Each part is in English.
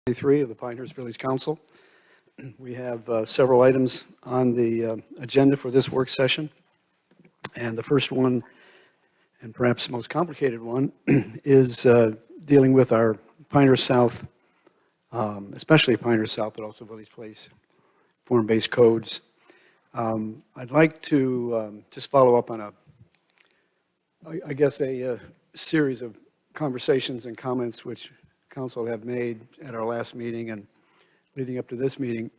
23 of the Pinehurst Village Council. We have several items on the agenda for this work session. And the first one, and perhaps the most complicated one, is dealing with our Pinehurst South, especially Pinehurst South, but also Village Place form-based codes. I'd like to just follow up on a series of conversations and comments which Council have made at our last meeting and leading up to this meeting.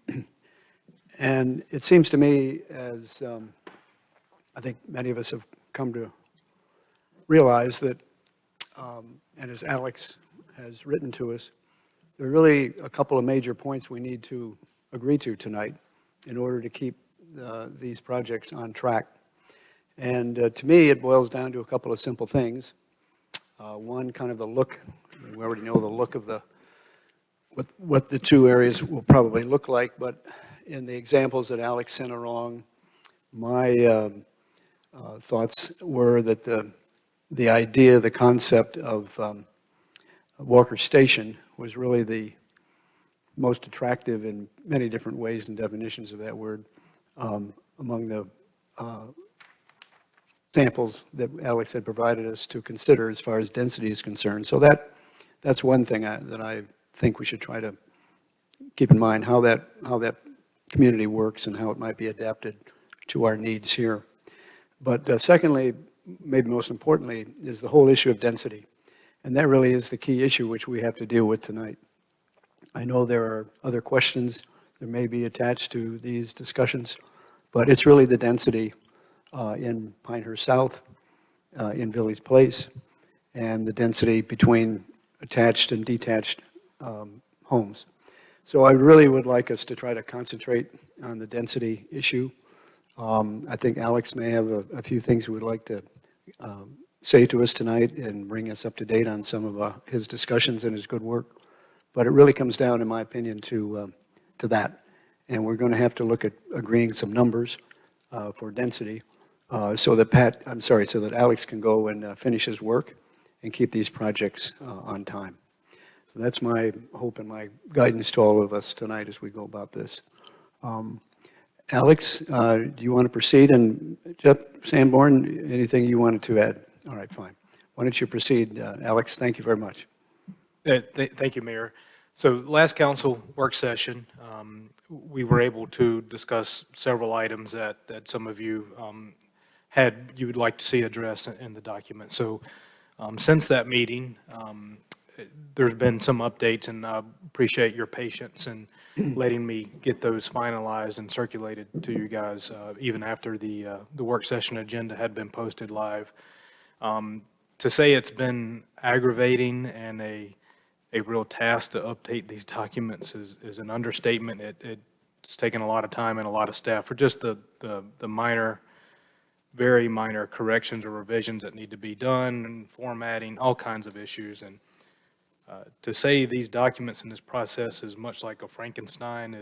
And it seems to me, as I think many of us have come to realize that, and as Alex has written to us, there are really a couple of major points we need to agree to tonight in order to keep these projects on track. And to me, it boils down to a couple of simple things. One, kind of the look. We already know the look of what the two areas will probably look like, but in the examples that Alex sent along, my thoughts were that the idea, the concept of Walker Station was really the most attractive in many different ways and definitions of that word among the samples that Alex had provided us to consider as far as density is concerned. So that's one thing that I think we should try to keep in mind, how that community works and how it might be adapted to our needs here. But secondly, maybe most importantly, is the whole issue of density. And that really is the key issue which we have to deal with tonight. I know there are other questions that may be attached to these discussions, but it's really the density in Pinehurst South, in Village Place, and the density between attached and detached homes. So I really would like us to try to concentrate on the density issue. I think Alex may have a few things he would like to say to us tonight and bring us up to date on some of his discussions and his good work. But it really comes down, in my opinion, to that. And we're going to have to look at agreeing some numbers for density so that Alex can go and finish his work and keep these projects on time. So that's my hope and my guidance to all of us tonight as we go about this. Alex, do you want to proceed? And Jeff Sanborn, anything you wanted to add? All right, fine. Why don't you proceed, Alex? Thank you very much. Thank you, Mayor. So last council work session, we were able to discuss several items that some of you you would like to see addressed in the document. So since that meeting, there's been some updates, and I appreciate your patience in letting me get those finalized and circulated to you guys even after the work session agenda had been posted live. To say it's been aggravating and a real task to update these documents is an understatement. It's taken a lot of time and a lot of staff for just the minor, very minor corrections or revisions that need to be done, and formatting, all kinds of issues. And to say these documents in this process is much like a Frankenstein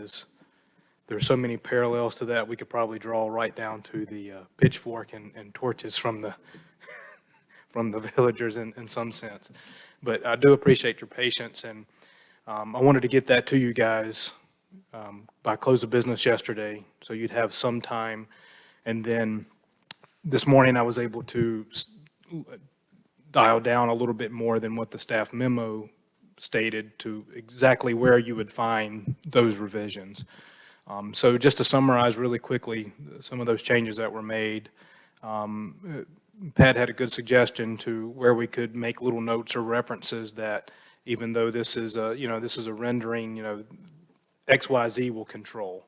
there's so many parallels to that. We could probably draw right down to the pitchfork and torches from the villagers in some sense. But I do appreciate your patience, and I wanted to get that to you guys by close of business yesterday, so you'd have some time. And then this morning I was able to dial down a little bit more than what the staff memo stated to exactly where you would find those revisions. So just to summarize really quickly some of those changes that were made, Pat had a good suggestion to where we could make little notes or references that even though this is a rendering, XYZ will control.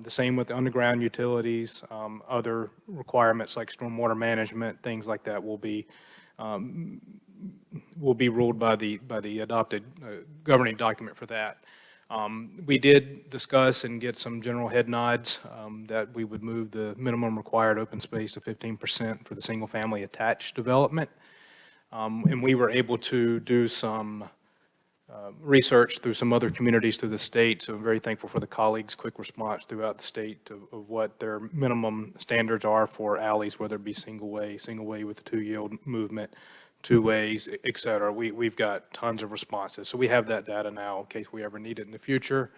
The same with the underground utilities, other requirements like stormwater management, things like that will be ruled by the adopted governing document for that. We did discuss and get some general head nods that we would move the minimum required open space to 15% for the single-family attached development. And we were able to do some research through some other communities through the state, so I'm very thankful for the colleagues' quick response throughout the state of what their minimum standards are for alleys, whether it be single way with the 2-yield movement, two ways, et cetera. We've got tons of responses. So we have that data now in case we ever need it in the future.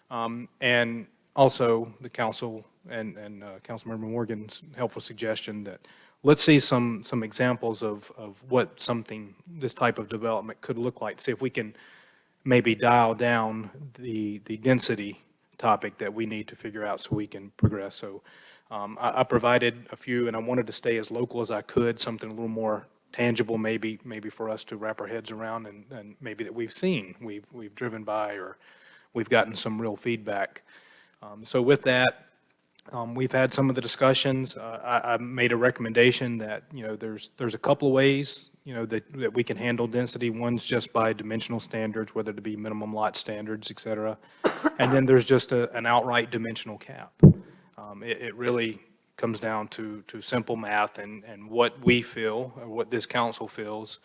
And also the council and Councilmember Morgan's helpful suggestion that let's see some examples of what this type of development could look like. See if we can maybe dial down the density topic that we need to figure out so we can progress. So I provided a few, and I wanted to stay as local as I could, something a little more tangible maybe for us to wrap our heads around, and maybe that we've seen, we've driven by, or we've gotten some real feedback. So with that, we've had some of the discussions. I made a recommendation that, there's a couple of ways, that we can handle density. One's just by dimensional standards, whether it be minimum lot standards, et cetera. And then there's just an outright dimensional cap. It really comes down to simple math and what we feel, or what this council feels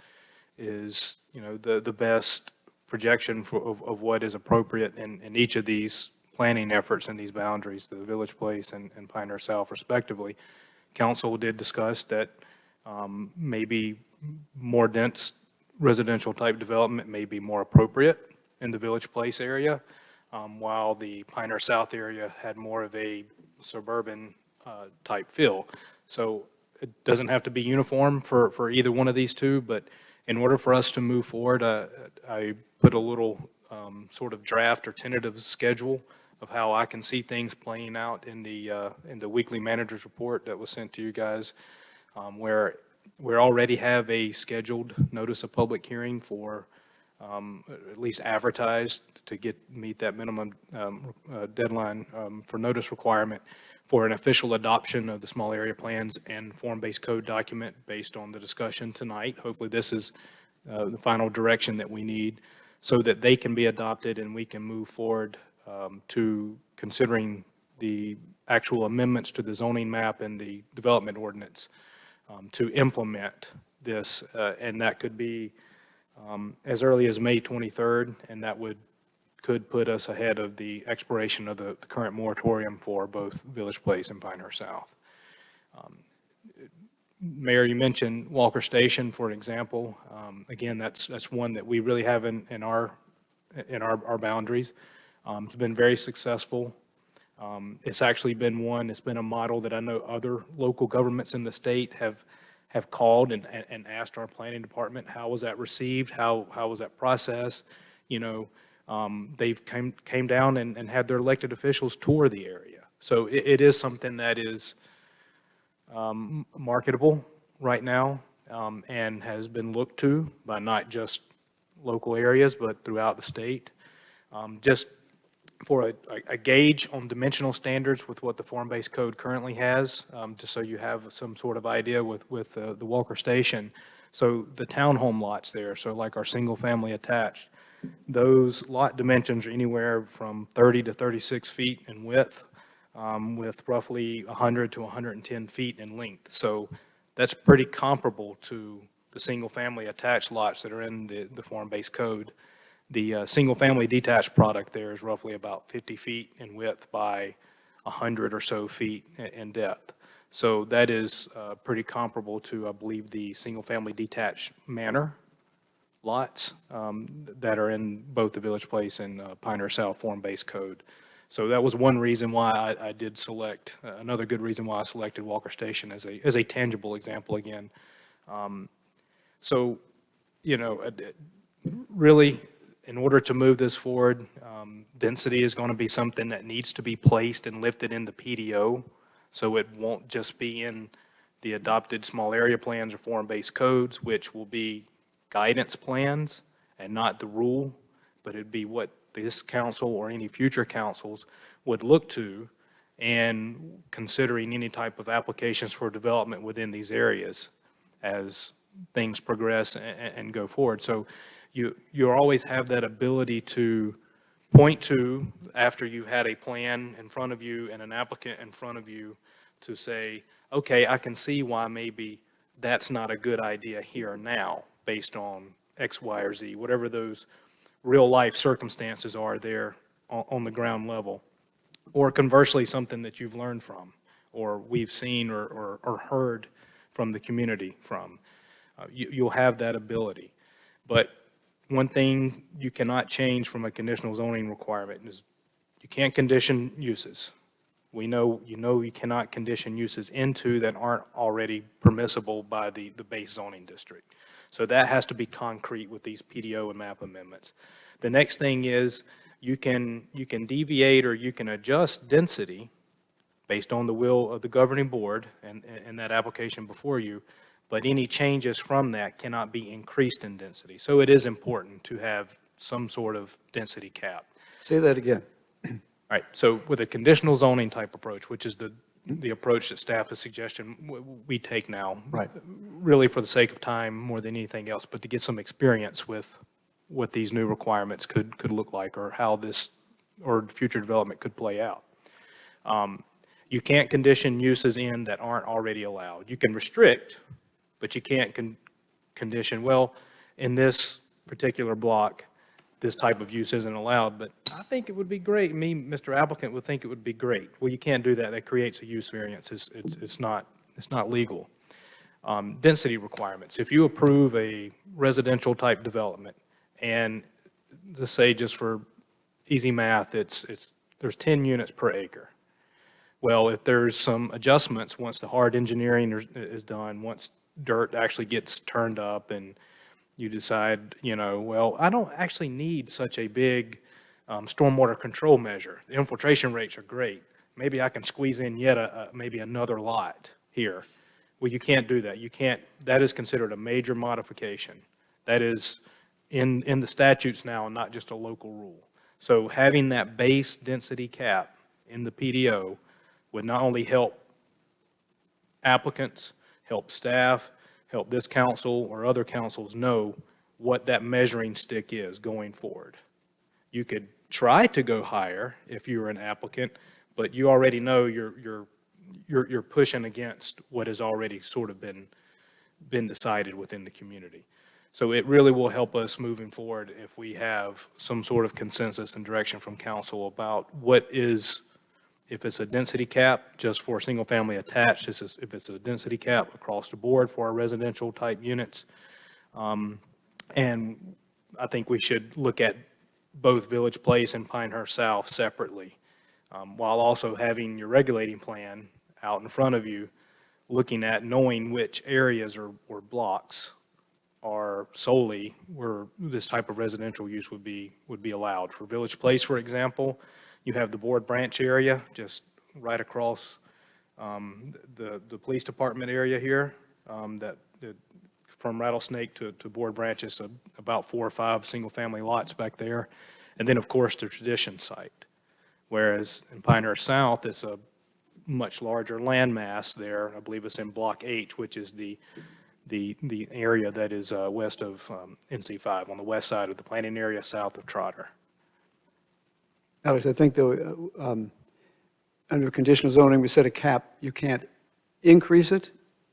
is, the best projection of what is appropriate in each of these planning efforts and these boundaries, the Village Place and Pioneer South respectively. Council did discuss that maybe more dense residential type development may be more appropriate in the Village Place area, while the Pioneer South area had more of a suburban type feel. So it doesn't have to be uniform for either one of these two, but in order for us to move forward, I put a little sort of draft or tentative schedule of how I can see things playing out in the weekly manager's report that was sent to you guys, where we already have a scheduled notice of public hearing for at least advertised to meet that minimum deadline for notice requirement for an official adoption of the small area plans and form-based code document based on the discussion tonight. Hopefully this is the final direction that we need so that they can be adopted and we can move forward to considering the actual amendments to the zoning map and the development ordinance to implement this. And that could be as early as May 23rd, and that could put us ahead of the expiration of the current moratorium for both Village Place and Pioneer South. Mayor, you mentioned Walker Station, for example. Again, that's one that we really have in our boundaries. It's been very successful. It's actually it's been a model that I know other local governments in the state have called and asked our planning department, how was that received? How was that processed? They've came down and had their elected officials tour the area. So it is something that is marketable right now and has been looked to by not just local areas, but throughout the state. Just for a gauge on dimensional standards with what the form-based code currently has, just so you have some sort of idea with the Walker Station. So the townhome lots there, so like our single-family attached, those lot dimensions are anywhere from 30 to 36 feet in width, with roughly 100 to 110 feet in length. So that's pretty comparable to the single-family attached lots that are in the form-based code. The single-family detached product there is roughly about 50 feet in width by 100 or so feet in depth. So that is pretty comparable to, I believe, the single-family detached manor lots that are in both the Village Place and Pioneer South form-based code. So that was one reason why I did select, another good reason why I selected Walker Station as a tangible example again. So, really, in order to move this forward, density is going to be something that needs to be placed and lifted in the PDO, so it won't just be in the adopted small area plans or form-based codes, which will be guidance plans and not the rule, but it'd be what this council or any future councils would look to and considering any type of applications for development within these areas as things progress and go forward. So you always have that ability to point to, after you had a plan in front of you and an applicant in front of you, to say, okay, I can see why maybe that's not a good idea here or now based on X, Y, or Z, whatever those real life circumstances are there on the ground level. Or conversely, something that you've learned from, or we've seen or heard from the community from. You'll have that ability. But one thing you cannot change from a conditional zoning requirement is you can't condition uses. We know, you cannot condition uses into that aren't already permissible by the base zoning district. So that has to be concrete with these PDO and map amendments. The next thing is you can deviate or you can adjust density based on the will of the governing board and that application before you, but any changes from that cannot be increased in density. So it is important to have some sort of density cap. Say that again. All right, so with a conditional zoning type approach, which is the approach that staff is suggesting we take now. Right. Really for the sake of time more than anything else, but to get some experience with what these new requirements could look like or how this or future development could play out. You can't condition uses in that aren't already allowed. You can restrict, but you can't condition, well, in this particular block, this type of use isn't allowed, but I think it would be great. Me, Mr. Applicant, would think it would be great. Well, you can't do that. That creates a use variance. It's not legal. Density requirements. If you approve a residential type development, and let's say just for easy math, there's 10 units per acre. Well, if there's some adjustments once the hard engineering is done, once dirt actually gets turned up and you decide, well, I don't actually need such a big stormwater control measure. The infiltration rates are great. Maybe I can squeeze in yet maybe another lot here. Well, you can't do that. You can't. That is considered a major modification. That is in the statutes now, and not just a local rule. So having that base density cap in the PDO would not only help applicants, help staff, help this council or other councils know what that measuring stick is going forward. You could try to go higher if you were an applicant, but you already know you're pushing against what has already sort of been decided within the community. So it really will help us moving forward if we have some sort of consensus and direction from council about what is, if it's a density cap just for single family attached, if it's a density cap across the board for our residential type units. And I think we should look at both Village Place and Pinehurst South separately, while also having your regulating plan out in front of you, looking at knowing which areas or blocks are solely where this type of residential use would be allowed. For Village Place, for example, you have the Board Branch area just right across the police department area here. That from Rattlesnake to Board Branch is about 4 or 5 single-family lots back there, and then of course the Tradition site. Whereas in Pinehurst South, it's a much larger landmass there. I believe it's in Block H, which is the area that is west of NC5, on the west side of the planning area, south of Trotter. Alex, I think though, under conditional zoning, we set a cap. You can't increase it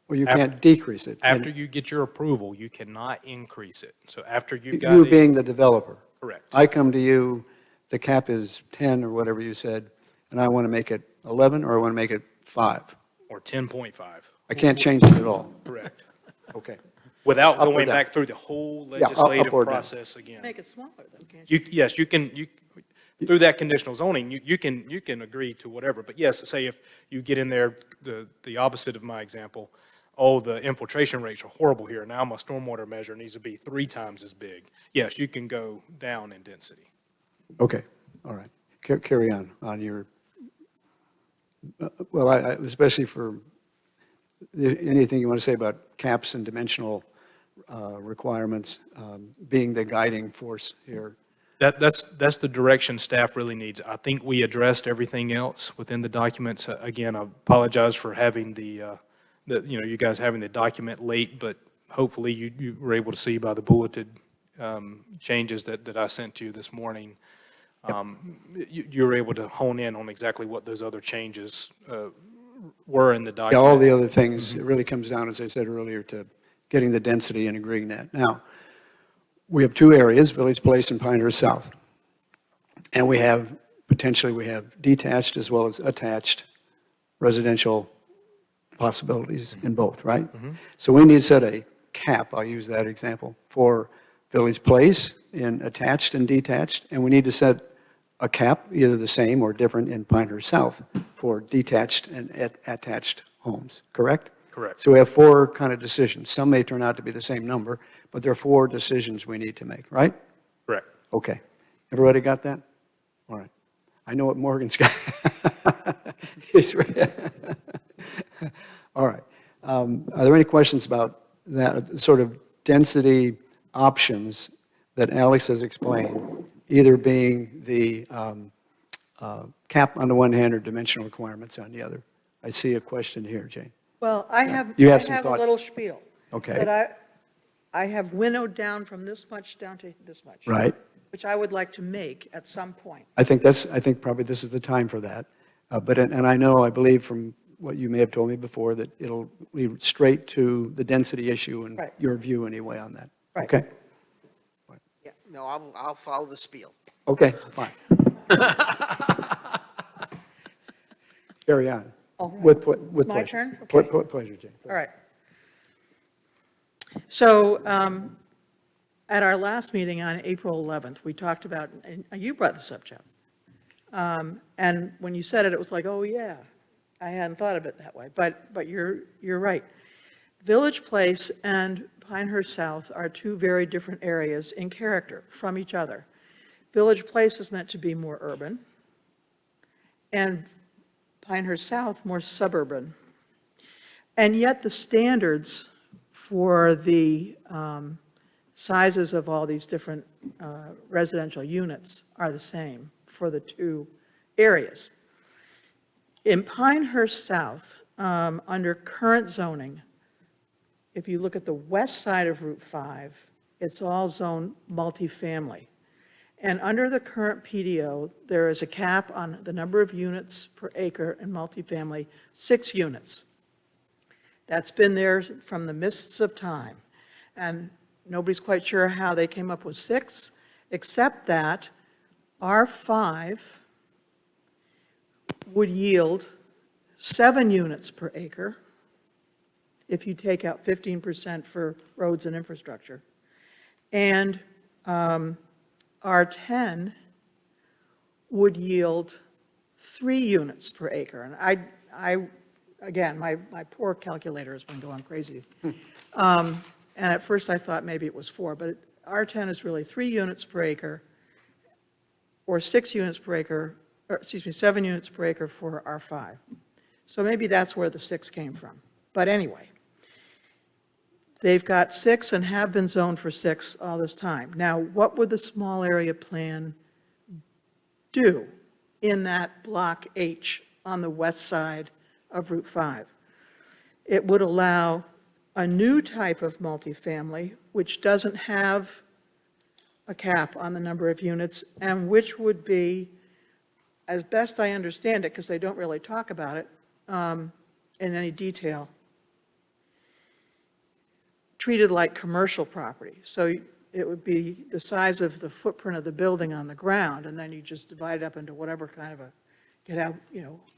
or you can't decrease it. After you get your approval, you cannot increase it. So after you've got you being the developer. Correct. I come to you, the cap is 10 or whatever you said, and I want to make it 11 or I want to make it 5. Or 10.5. I can't change it at all. Correct. Okay. Without Up or going down. back through the whole Yeah, up legislative or down. process again. Make it smaller though, can't you? Yes, you can, through that conditional zoning, you can agree to whatever. But yes, say if you get in there, the opposite of my example, oh, the infiltration rates are horrible here. Now my stormwater measure needs to be 3 times as big. Yes, you can go down in density. Okay, all right. Carry on your, well, I especially for anything you want to say about caps and dimensional requirements being the guiding force here. That's the direction staff really needs. I think we addressed everything else within the documents. Again, I apologize for having you guys having the document late, but hopefully you were able to see by the bulleted changes that I sent to you this morning. You were able to hone in on exactly what those other changes were in the document. Yeah, all the other things, it really comes down, as I said earlier, to getting the density and agreeing that. Now, we have 2 areas, Village Place and Pinehurst South. And we have detached as well as attached residential possibilities in both, right? Mm-hmm. So we need to set cap, I'll use that example, for Village Place in attached and detached, and we need to set a cap, either the same or different in Pinehurst South for detached and attached homes, correct? Correct. So we have four kind of decisions. Some may turn out to be the same number, but there are four decisions we need to make, right? Correct. Okay. Everybody got that? All right. I know what Morgan's got. He's right. All right. Are there any questions about that sort of density options that Alex has explained, either being the cap on the one hand or dimensional requirements on the other? I see a question here, Jane. Well, I have You have some a thoughts? little spiel. Okay. That I have winnowed down from this much down to this much. Right. Which I would like to make at some point. I think probably this is the time for that. And I believe from what you may have told me before, that it'll lead straight to the density issue and Right. your view anyway on that. Right. Okay? Yeah, no, I'll follow the spiel. Okay, fine. Carry on. All right. With It's my pleasure. turn? Pleasure, Jane. All right. So at our last meeting on April 11th, we talked about, and you brought this up, Jeff. And when you said it, it was like, oh, yeah, I hadn't thought of it that way. But you're right. Village Place and Pinehurst South are two very different areas in character from each other. Village Place is meant to be more urban, and Pinehurst South more suburban. And yet the standards for the sizes of all these different residential units are the same for the two areas. In Pinehurst South, under current zoning, if you look at the west side of Route 5, it's all zoned multifamily. And under the current PDO, there is a cap on the number of units per acre in multifamily, 6 units. That's been there from the mists of time. And nobody's quite sure how they came up with 6, except that R5 would yield 7 units per acre if you take out 15% for roads and infrastructure. And R10 would yield 3 units per acre. And I again, my poor calculator has been going crazy. And at first I thought maybe it was 4, but R10 is really 3 units per acre, or 6 units per acre, or excuse me, 7 units per acre for R5. So maybe that's where the 6 came from. But anyway, they've got 6 and have been zoned for 6 all this time. Now, what would the small area plan do in that block H on the west side of Route 5? It would allow a new type of multifamily, which doesn't have a cap on the number of units, and which would be, as best I understand it, because they don't really talk about it in any detail, treated like commercial property. So it would be the size of the footprint of the building on the ground, and then you just divide it up into whatever kind of you could have,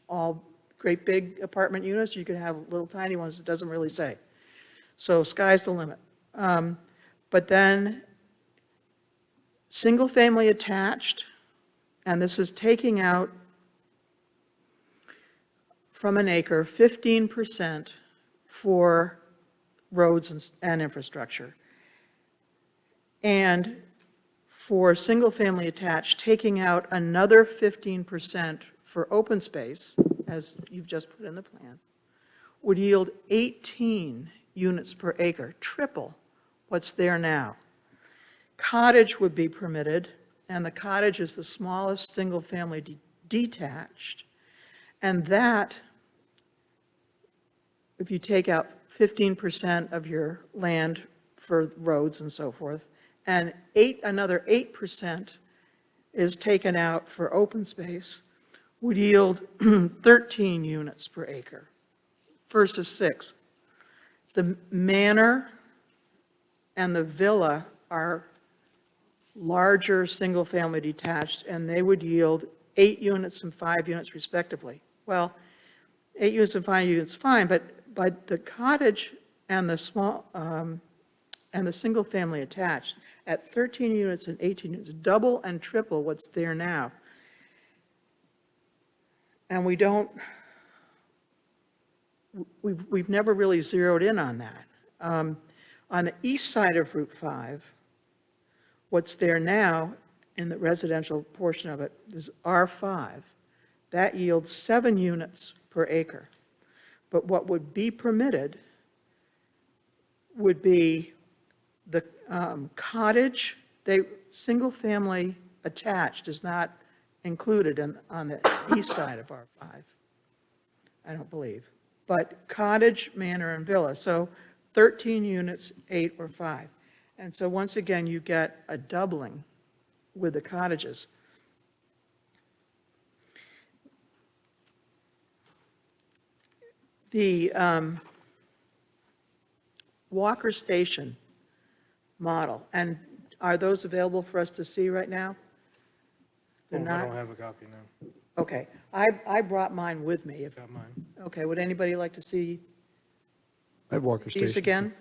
all great big apartment units, you could have little tiny ones that doesn't really say. So sky's the limit. But then single family attached, and this is taking out from an acre 15% for roads and infrastructure. And for single family attached, taking out another 15% for open space, as you've just put in the plan, would yield 18 units per acre, triple what's there now. Cottage would be permitted, and the cottage is the smallest single-family detached, and that, if you take out 15% of your land for roads and so forth, and another 8% is taken out for open space, would yield 13 units per acre versus 6. The manor and the villa are larger single-family detached, and they would yield 8 units and 5 units respectively. Well, 8 units and 5 units, fine, but the cottage and the small and the single-family attached at 13 units and 18 units, double and triple what's there now. And we've never really zeroed in on that. On the east side of Route 5, what's there now in the residential portion of it is R5. That yields 7 units per acre. But what would be permitted would be the cottage, single-family attached is not included on the east side of R5, I don't believe. But cottage, manor, and villa, so 13 units, 8 or 5. And so once again, you get a doubling with the cottages. The Walker Station model, and are those available for us to see right now? They're I not? don't have a copy now. Okay, I brought mine with me. Got mine. Okay, would anybody like to see At Walker Station. these again?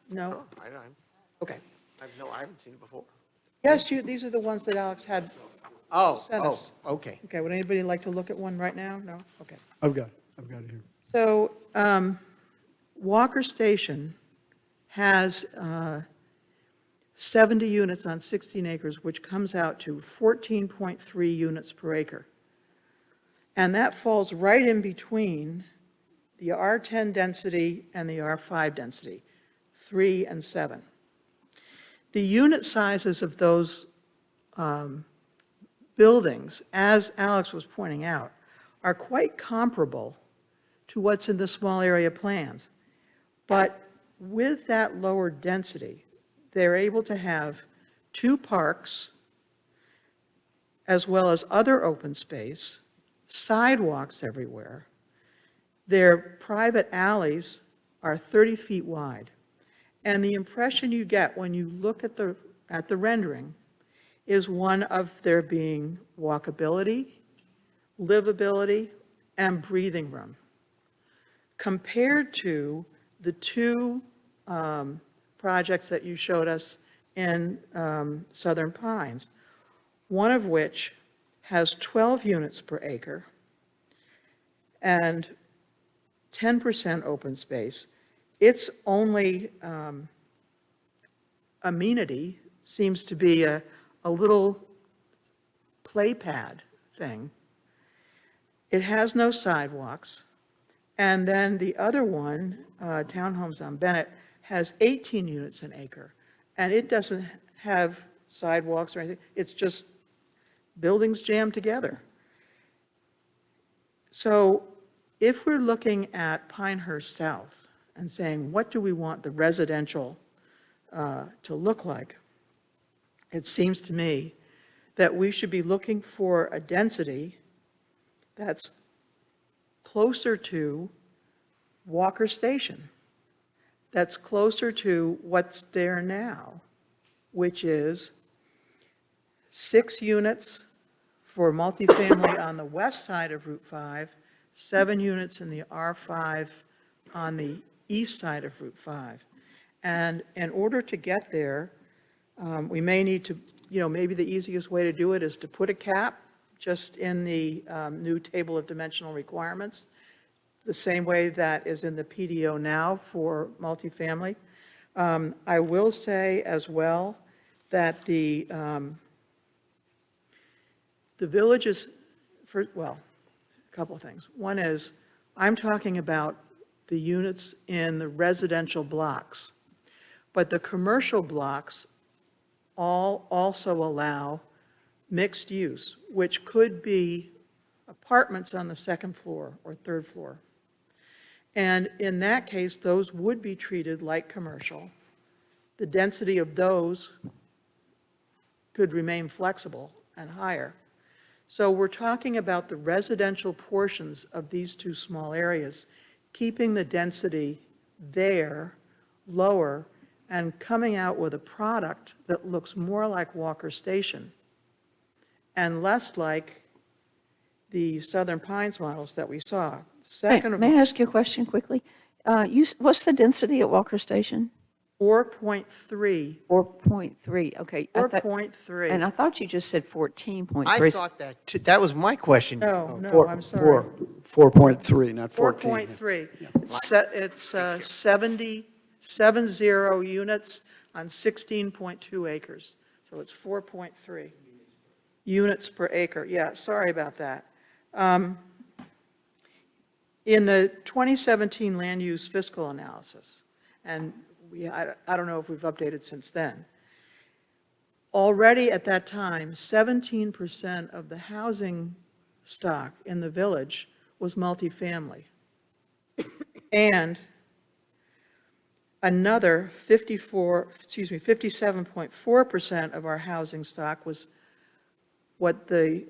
No? I Okay. haven't seen it before. Yes, these are the ones that Alex had. Oh, Sent us. okay. Okay, would anybody like to look at one right now? No? Okay. I've got it here. So Walker Station has 70 units on 16 acres, which comes out to 14.3 units per acre. And that falls right in between the R10 density and the R5 density, 3 and 7. The unit sizes of those buildings, as Alex was pointing out, are quite comparable to what's in the small area plans. But with that lower density, they're able to have 2 parks, as well as other open space, sidewalks everywhere. Their private alleys are 30 feet wide. And the impression you get when you look at the rendering is one of there being walkability, livability, and breathing room, compared to the 2 projects that you showed us in Southern Pines, one of which has 12 units per acre and 10% open space. Its only amenity seems to be a little play pad thing. It has no sidewalks. And then the other one, Townhomes on Bennett, has 18 units an acre. And it doesn't have sidewalks or anything. It's just buildings jammed together. So if we're looking at Pinehurst South and saying, what do we want the residential to look like? It seems to me that we should be looking for a density that's closer to Walker Station, that's closer to what's there now, which is 6 units for multifamily on the west side of Route 5, 7 units in the R5 on the east side of Route 5. And in order to get there, we may need to, maybe the easiest way to do it is to put a cap just in the new table of dimensional requirements, the same way that is in the PDO now for multifamily. I will say as well that the villages, a couple of things. One is, I'm talking about the units in the residential blocks, but the commercial blocks all also allow mixed use, which could be apartments on the second floor or third floor. And in that case, those would be treated like commercial. The density of those could remain flexible and higher. So we're talking about the residential portions of these 2 small areas, keeping the density there lower and coming out with a product that looks more like Walker Station and less like the Southern Pines models that we saw. Second of May all, I ask you a question quickly? What's the density at Walker Station? 4.3, 4.3, okay. And 4.3. I thought you just said 14.3. I thought that, too. That was my question. No, I'm sorry. 4.3, not 14. 4.3. It's 70 units on 16.2 acres. So it's 4.3 units per acre. Yeah, sorry about that. In the 2017 land use fiscal analysis, and I don't know if we've updated since then, already at that time, 17% of the housing stock in the village was multifamily. And another 57.4% of our housing stock was what the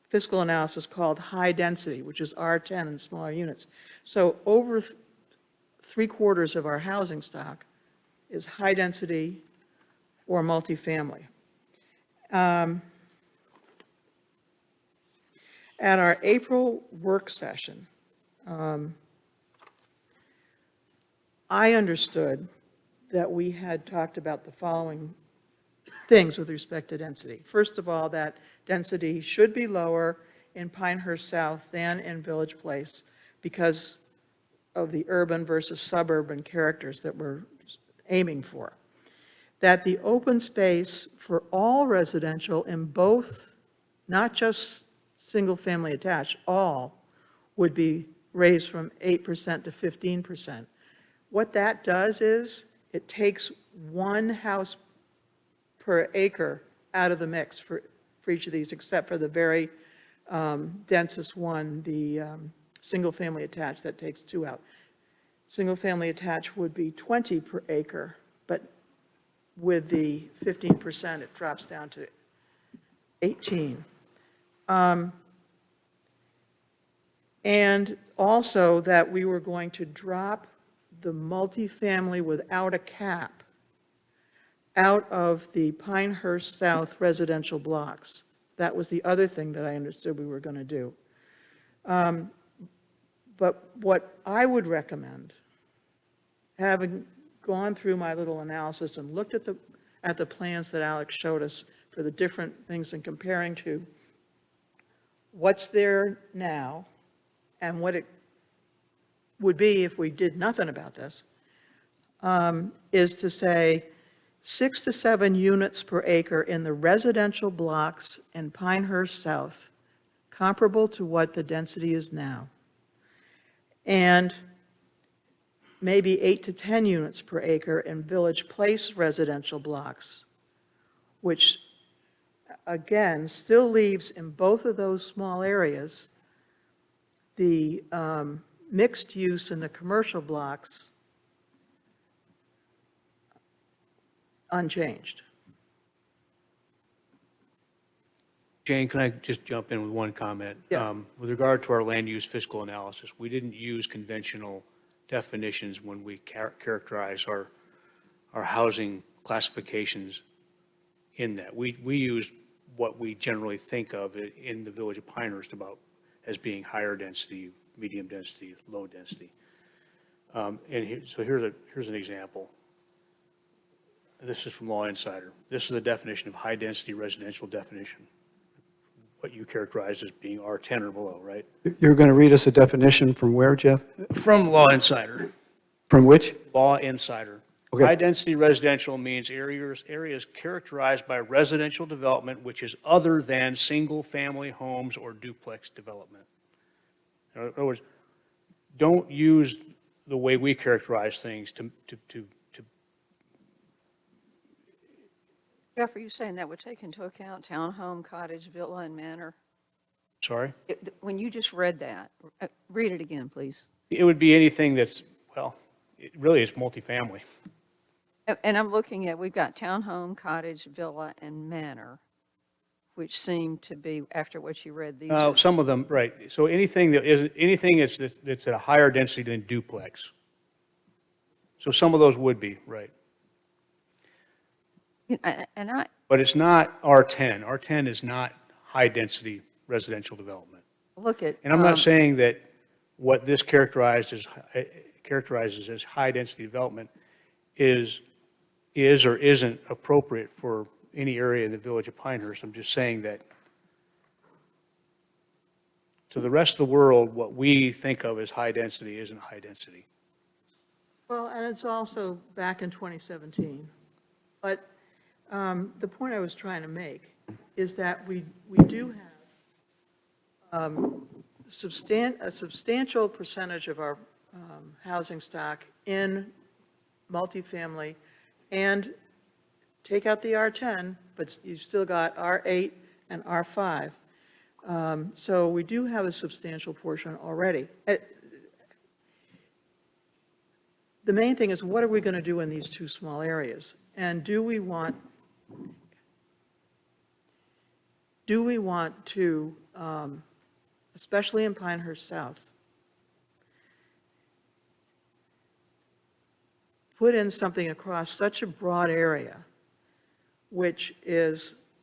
fiscal analysis called high density, which is R10 and smaller units. So over three-quarters of our housing stock is high density or multifamily. At our April work session, I understood that we had talked about the following things with respect to density. First of all, that density should be lower in Pinehurst South than in Village Place because of the urban versus suburban characters that we're aiming for. That the open space for all residential in both, not just single-family attached, all would be raised from 8% to 15%. What that does is it takes one house per acre out of the mix for each of these, except for the very densest one, the single-family attached, that takes 2 out. Single-family attached would be 20 per acre, but with the 15%, it drops down to 18. And also that we were going to drop the multifamily without a cap out of the Pinehurst South residential blocks. That was the other thing that I understood we were going to do. But what I would recommend, having gone through my little analysis and looked at the plans that Alex showed us for the different things and comparing to what's there now and what it would be if we did nothing about this, is to say 6 to 7 units per acre in the residential blocks in Pinehurst South, comparable to what the density is now. And maybe 8 to 10 units per acre in Village Place residential blocks, which again still leaves in both of those small areas the mixed use in the commercial blocks unchanged. Jane, can I just jump in with one comment? Yeah. With regard to our land use fiscal analysis, we didn't use conventional definitions when we characterize our housing classifications in that. We used what we generally think of in the village of Pinehurst about as being higher density, medium density, low density. So here's an example. This is from Law Insider. This is the definition of high density residential definition. What you characterize as being R10 or below, right? You're going to read us a definition from where, Jeff? From Law Insider. From which? Law Insider. Okay. High density residential means areas characterized by residential development which is other than single family homes or duplex development. In other words, don't use the way we characterize things to Jeff, are you saying that would take into account townhome, cottage, villa, and manor? sorry? When you just read that, read it again, please. It would be anything that's, well, it really is multifamily. And I'm looking at, we've got townhome, cottage, villa, and manor, which seem to be, after what you read, these are. Some of them, right. So anything that's at a higher density than duplex. So some of those would be, right. And I, But it's not R10. R10 is not high-density residential development. look at. And I'm not saying that what this characterizes as high-density development is or isn't appropriate for any area in the village of Pinehurst. I'm just saying that to the rest of the world, what we think of as high density isn't high density. Well, and it's also back in 2017. But the point I was trying to make is that we do have a substantial percentage of our housing stock in multifamily, and take out the R10, but you've still got R8 and R5. So we do have a substantial portion already. The main thing is, what are we going to do in these two small areas? And do we want to, especially in Pinehurst South, put in something across such a broad area, which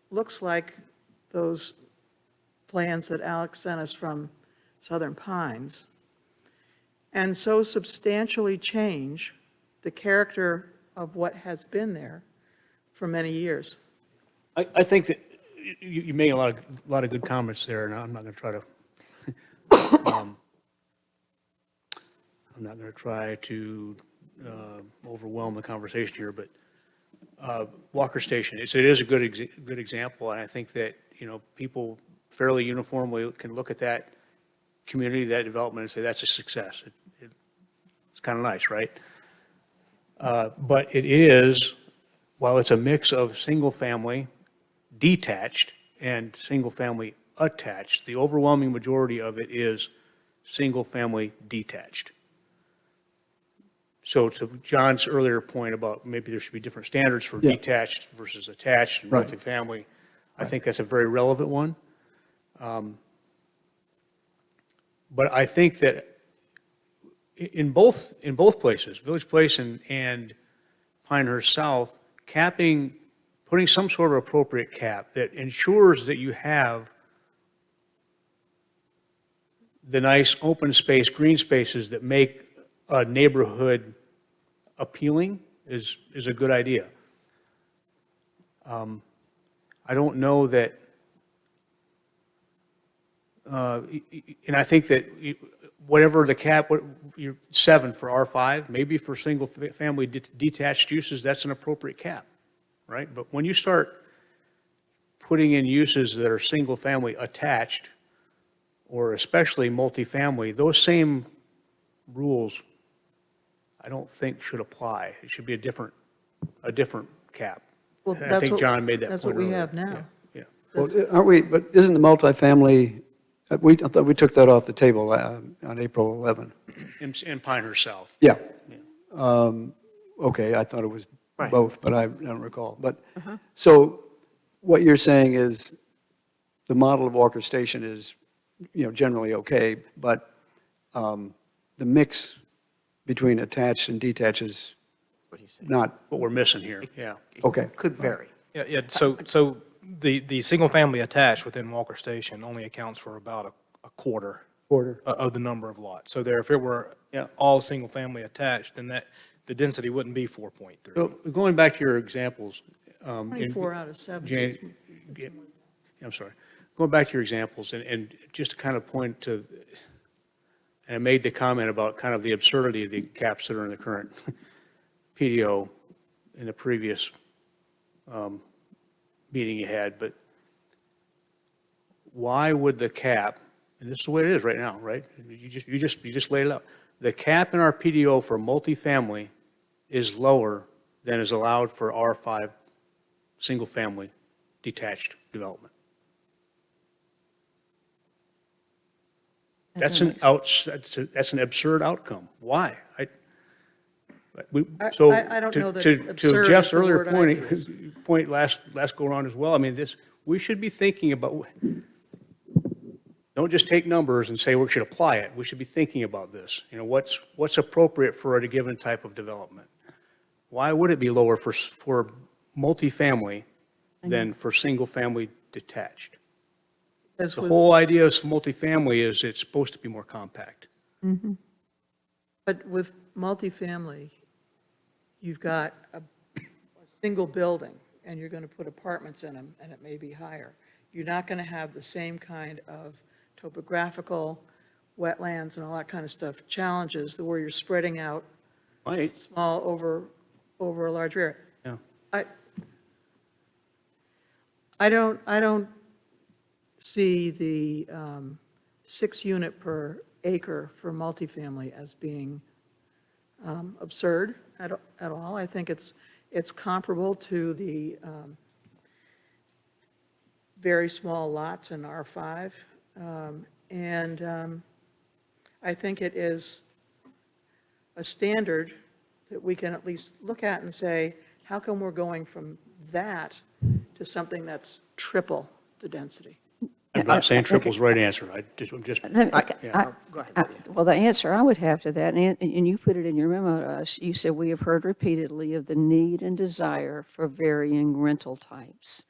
looks like those plans that Alex sent us from Southern Pines, and so substantially change the character of what has been there for many years? I think that you made a lot of good comments there, and I'm not going to try to I'm not going to try to overwhelm the conversation here, but Walker Station, it is a good example, and I think that, people fairly uniformly can look at that community, that development, and say that's a success. It's kind of nice, right? But it is, while it's a mix of single-family detached and single-family attached, the overwhelming majority of it is single-family detached. So to John's earlier point about maybe there should be different standards for Yeah. detached versus attached and Right. multifamily, I think that's a very relevant one. But I think that in both places, Village Place and Pinehurst South, putting some sort of appropriate cap that ensures that you have the nice open space, green spaces that make a neighborhood appealing is a good idea. I don't know that, and I think that whatever the cap, you're 7 for R5, maybe for single-family detached uses, that's an appropriate cap, right? But when you start putting in uses that are single-family attached, or especially multifamily, those same rules, I don't think should apply. It should be a different cap. Well, And I that's think what- John made that point That's what we earlier. have now. Yeah. Well, aren't we, but isn't the multifamily, I thought we took that off the table on April 11. In Pinehurst South. Yeah. Yeah. Okay, I thought it was Right. both, but I don't recall. But, so what you're saying is the model of Walker Station is, generally okay, but the mix between attached and detached is What he said. not, What we're missing here, yeah. okay. Could vary. Yeah, so the single-family attached within Walker Station only accounts for about a quarter of the number of lots. So if it were Yeah. all single-family attached, then the density wouldn't be 4.3. So going back to your examples. 24 out of 7. Jane, yeah, I'm sorry. Going back to your examples and just to kind of point to, and I made the comment about kind of the absurdity of the caps that are in the current PDO in the previous meeting you had, but why would the cap, and this is the way it is right now, right? You just laid it out. The cap in our PDO for multifamily is lower than is allowed for R5 single-family detached development. That's an absurd outcome. Why? I don't know that absurd To Jeff's is the earlier word I'd use. point last go around as well, I mean, we should be thinking about, don't just take numbers and say we should apply it. We should be thinking about this. What's appropriate for a given type of development? Why would it be lower for multifamily than for single-family detached? As The with- whole idea of multifamily is it's supposed to be more compact. But with multifamily, you've got a single building, and you're going to put apartments in them, and it may be higher. You're not going to have the same kind of topographical, wetlands and all that kind of stuff, challenges, where you're spreading out Right, small over a large area. yeah. I don't see the 6 unit per acre for multifamily as being absurd at all. I think it's comparable to the very small lots in R5. And I think it is a standard that we can at least look at and say, how come we're going from that to something that's triple the density? I'm not saying triple's the right answer. I'm just, Go ahead, Lydia. Well, the answer I would have to that, and you put it in your memo to us, you said, "We have heard repeatedly of the need and desire for varying rental types."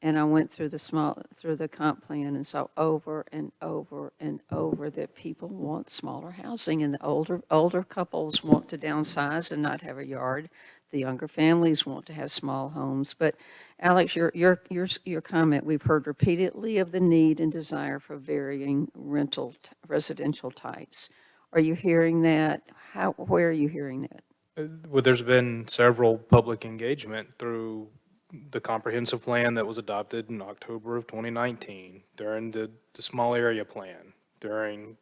And I went through the comp plan and saw over and over and over that people want smaller housing, and the older couples want to downsize and not have a yard. The younger families want to have small homes. But Alex, your comment, we've heard repeatedly of the need and desire for varying residential types. Are you hearing that? Where are you hearing that? Well, there's been several public engagement through the comprehensive plan that was adopted in October of 2019, during the small area plan, during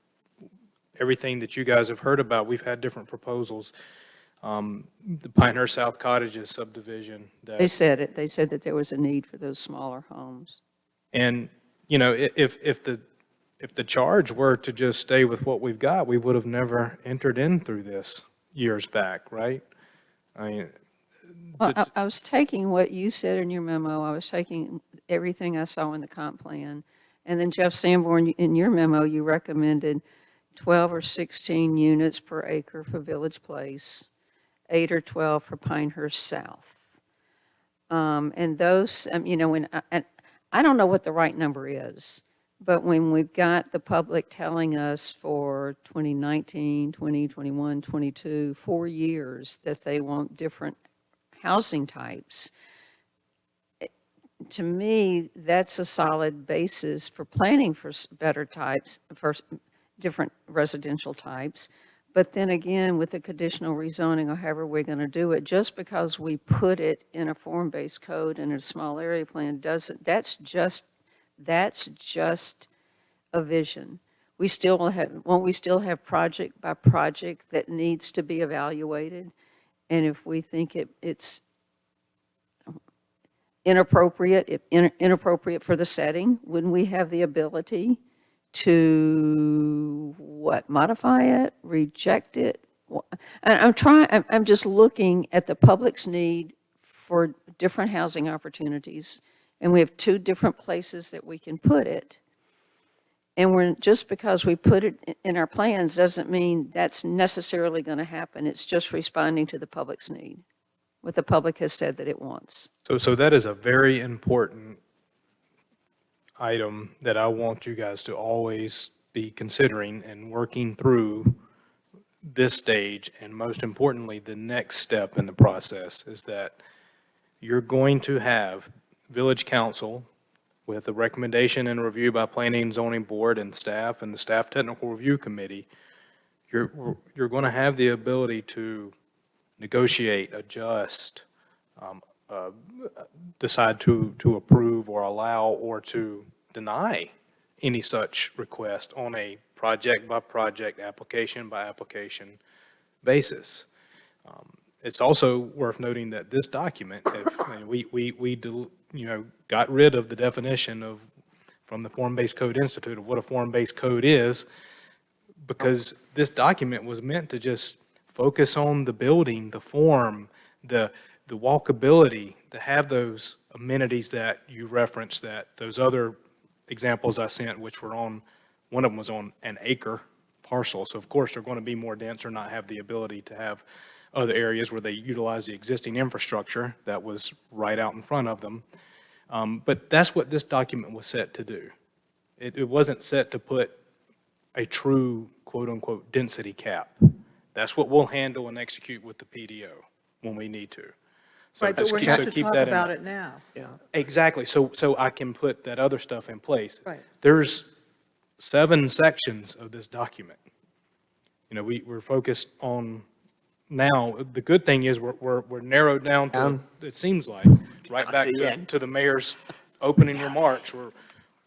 everything that you guys have heard about. We've had different proposals. The Pinehurst South Cottages subdivision. They said it. They said that there was a need for those smaller homes. And, you know, if the charge were to just stay with what we've got, we would have never entered in through this years back, right? I mean, Well, I was taking what you said in your memo, I was taking everything I saw in the comp plan, and then Jeff Sanborn, in your memo, you recommended 12 or 16 units per acre for Village Place, 8 or 12 for Pinehurst South. And those, you know, and I don't know what the right number is, but when we've got the public telling us for 2019, 2021, 22, 4 years that they want different housing types, to me, that's a solid basis for planning for better types, for different residential types. But then again, with the conditional rezoning or however we're going to do it, just because we put it in a form-based code and a small area plan doesn't, that's just a vision. We still have project by project that needs to be evaluated. And if we think it's inappropriate for the setting, wouldn't we have the ability to, modify it, reject it? And I'm just looking at the public's need for different housing opportunities, and we have 2 different places that we can put it. And just because we put it in our plans doesn't mean that's necessarily going to happen. It's just responding to the public's need, what the public has said that it wants. so that is a very important item that I want you guys to always be considering and working through this stage, and most importantly, the next step in the process is that you're going to have Village Council with a recommendation and review by Planning and Zoning Board and staff and the Staff Technical Review Committee. You're going to have the ability to negotiate, adjust, decide to approve or allow or to deny any such request on a project-by-project, application-by-application basis. It's also worth noting that this document, got rid of the definition from the Form-Based Code Institute of what a form-based code is, because this document was meant to just focus on the building, the form, the walkability, to have those amenities that you referenced, that those other examples I sent, which were on, one of them was on an acre parcel. So of course, they're going to be more dense or not have the ability to have other areas where they utilize the existing infrastructure that was right out in front of them. But that's what this document was set to do. It wasn't set to put a true quote-unquote density cap. That's what we'll handle and execute with the PDO when we need to. So Right, but just we're keep- not so to keep talk that in about mind. it now. Exactly, so I can put that other stuff in place. Right. There's 7 sections of this document. You know, we're focused on now, the good thing is we're narrowed down to, it seems like, right Down back to the to end. to the mayor's opening remarks. We're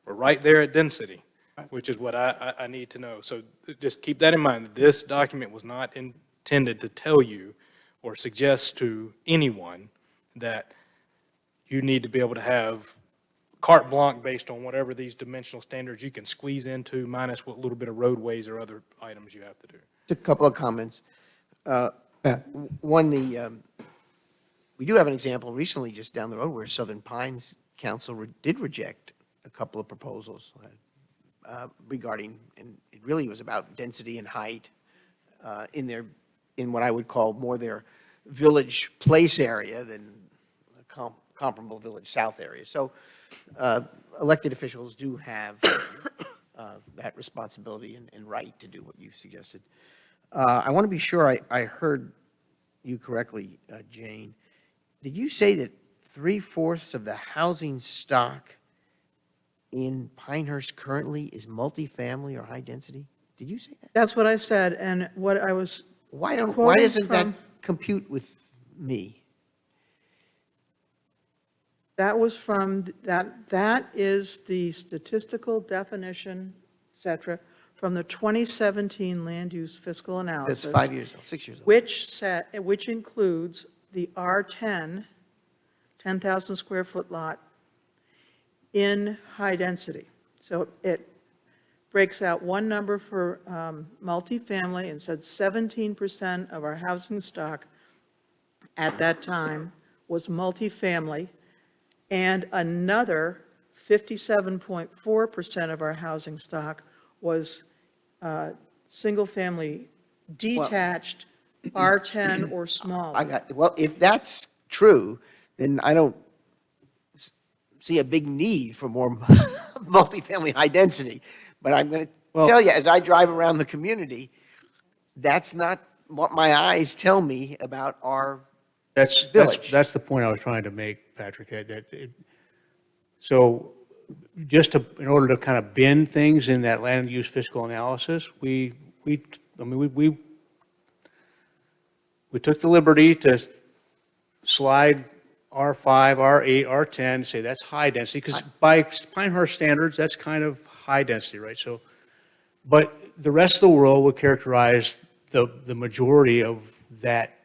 right there at density, which is what I need to know. So just keep that in mind. This document was not intended to tell you or suggest to anyone that you need to be able to have carte blanche based on whatever these dimensional standards you can squeeze into, minus what little bit of roadways or other items you have to do. Just a couple of comments. Pat? One, we do have an example recently just down the road where Southern Pines Council did reject a couple of proposals regarding, and it really was about density and height in what I would call more their village place area than a comparable village south area. So elected officials do have that responsibility and right to do what you suggested. I want to be sure I heard you correctly, Jane. Did you say that 3/4 of the housing stock in Pinehurst currently is multifamily or high density? Did you say that? That's what I said, and what I was Why quoting doesn't that from- compute with me? That was from, that is the statistical definition, et cetera, from the 2017 land use fiscal That's analysis. 5 years old, 6 years old. Which includes the R10, 10,000 square foot lot in high density. So it breaks out one number for multifamily and said 17% of our housing stock at that time was multifamily, and another 57.4% of our housing stock was single-family detached, R10 or smaller. Well, if that's true, then I don't see a big need for more multifamily high density. But I'm going to tell you, as I drive around the community, that's not what my eyes tell me about our village. That's the point I was trying to make, Patrick. So just in order to kind of bend things in that land use fiscal analysis, we took the liberty to slide R5, R8, R10, say that's high density, because by Pinehurst standards, that's kind of high density, right? So, but the rest of the world would characterize the majority of that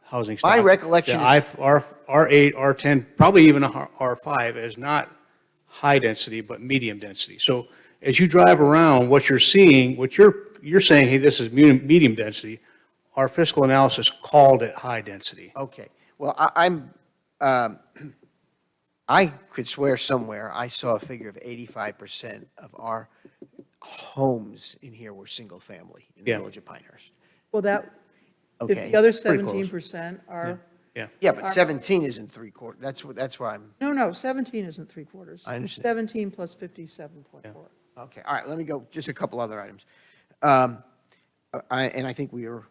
housing stock. My recollection is- R8, R10, probably even R5 as not high density, but medium density. So as you drive around, what you're seeing, what you're saying, hey, this is medium density. Our fiscal analysis called it high density. Okay. Well, I could swear somewhere I saw a figure of 85% of our homes in here were single-family in the Yeah. village of Pinehurst. Well, if Okay. the other Pretty close. 17% are, Yeah. Yeah, but 17 isn't three-quarters. That's where I'm, no, 17 isn't three-quarters. I understand. 17 plus 57.4. okay. All right, let me go, just a couple other items. I think we are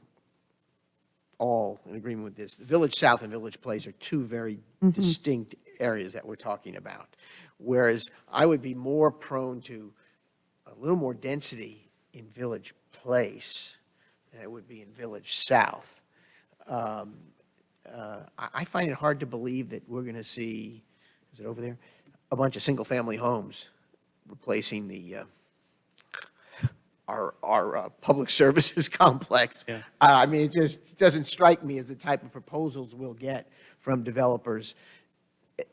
all in agreement with this. The Village South and Village Place are two very distinct areas that we're talking about. Whereas I would be more prone to a little more density in Village Place than it would be in Village South. I find it hard to believe that we're going to see, is it over there, a bunch of single-family homes replacing our public services complex. Yeah. I mean, it just doesn't strike me as the type of proposals we'll get from developers.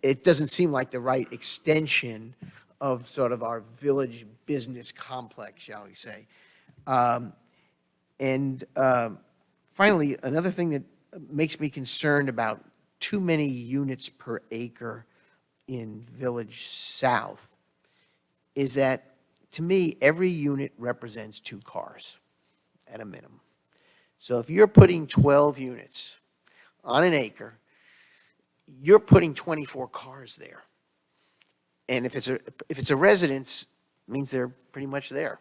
It doesn't seem like the right extension of sort of our village business complex, shall we say. Finally, another thing that makes me concerned about too many units per acre in Village South is that, to me, every unit represents 2 cars at a minimum. So if you're putting 12 units on an acre, you're putting 24 cars there. And if it's a residence, it means they're pretty much there.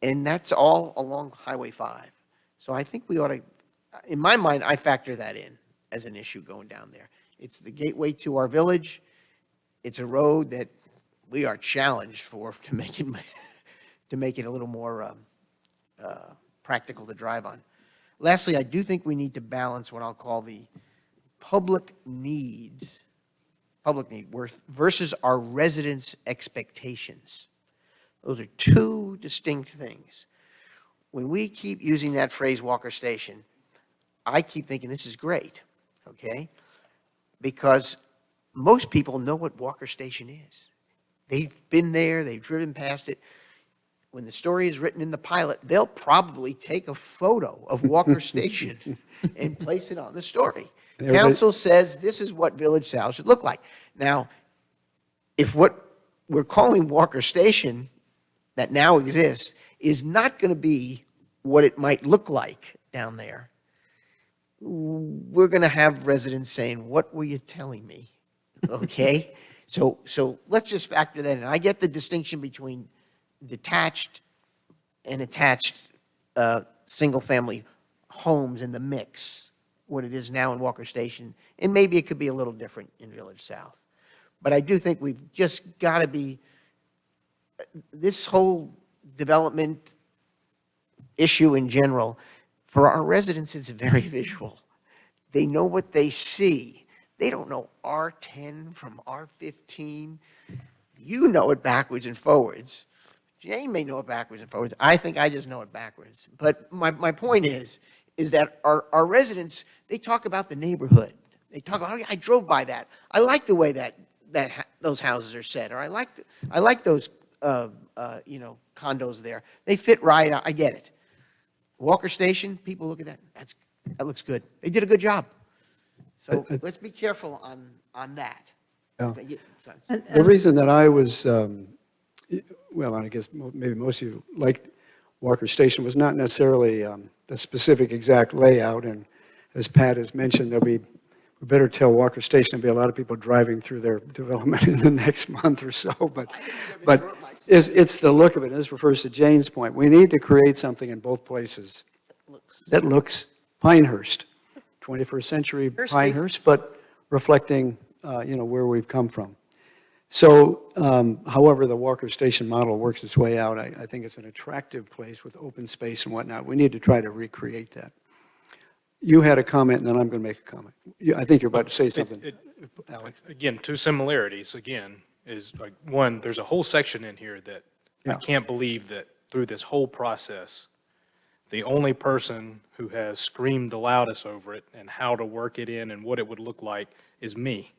And that's all along Highway 5. So I think we ought to, in my mind, I factor that in as an issue going down there. It's the gateway to our village. It's a road that we are challenged for to make it, to make it a little more practical to drive on. Lastly, I do think we need to balance what I'll call the public need versus our residents' expectations. Those are two distinct things. When we keep using that phrase, Walker Station, I keep thinking this is great, okay? Because most people know what Walker Station is. They've been there, they've driven past it. When the story is written in the pilot, they'll probably take a photo of Walker Station and place it on the story. Council says this is what Village South should look like. Now, if what we're calling Walker Station that now exists is not going to be what it might look like down there, we're going to have residents saying, what were you telling me? Okay? So let's just factor that in. I get the distinction between detached and attached single-family homes in the mix, what it is now in Walker Station, and maybe it could be a little different in Village South. But I do think we've just got to be, this whole development issue in general, for our residents, it's very visual. They know what they see. They don't know R10 from R15. You know it backwards and forwards. Jane may know it backwards and forwards. I think I just know it backwards. But my point is that our residents, they talk about the neighborhood. They talk about, oh, I drove by that. I like the way that those houses are set, or I like those condos there. They fit right. I get it. Walker Station, people look at that. That looks good. They did a good job. So let's be careful on that. Yeah. And- The reason that I was, well, I guess maybe most of you liked Walker Station was not necessarily the specific exact layout, and as Pat has mentioned, we better tell Walker Station there'll be a lot of people driving through their development in the next month or so, but it's the look of it. This refers to Jane's point. We need to create something in both places that looks Pinehurst, 21st century Pinehurst, but reflecting, where we've come from. So, however the Walker Station model works its way out, I think it's an attractive place with open space and whatnot. We need to try to recreate that. You had a comment, and then I'm going to make a comment. I think you're about to say something, Alex. Again, two similarities, again, is like, one, there's a whole section in here that I can't believe that through this whole process, the only person who has screamed the loudest over it and how to work it in and what it would look like is me.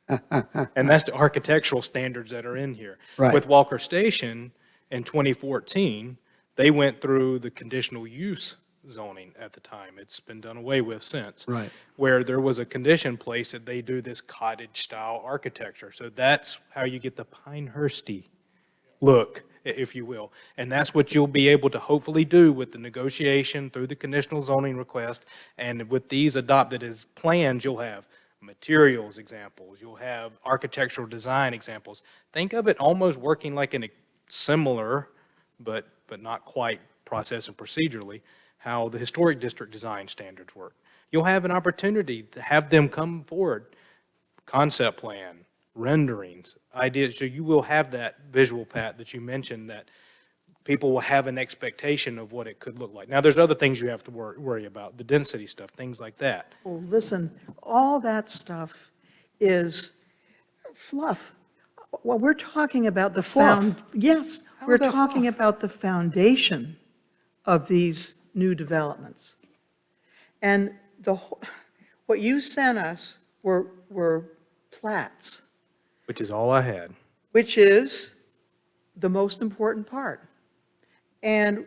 And that's the architectural standards that are in here. Right. With Walker Station in 2014, they went through the conditional use zoning at the time. It's been done away with since. Right. Where there was a condition placed that they do this cottage-style architecture. So that's how you get the Pinehurst-y look, if you will. And that's what you'll be able to hopefully do with the negotiation through the conditional zoning request. And with these adopted as plans, you'll have materials examples, you'll have architectural design examples. Think of it almost working like in a similar, but not quite process and procedurally, how the historic district design standards work. You'll have an opportunity to have them come forward, concept plan, renderings, ideas, so you will have that visual, Pat, that you mentioned, that people will have an expectation of what it could look like. Now, there's other things you have to worry about, the density stuff, things like that. Well, listen, all that stuff is fluff. Well, we're talking about the yes, How we're is that talking fluff? about the foundation of these new developments. And what you sent us were plats, Which is all I had. which is the most important part. And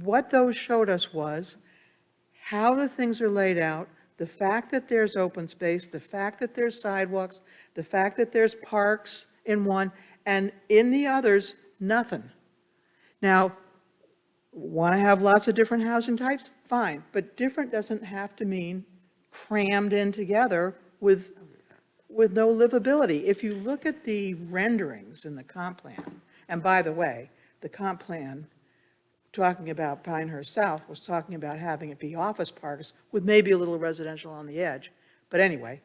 what those showed us was how the things are laid out, the fact that there's open space, the fact that there's sidewalks, the fact that there's parks in one, and in the others, nothing. Now, want to have lots of different housing types? Fine, but different doesn't have to mean crammed in together with no livability. If you look at the renderings in the comp plan, and by the way, the comp plan, talking about Pinehurst South, was talking about having it be office parks with maybe a little residential on the edge. But anyway,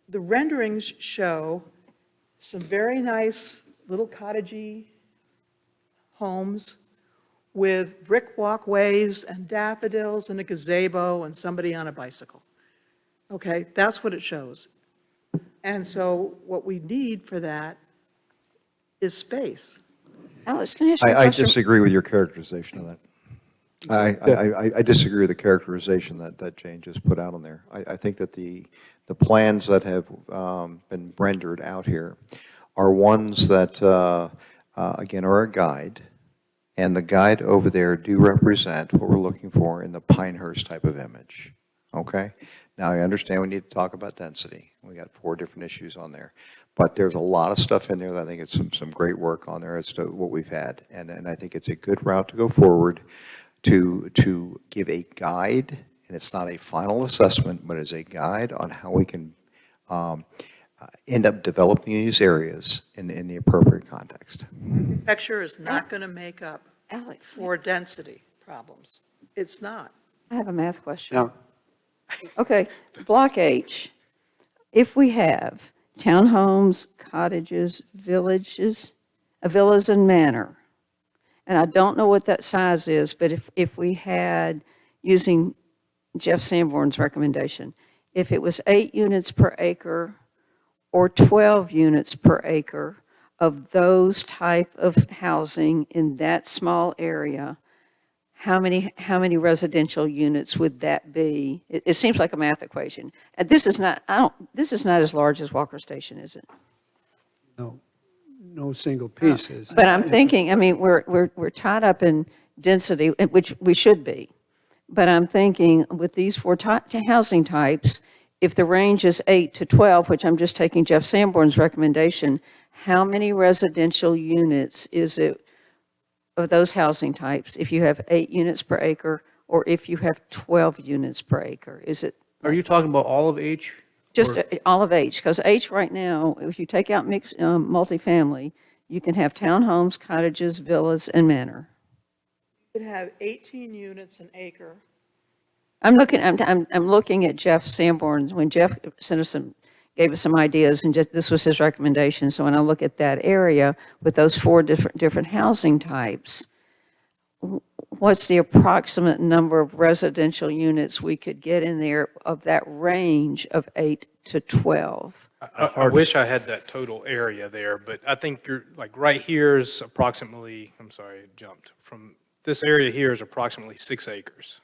the renderings show some very nice little cottagey homes with brick walkways and daffodils and a gazebo and somebody on a bicycle. Okay, that's what it shows. And so what we need for that is space. Alex, can I ask you a I question? disagree with your characterization of that. I disagree with the characterization that Jane just put out on there. I think that the plans that have been rendered out here are ones that, again, are a guide, and the guide over there do represent what we're looking for in the Pinehurst type of image, okay? Now, I understand we need to talk about density. We got 4 different issues on there. But there's a lot of stuff in there that I think it's some great work on there as to what we've had. And I think it's a good route to go forward to give a guide, and it's not a final assessment, but it's a guide on how we can end up developing these areas in the appropriate context. Architecture is not going to make up Alex, for density problems. It's not. I have a math question. Now, Okay, Block H, if we have townhomes, cottages, villages, villas and manor, and I don't know what that size is, but if we had, using Jeff Sanborn's recommendation, if it was 8 units per acre or 12 units per acre of those type of housing in that small area, how many residential units would that be? It seems like a math equation. And this is not as large as Walker Station, is it? no single piece is. But I'm thinking, I mean, we're tied up in density, which we should be. But I'm thinking with these 4 housing types, if the range is 8 to 12, which I'm just taking Jeff Sanborn's recommendation, how many residential units is it of those housing types if you have 8 units per acre or if you have 12 units per acre? Is it Are you talking about all of H? just Or- all of H? Because H right now, if you take out mixed, multifamily, you can have townhomes, cottages, villas, and manor. You could have 18 units an acre. I'm looking at Jeff Sanborn's, when Jeff sent us gave us some ideas, and just, this was his recommendation. So when I look at that area with those 4 different housing types, what's the approximate number of residential units we could get in there of that range of 8 to 12? I wish I had that total area there, but I think you're, like, right here is approximately, I'm sorry, it jumped. From this area here is approximately 6 acres.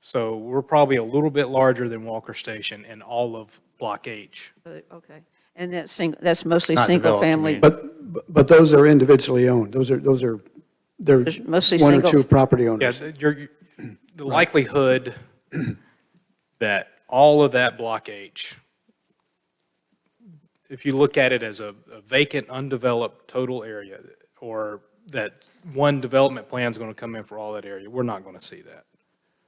So we're probably a little bit larger than Walker Station in all of Block H. Okay, and that's mostly Not single developed, you family. mean. But those are individually owned. Those are, they're There's mostly 1 or single- 2 property Yeah, owners. the likelihood that all of that Block H, if you look at it as a vacant, undeveloped total area, or that one development plan is going to come in for all that area, we're not going to see that.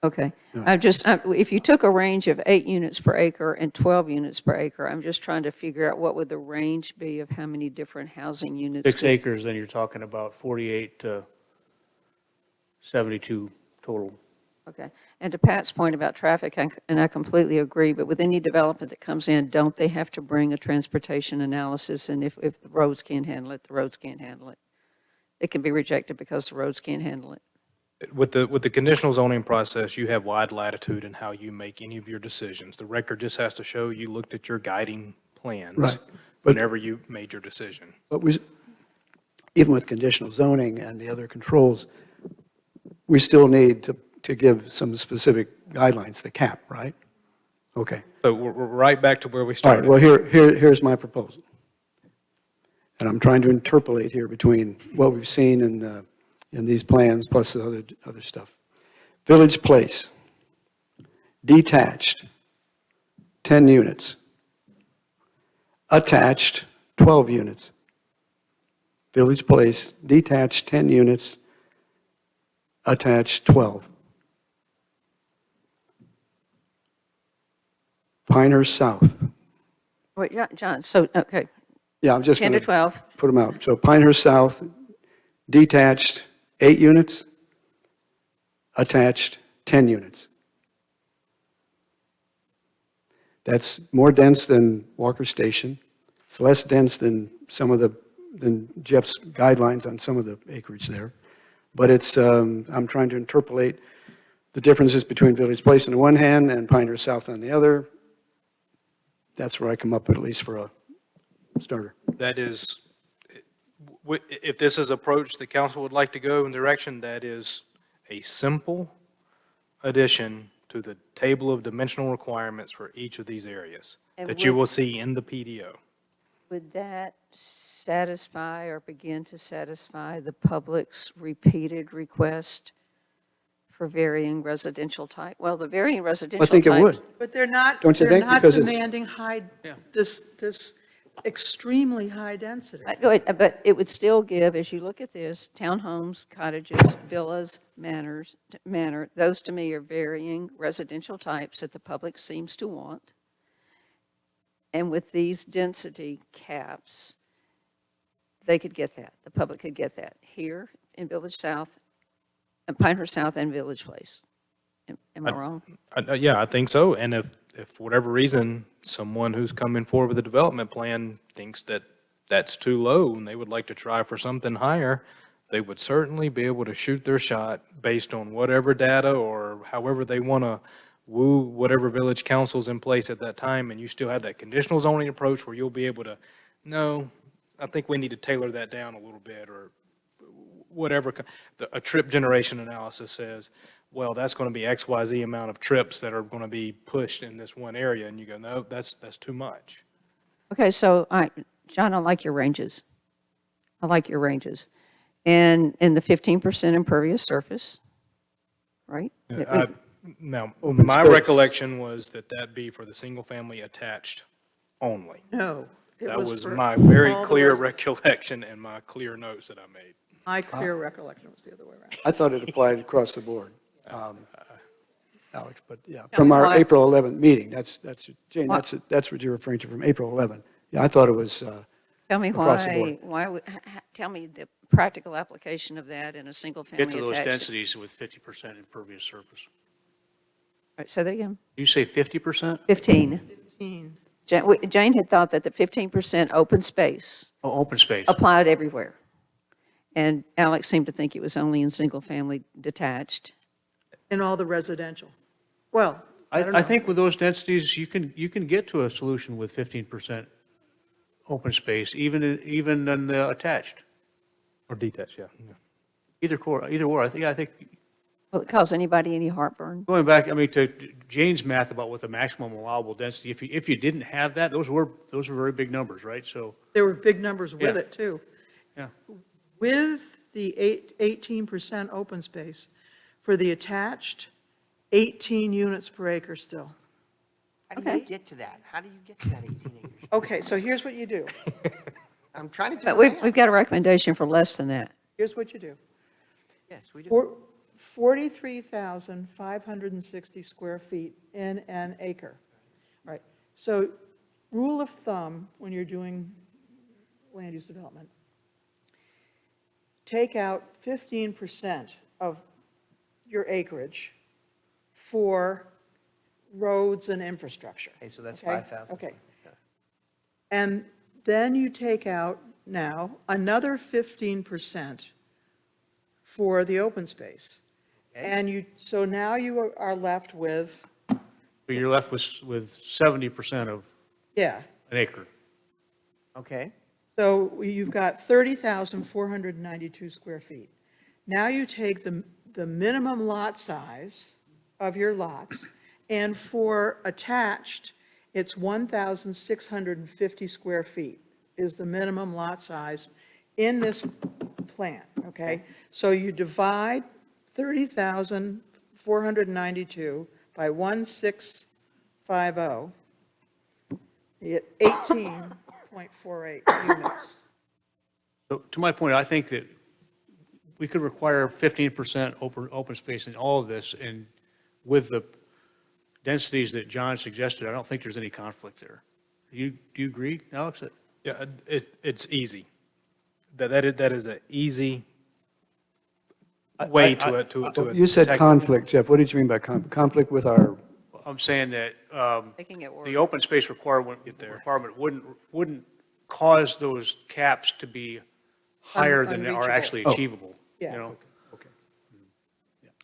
Okay, if you took a range of 8 units per acre and 12 units per acre, I'm just trying to figure out what would the range be of how many different housing units. 6 acres, then you're talking about 48 to 72 total. Okay, and to Pat's point about traffic, and I completely agree, but with any development that comes in, don't they have to bring a transportation analysis? And if the roads can't handle it, the roads can't handle it. It can be rejected because the roads can't handle it. With the conditional zoning process, you have wide latitude in how you make any of your decisions. The record just has to show you looked at your guiding plans Right. But- whenever you made your decision. But even with conditional zoning and the other controls, we still need to give some specific guidelines, the cap, right? Okay. So we're right back to where we All right, started. well, here's my proposal. And I'm trying to interpolate here between what we've seen in these plans plus the other stuff. Village Place, detached, 10 units. Attached, 12 units. Village Place, detached, 10 units. Attached, 12. Pinehurst South. Wait, yeah, John, so, okay, Yeah, I'm just 10 going to 12. put them out. So Pinehurst South, detached, 8 units, attached, 10 units. That's more dense than Walker Station. It's less dense than than Jeff's guidelines on some of the acreage there. But it's, I'm trying to interpolate the differences between Village Place on the one hand and Pinehurst South on the other. That's where I come up with, at least for a starter. That is, if this is approach the council would like to go in direction, that is a simple addition to the table of dimensional requirements for each of these areas And that you would- will see in the PDO. Would that satisfy or begin to satisfy the public's repeated request for varying residential type? Well, the varying residential I think it types- would. But they're not, Don't you they're think? not Because it's- demanding high, Yeah. this extremely high density. But it would still give, as you look at this, townhomes, cottages, villas, manor, those to me are varying residential types that the public seems to want. And with these density caps, they could get that, the public could get that here in Village South, Pinehurst South and Village Place. Am I wrong? Yeah, I think so. And if for whatever reason, someone who's coming forward with a development plan thinks that that's too low and they would like to try for something higher, they would certainly be able to shoot their shot based on whatever data or however they want to woo whatever village council's in place at that time. And you still have that conditional zoning approach where you'll be able to, no, I think we need to tailor that down a little bit, or whatever. A trip generation analysis says, well, that's going to be XYZ amount of trips that are going to be pushed in this one area. And you go, no, that's too much. Okay, so, John, I like your ranges. I like your ranges. And the 15% impervious surface, right? Now, Open my space. recollection was that be for the single-family attached only. No. it That was for my very all the clear rest. recollection and my clear notes that I made. My clear recollection was the other way around. I thought it applied across the board, Alex, but yeah, Tell from me our why. April 11th meeting, Jane, Why? that's what you're referring to from April 11th. Yeah, I thought it was, Tell me Across the board. tell me the practical application of that in a single-family Get to those attached. densities with 50% impervious surface. All right, say that again. You say 50%? 15. 15. Jane had thought that the 15% open space Oh, open space. applied everywhere. And Alex seemed to think it was only in single-family detached. In all the residential. Well, I don't know. I think with those densities, you can get to a solution with 15% open space, even in the attached. Or detached, yeah. Either or. I think Will it cause anybody any heartburn? going back, I mean, to Jane's math about what the maximum allowable density, if you didn't have that, those were very big numbers, right? So, There were big numbers with Yeah. it, too. yeah. With the 18% open space for the attached, 18 units per acre still. How do you Okay. get to that? How do you get to that 18 acres? Okay, so here's what you do. I'm trying to do But the we've math. got a recommendation for less than that. Here's what you do. Yes, we do. 43,560 square feet in an acre. Right. So rule of thumb, when you're doing land use development, take out 15% of your acreage for roads and infrastructure. Okay, so that's Okay? 5,000. Okay. And then you take out now another 15% for the open space. Okay. And so now you are left with, But you're left with 70% of yeah, an acre. Okay, so you've got 30,492 square feet. Now you take the minimum lot size of your lots, and for attached, it's 1,650 square feet is the minimum lot size in this plan, okay? So you divide 30,492 by 1,650, you get 18.48 units. So to my point, I think that we could require 15% open space in all of this, and with the densities that John suggested, I don't think there's any conflict there. Do you agree, Alex? Yeah, it's easy. That is an easy way to. You said attack- conflict, Jeff. What did you mean by conflict with our, I'm saying that Making it work. the open space requirement wouldn't cause those caps to be higher than are Unreachable. actually achievable, you Yeah. know?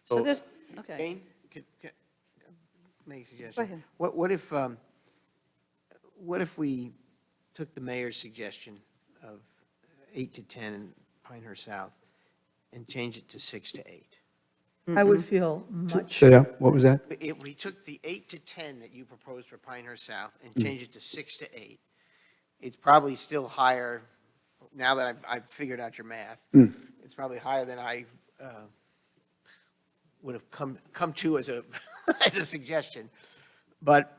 So this, okay. Jane, can make a suggestion? Go ahead. What if we took the mayor's suggestion of 8 to 10 in Pinehurst South and changed it to 6 to 8? I would feel much, say that, what was that? If we took the 8 to 10 that you proposed for Pinehurst South and Hmm. changed it to 6 to 8, it's probably still higher, now that I've figured out your math, it's probably higher than I would have come to as a, as a suggestion. But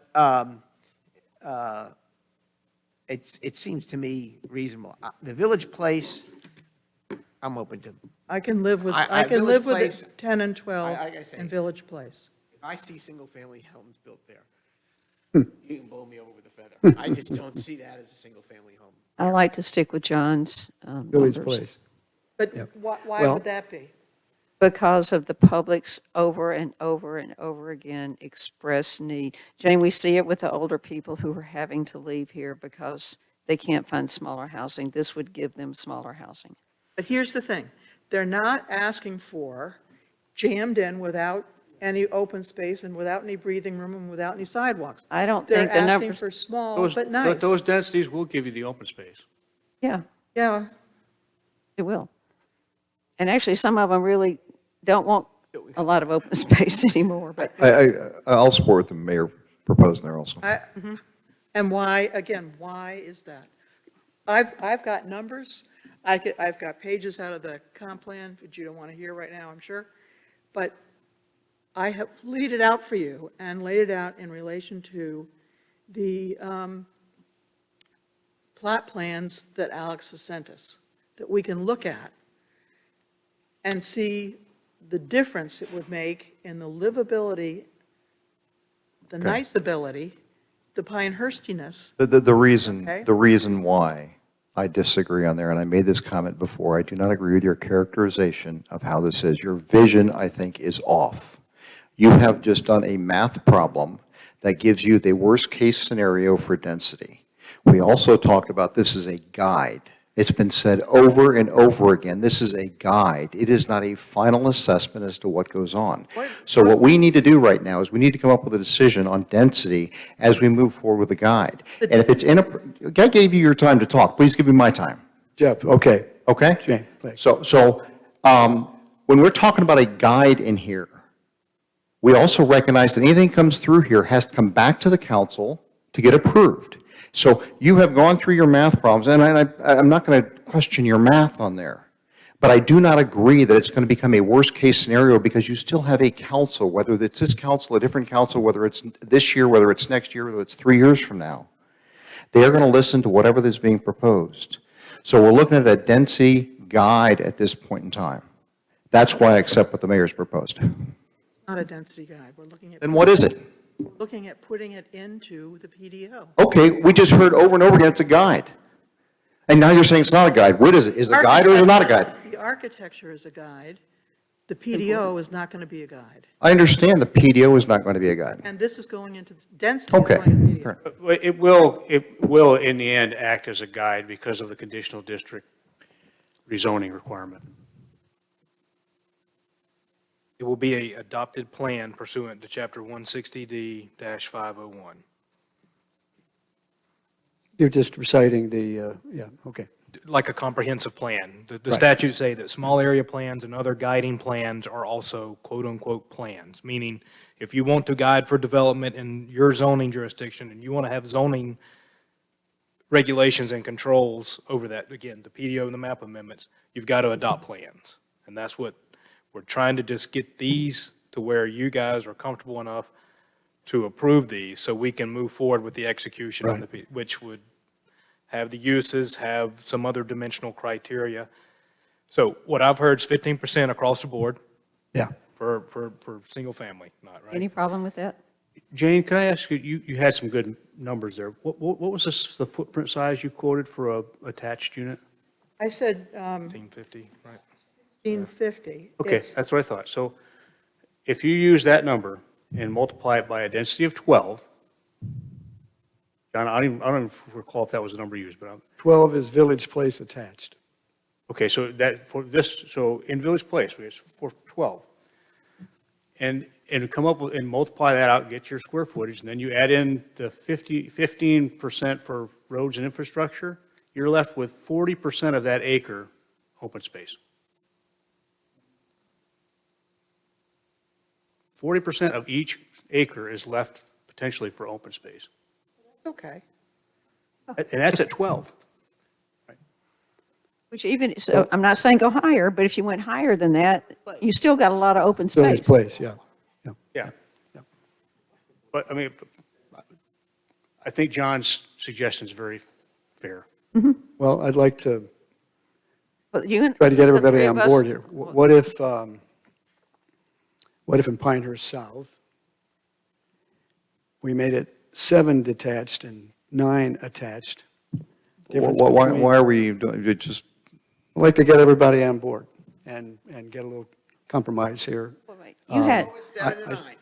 it seems to me reasonable. The Village Place, I'm open to. I can live with, I- I can Village live with Place- it 10 and 12 like I say- in Village Place. If I see single-family homes built there, you can blow me over with a feather. I just don't see that as a single-family home. I like to stick with John's Village numbers. Place. But Yeah. why Well- would that be? Because of the public's over and over and over again expressed need. Jane, we see it with the older people who are having to leave here because they can't find smaller housing. This would give them smaller housing. But here's the thing, they're not asking for jammed in without any open space and without any breathing room and without any sidewalks. I don't They're think the asking numbers, for small Those- but nice. Those densities will give you the open space. yeah, Yeah, it will. And actually, some of them really don't want a lot of open space anymore, but I'll support the mayor proposing there also. and why, again, why is that? I've got numbers, I've got pages out of the comp plan, which you don't want to hear right now, I'm sure, but I have laid it out for you and laid it out in relation to the plot plans that Alex has sent us, that we can look at and see the difference it would make in the livability, the Okay. nice ability, the Pinehurstianess. The Okay. reason why I disagree on there, and I made this comment before, I do not agree with your characterization of how this is. Your vision, I think, is off. You have just done a math problem that gives you the worst-case scenario for density. We also talked about this as a guide. It's been said over and over again, this is a guide. It is not a final assessment as to what goes on. So what we need to do right now is we need to come up with a decision on density as we move forward with the guide. And if it's I gave you your time to talk, please give me my time, Jeff, okay. okay? Jane, please. So when we're talking about a guide in here, we also recognize that anything that comes through here has to come back to the council to get approved. So you have gone through your math problems, and I'm not going to question your math on there. But I do not agree that it's going to become a worst-case scenario because you still have a council, whether it's this council, a different council, whether it's this year, whether it's next year, whether it's 3 years from now. They are going to listen to whatever is being proposed. So we're looking at a density guide at this point in time. That's why I accept what the mayor's proposed. It's not a density guide, we're looking at. Then what is it? Looking at putting it into the PDO. Okay, we just heard over and over again it's a guide. And now you're saying it's not a guide. What is it? Is it a guide or is it not a guide? The architecture is a guide, the PDO is not going to be a guide. I understand the PDO is not going to be a guide. And this is going into, density is Okay. going into PDO. But it will in the end act as a guide because of the conditional district rezoning requirement. It will be a adopted plan pursuant to Chapter 160D-501. You're just reciting the, yeah, okay. Like a comprehensive plan. The Right. statutes say that small area plans and other guiding plans are also quote-unquote plans, meaning if you want to guide for development in your zoning jurisdiction and you want to have zoning regulations and controls over that, again, the PDO and the map amendments, you've got to adopt plans. And that's what we're trying to just get these to where you guys are comfortable enough to approve these so we can move forward with the execution on the, which would have the uses, have some other dimensional criteria. So what I've heard is 15% across the board Yeah. for single family, not right? any problem with that? Jane, can I ask you, you had some good numbers there. What was the footprint size you quoted for a attached unit? I said 1850, right? 1550. Okay, It's- that's what I thought. So if you use that number and multiply it by a density of 12, John, I don't even recall if that was the number used, but 12 is Village Place attached. okay, so that, for this, so in Village Place, we have for 12. And come up with, and multiply that out, get your square footage, and then you add in the 15% for roads and infrastructure, you're left with 40% of that acre open space. 40% of each acre is left potentially for open space. It's okay. And that's at 12. Which even, so I'm not saying go higher, but if you went higher than that, you still got a lot of open space. Village Place, yeah. Yeah. But, I mean, I think John's suggestion is very fair. Well, I'd like to But you and- try to get the everybody three on of us- board here. What if in Pinehurst South, we made it 7 detached and 9 attached? Difference between- Why are we doing, it just, I'd like to get everybody on board and get a little compromise here. Wait, You had, Go with 7 and 9.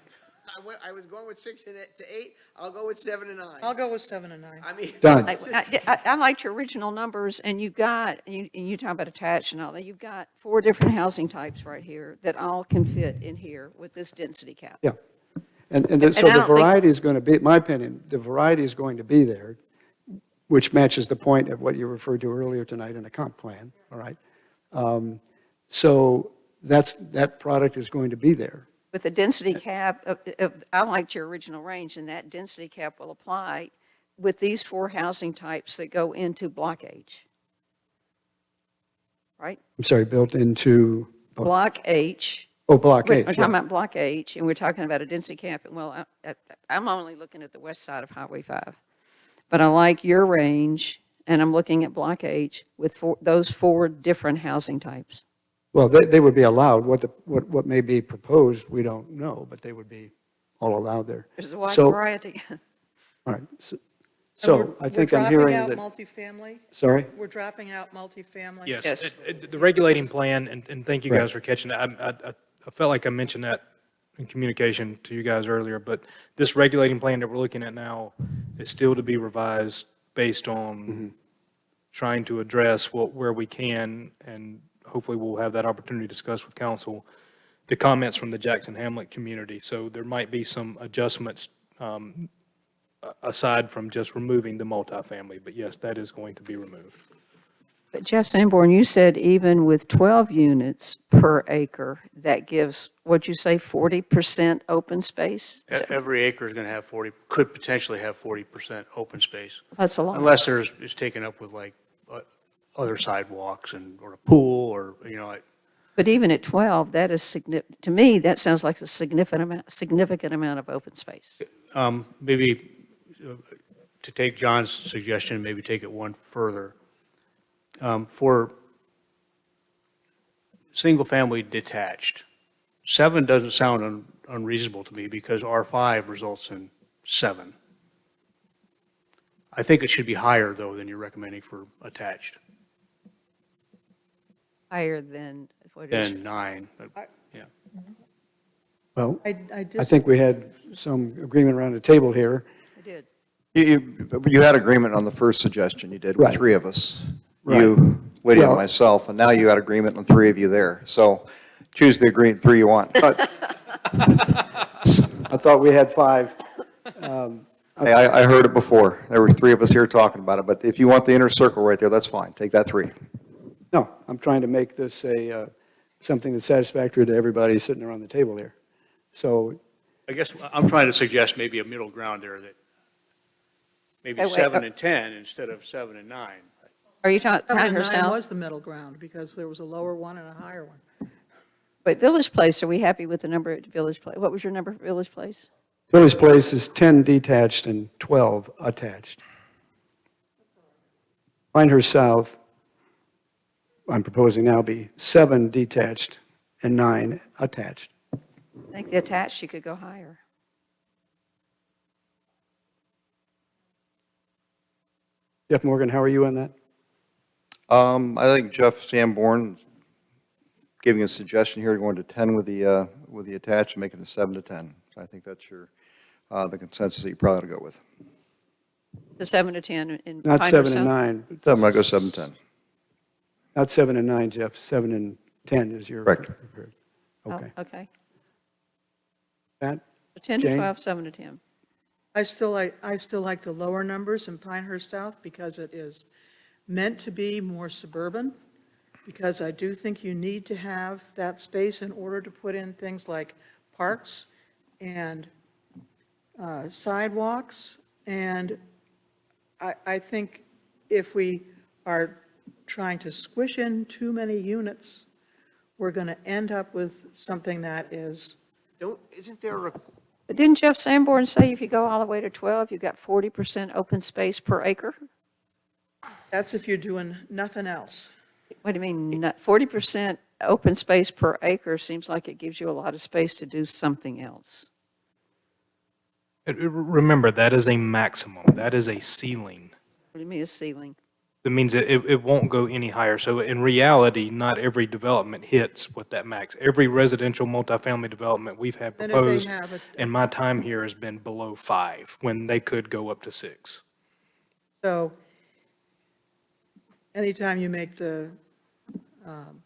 I was going with 6 to 8. I'll go with 7 and 9. I'll go with 7 and 9. I mean. Done. I liked your original numbers, and you've got, and you talk about attached and all that, you've got 4 different housing types right here that all can fit in here with this density cap. Yeah. So And I the don't think- variety is going to be, in my opinion, the variety is going to be there, which matches the point of what you referred to earlier tonight in the comp plan, all right? So that product is going to be there. With the density cap, I liked your original range, and that density cap will apply with these 4 housing types that go into Block H. Right? I'm sorry, built into, Block H. Block We're H, talking yeah. about Block H, and we're talking about a density cap, and well, I'm only looking at the west side of Highway 5. But I like your range, and I'm looking at Block H with those 4 different housing types. Well, they would be allowed. What may be proposed, we don't know, but they would be all allowed there. There's a wide So- variety. All right. And So I think I'm hearing We're that, dropping out multifamily? sorry? We're dropping out multifamily? Yes, Yes. the regulating plan, and thank you Right. guys for catching that. I felt like I mentioned that in communication to you guys earlier, but this regulating plan that we're looking at now is still to be revised based on trying to address where we can, and hopefully we'll have that opportunity to discuss with council, the comments from the Jackson Hamlet community. So there might be some adjustments aside from just removing the multifamily, but yes, that is going to be removed. But Jeff Sanborn, you said even with 12 units per acre, that gives, what'd you say, 40% open space? Every acre is going to have 40, could potentially have 40% open space, That's a lot. unless it's taken up with like other sidewalks or a pool or, But even at 12, that is to me, that sounds like a significant amount of open space. maybe to take John's suggestion, maybe take it one further. For single-family detached, 7 doesn't sound unreasonable to me because R5 results in 7. I think it should be higher, though, than you're recommending for attached, Higher than what is. than 9. Yeah. Well, I I just, think we had some agreement around the table here. I did. you had agreement on the first suggestion you did with Right. 3 of us. Right. You, Lydia, and Well- myself, and now you had agreement on 3 of you there. So choose the 3 you want. I thought we had 5. Hey, I heard it before. There were 3 of us here talking about it, but if you want the inner circle right there, that's fine. Take that 3. No, I'm trying to make this something that's satisfactory to everybody sitting around the table here. So, I guess I'm trying to suggest maybe a middle ground there that maybe Wait, 7 and 10 instead of 7 and 9. Are you talking 7 and 9 herself? was the middle ground because there was a lower one and a higher one. But Village Place, are we happy with the number at Village Place? What was your number for Village Place? Village Place is 10 detached and 12 attached. Pinehurst South, I'm proposing now be 7 detached and 9 attached. I think the attached, you could go higher. Jeff Morgan, how are you on that? I think Jeff Sanborn giving a suggestion here, going to 10 with the attached and making it 7 to 10. I think that's the consensus that you probably ought to go with. The 7 to 10 in Not Pinehurst 7 and South? 9, I'm going to go 7 to 10. not 7 and 9, Jeff, 7 and 10 is your. Correct. Oh, Okay. okay. Pat? So 10 to Jane? 12, 7 to 10. I still like the lower numbers in Pinehurst South because it is meant to be more suburban, because I do think you need to have that space in order to put in things like parks and sidewalks. And I think if we are trying to squish in too many units, we're going to end up with something that is, Isn't there a, But didn't Jeff Sanborn say if you go all the way to 12, you've got 40% open space per acre? that's if you're doing nothing else. What do you mean, 40% open space per acre seems like it gives you a lot of space to do something else. Remember, that is a maximum. That is a ceiling. What do you mean a ceiling? That means it won't go any higher. So in reality, not every development hits with that max. Every residential multifamily development we've had And if they proposed have a- in my time here has been below 5, when they could go up to 6. So anytime you make the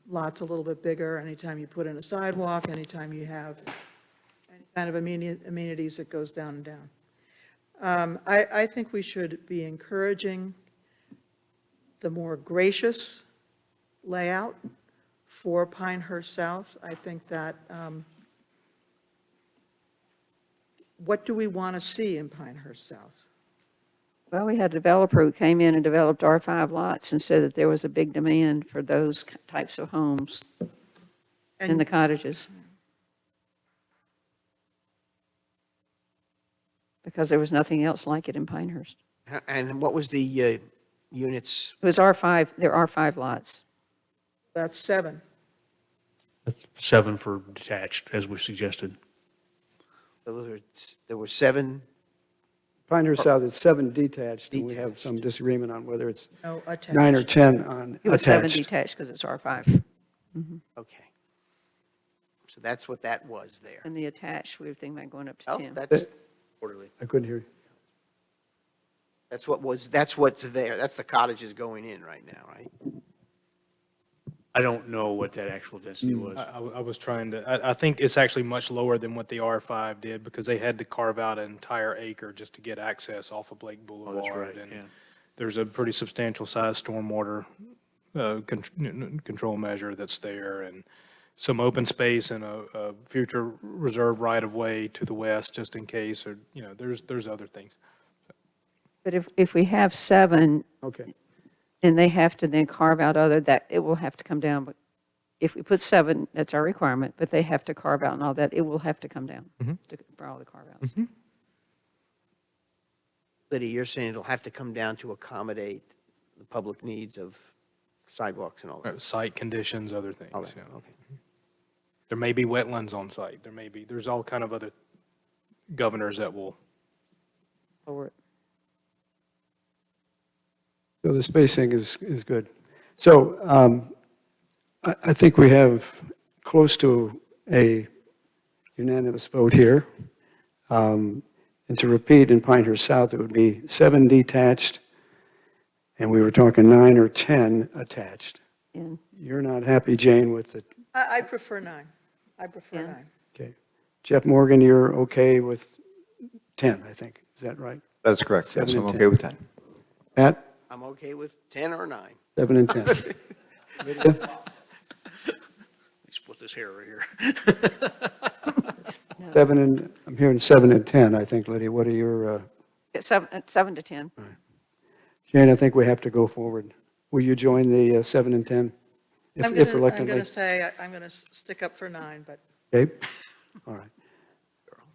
lots a little bit bigger, anytime you put in a sidewalk, anytime you have any kind of amenities, it goes down and down. I think we should be encouraging the more gracious layout for Pinehurst South. I think that, what do we want to see in Pinehurst South? Well, we had a developer who came in and developed R5 lots and said that there was a big demand for those types of homes in the cottages. Because there was nothing else like it in Pinehurst. and what was the units? It was R5, there are 5 lots. That's 7. 7 for detached, as was suggested. There were 7 Pinehurst South, it's 7 detached, and we have Detached. some disagreement on whether it's No, attached. 9 or 10 on It was 7 attached. detached because it's R5. Okay. So that's what that was there. And the attached, we were thinking about going up to Oh, 10. that's, I couldn't hear you. that's what's there. That's the cottages going in right now, right? I don't know what that actual density was. I was trying to, I think it's actually much lower than what the R5 did, because they had to carve out an entire acre just to get access off of Blake Oh, Boulevard. that's right, And yeah. there's a pretty substantial size stormwater control measure that's there, and some open space and a future reserve right-of-way to the west, just in case, or, there's other things. But if we have 7, Okay. and they have to then carve out that it will have to come down. But if we put 7, that's our requirement, but they have to carve out and all that, it will have to come down for all the carve-outs. Lydia, you're saying it'll have to come down to accommodate the public needs of sidewalks and all that? Site conditions, other things, All that, yeah. okay. There may be wetlands on site, there's all kind of other governors that will. Or So the spacing is good. So I think we have close to a unanimous vote here. And to repeat, in Pinehurst South, it would be 7 detached, and we were talking 9 or 10 attached. in, You're not happy, Jane, with the, I prefer 9. I prefer Yeah. 9. okay. Jeff Morgan, you're okay with 10, I think. Is that right? That's correct. Yes, 7 I'm and okay 10. with 10. Pat? I'm okay with 10 or 9. 7 and 10. Lydia? Split this hair right here. 7 and, I'm hearing 7 and 10, I think, Lydia. What are your, 7 to 10. Jane, I think we have to go forward. Will you join the 7 and 10? If I'm going reluctantly? to say, I'm going to stick up for 9, but Okay, all right.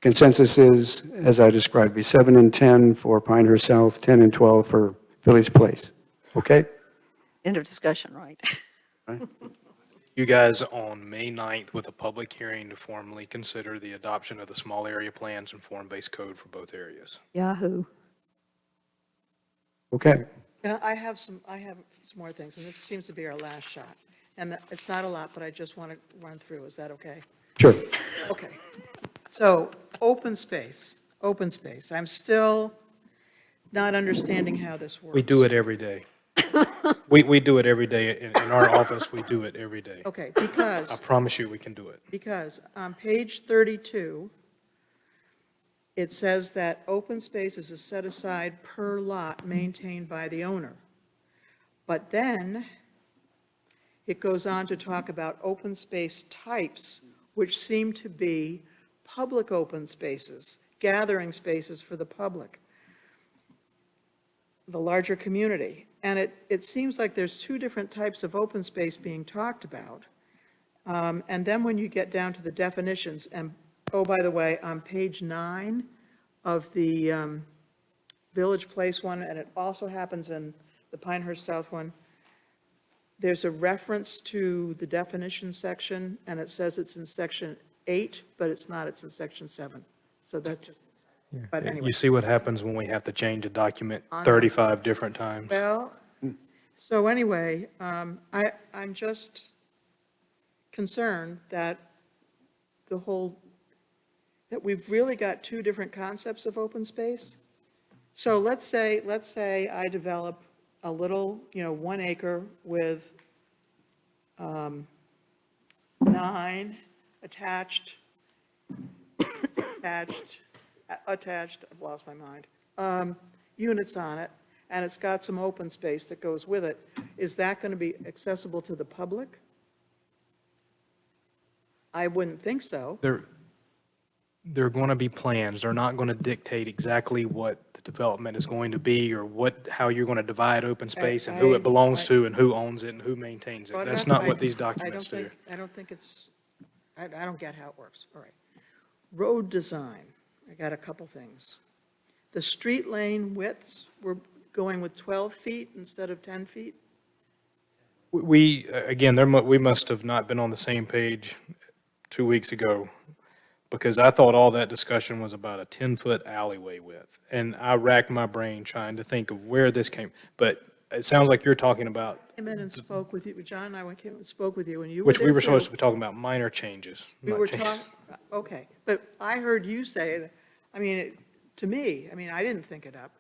Consensus is, as I described, be 7 and 10 for Pinehurst South, 10 and 12 for Village Place. Okay? End of discussion, right? You guys on May 9th with a public hearing to formally consider the adoption of the small area plans and form-based code for both areas. Yahoo. Okay. And I have some more things, and this seems to be our last shot. And it's not a lot, but I just want to run through. Is that okay? Sure. Okay. So, open space. I'm still not understanding how this works. We do it every day. We do it every day. In our office, we do it every day. Okay, I because promise you, we can do it. on page 32, it says that open space is a set aside per lot maintained by the owner. But then it goes on to talk about open space types, which seem to be public open spaces, gathering spaces for the public, the larger community. And it seems like there's two different types of open space being talked about. And then when you get down to the definitions, and, oh, by the way, on page 9 of the Village Place one, and it also happens in the Pinehurst South one, there's a reference to the definition section, and it says it's in section 8, but it's not, it's in section 7. So that just, but anyway. You see what happens when we have to change a document I know. 35 different times? Well, so anyway, I'm just concerned that that we've really got two different concepts of open space. So let's say I develop a little, 1 acre with 9 attached, I've lost my mind, units on it, and it's got some open space that goes with it. Is that going to be accessible to the public? I wouldn't think so. There are going to be plans. They're not going to dictate exactly what the development is going to be or how you're going to divide open space and who it belongs to and who owns it and who maintains it. Brought it That's up, not I- what these I documents don't do. think, I don't think it's, I don't get how it works. All right. Road design, I got a couple things. The street lane widths, we're going with 12 feet instead of 10 feet? Again, we must have not been on the same page 2 weeks ago, because I thought all that discussion was about a 10-foot alleyway width. And I racked my brain trying to think of where this came, but it sounds like you're talking about, Came in and spoke with you, John and I came and spoke with you, and you were which we there were supposed to too. be talking about minor changes. We not were changes. talking, okay, but I heard you say, to me, I didn't think it up,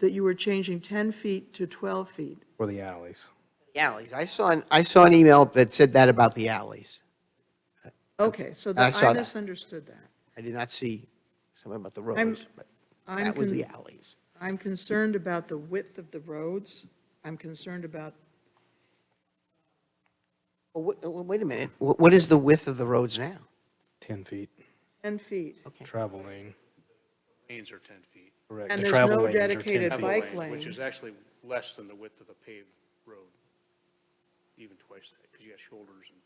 that you were changing 10 feet to 12 feet. For the alleys. The alleys. I saw an email that said that about the alleys. Okay, so I saw I that. misunderstood that. I did not see something about the I'm- roads, but I'm that was con- the alleys. I'm concerned about the width of the roads. I'm concerned about, Well, wait a minute. What is the width of the roads now? 10 feet, 10 feet. Okay. travel lane, Lanes are 10 feet. correct. And The there's travel no lanes are 10 dedicated feet. bike Travel lane. Which is actually less than the width of the paved road, even twice that, because you got shoulders and.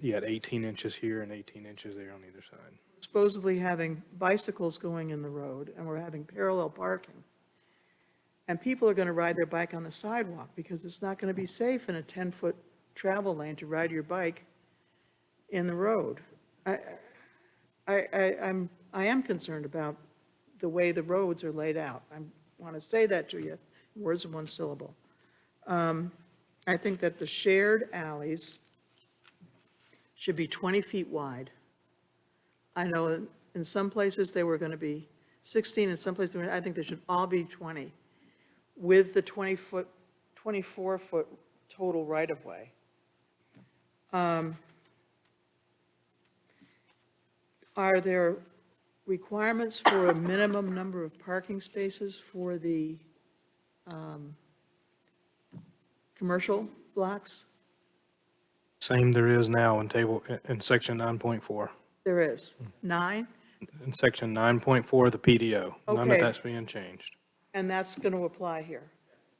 You got 18 inches here and 18 inches there on either side. Supposedly having bicycles going in the road, and we're having parallel parking. And people are going to ride their bike on the sidewalk, because it's not going to be safe in a 10-foot travel lane to ride your bike in the road. I am concerned about the way the roads are laid out. I want to say that to you, in words of one syllable. I think that the shared alleys should be 20 feet wide. I know in some places they were going to be 16, in some places, I think they should all be 20, with the 20-foot, 24-foot total right-of-way. Are there requirements for a minimum number of parking spaces for the commercial blocks? Same there is now in section 9.4. There is. 9? In section 9.4 of the PDO. None of Okay. that's being changed. And that's going to apply here?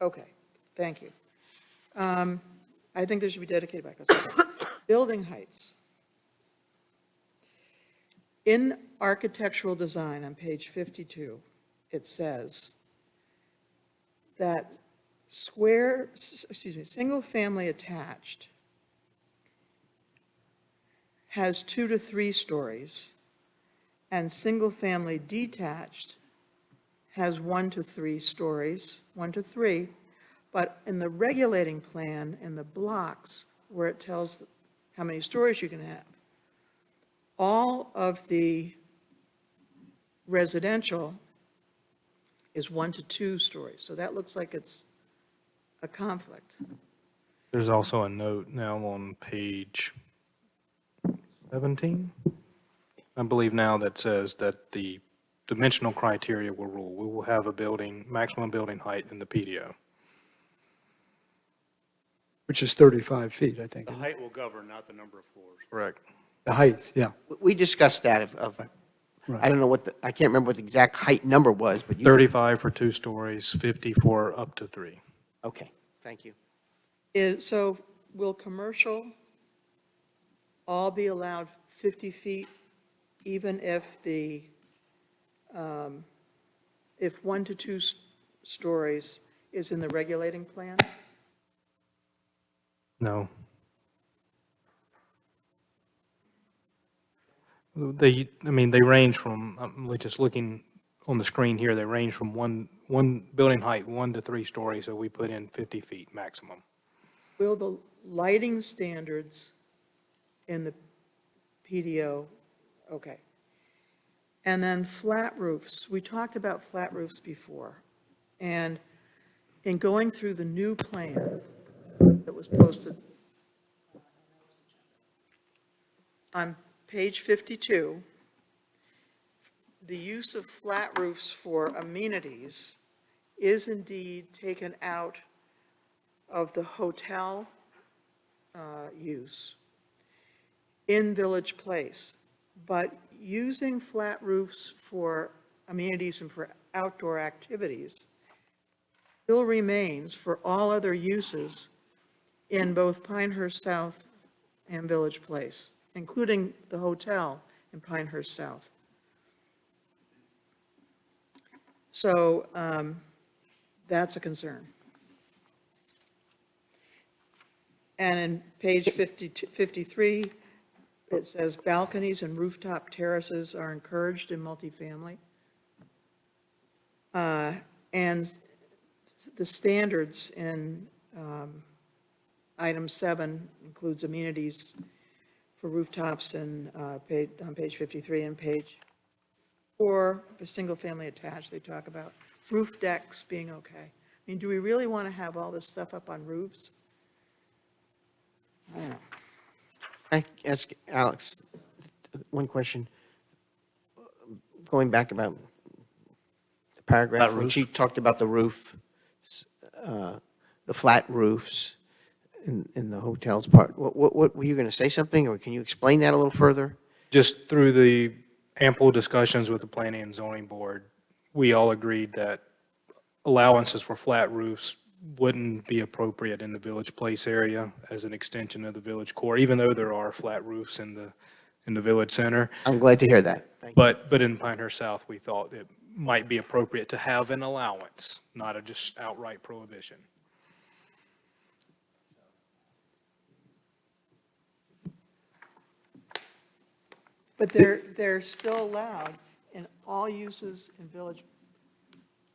Okay, thank you. I think there should be dedicated bike lanes. Building heights. In architectural design on page 52, it says that single-family attached has 2 to 3 stories, and single-family detached has 1 to 3 stories, 1 to 3, but in the regulating plan, in the blocks where it tells how many stories you can have, all of the residential is 1 to 2 stories. So that looks like it's a conflict. There's also a note now on page 17, I believe now, that says that the dimensional criteria will rule. We will have a building, maximum building height in the PDO. which is 35 feet, I think. The height will govern, not the number of floors. Correct. The height, yeah. We discussed that Right. I don't know I can't remember what the exact height number was, but you. 35 for 2 stories, 50 for up to 3. Okay, thank you. So will commercial all be allowed 50 feet, even if if 1 to 2 stories is in the regulating plan? No. They range from, I'm just looking on the screen here, they range from one building height, 1 to 3 stories, so we put in 50 feet maximum. Will the lighting standards in the PDO, okay. And then flat roofs, we talked about flat roofs before. And in going through the new plan that was posted on page 52, the use of flat roofs for amenities is indeed taken out of the hotel use in Village Place. But using flat roofs for amenities and for outdoor activities still remains for all other uses in both Pinehurst South and Village Place, including the hotel in Pinehurst South. So that's a concern. And in page 53, it says balconies and rooftop terraces are encouraged in multifamily. And the standards in item 7 includes amenities for rooftops and on page 53 and page 4 for single-family attached. They talk about roof decks being okay. I mean, do we really want to have all this stuff up on roofs? I don't know. I ask Alex one question. Going back about the paragraph when she talked about the roof, the flat roofs in the hotel's part. What were you going to say something, or can you explain that a little further? Just through the ample discussions with the Planning and Zoning Board, we all agreed that allowances for flat roofs wouldn't be appropriate in the Village Place area as an extension of the village core, even though there are flat roofs in the village center. I'm glad to hear that. Thank you. But in Pinehurst South, we thought it might be appropriate to have an allowance, not a just outright prohibition. But they're still allowed in all uses in Village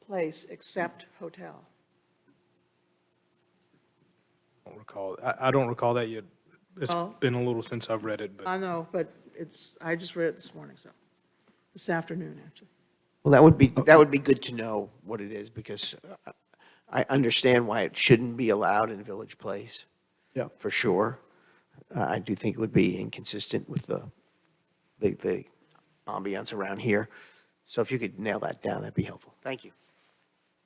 Place except hotel. I don't recall that yet. It's Well- been a little since I've read it, but. I know, but I just read it this morning, this afternoon, actually. Well, that would be good to know what it is, because I understand why it shouldn't be allowed in Village Place. Yeah. For sure. I do think it would be inconsistent with the ambiance around here. So if you could nail that down, that'd be helpful. Thank you.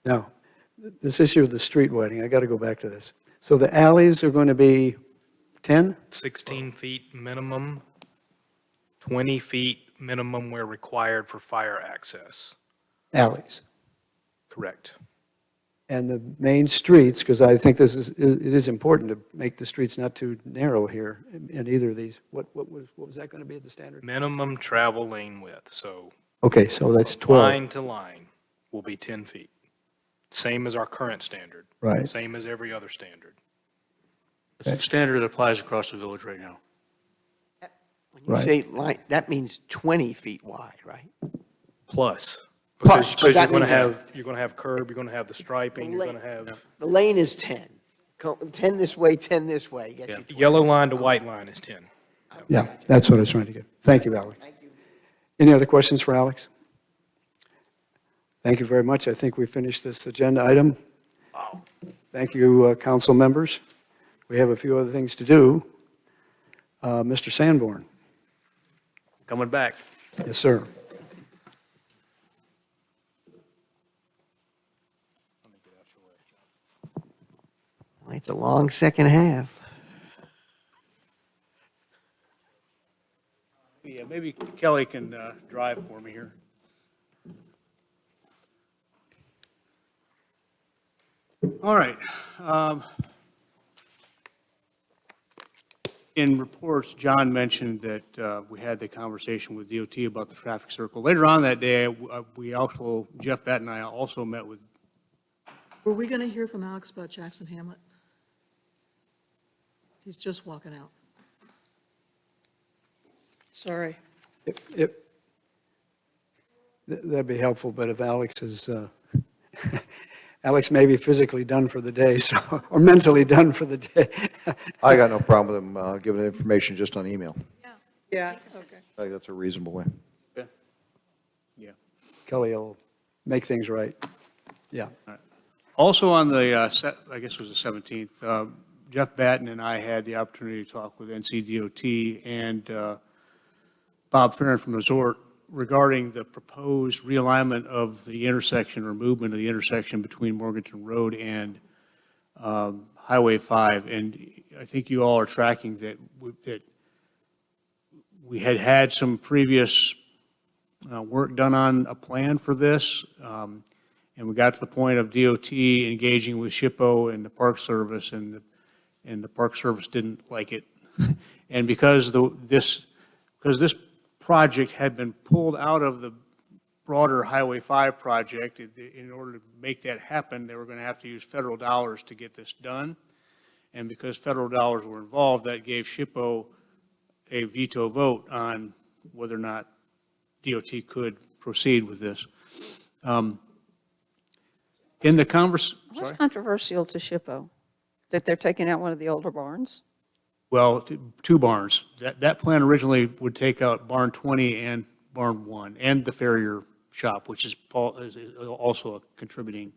Now, this issue of the street lighting, I got to go back to this. So the alleys are going to be 10? 16 feet minimum, 20 feet minimum where required for fire access. Alleys. Correct. And the main streets, because I think it is important to make the streets not too narrow here in either of these. What was that going to be at the standard? Minimum travel lane width, so Okay, so that's 12. line to line will be 10 feet. Same as our current standard. Right. Same as every other standard. It's the standard that applies across the village right now. When you Right. say line, that means 20 feet wide, right? Plus, Plus, but Because that means you're going to have curb, you're going to have the striping, you're going to have, the lane is 10. 10 this way, 10 this way, gets you 20. yellow line to white line is 10. Yeah, that's what I was trying to get. Thank you, Alex. Thank you. Any other questions for Alex? Thank you very much. I think we finished this agenda item. Thank you, council members. We have a few other things to do. Mr. Sanborn. Coming back. Yes, sir. Well, it's a long second half. Yeah, maybe Kelly can drive for me here. All right. In reports, John mentioned that we had the conversation with DOT about the traffic circle. Later on that day, Jeff Batt and I also met with, Were we going to hear from Alex about Jackson Hamlet? He's just walking out. Sorry. That'd be helpful, but if Alex is, Alex may be physically done for the day, so, or mentally done for the day. I got no problem with them giving the information just on email. Yeah, okay. I think that's a reasonable way. yeah. Kelly will make things right. Yeah. Also on the, I guess it was the 17th, Jeff Batten and I had the opportunity to talk with NCDOT and Bob Farron from Resort regarding the proposed realignment of the intersection or movement of the intersection between Morganton Road and Highway 5. And I think you all are tracking that we had some previous work done on a plan for this. And we got to the point of DOT engaging with SHPO and the Park Service, and the Park Service didn't like it. And because this project had been pulled out of the broader Highway 5 project, in order to make that happen, they were going to have to use federal dollars to get this done. And because federal dollars were involved, that gave SHPO a veto vote on whether or not DOT could proceed with this. In the What's controversial to SHPO? That they're taking out one of the older barns? Well, two barns. That plan originally would take out barn 20 and barn 1, and the farrier shop, which is also a contributing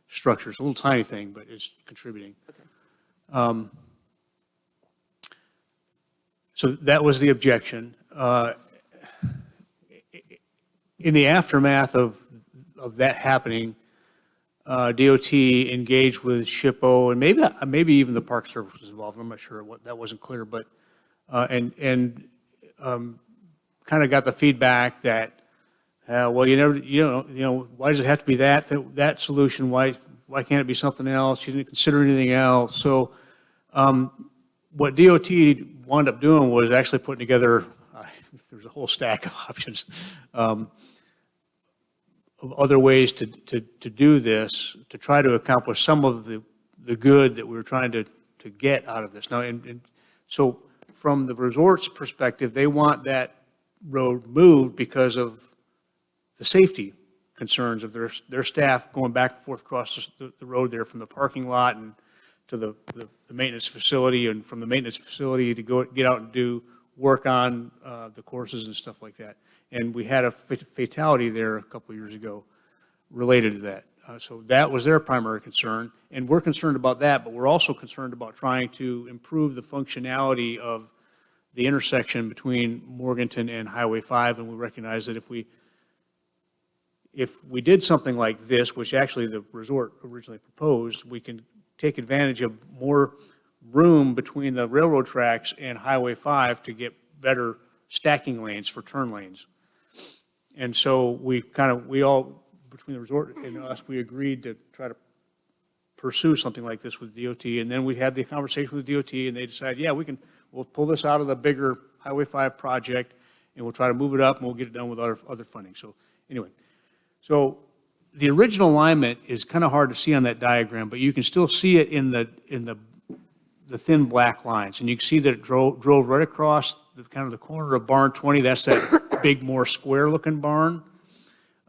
structure. It's a little tiny thing, but it's contributing. Okay. So that was the objection. In the aftermath of that happening, DOT engaged with SHPO, and maybe even the Park Service was involved. I'm not sure, that wasn't clear, but kind of got the feedback that, well, why does it have to be that solution? Why can't it be something else? You didn't consider anything else. So what DOT wound up doing was actually putting together, there's a whole stack of options. Of other ways to do this, to try to accomplish some of the good that we were trying to get out of this. Now, and so from the resort's perspective, they want that road moved because of the safety concerns of their staff going back and forth across the road there from the parking lot and to the maintenance facility, and from the maintenance facility to get out and do work on the courses and stuff like that. And we had a fatality there a couple of years ago related to that. So that was their primary concern, and we're concerned about that, but we're also concerned about trying to improve the functionality of the intersection between Morganton and Highway 5, and we recognize that if we did something like this, which actually the resort originally proposed, we can take advantage of more room between the railroad tracks and Highway 5 to get better stacking lanes for turn lanes. And so we all, between the resort and us, we agreed to try to pursue something like this with DOT. And then we had the conversation with DOT, and they decided, yeah, we'll pull this out of the bigger Highway 5 project, and we'll try to move it up, and we'll get it done with other funding. So anyway, so the original alignment is kind of hard to see on that diagram, but you can still see it in the thin black lines. And you can see that it drove right across the corner of barn 20. That's that big, more square-looking barn.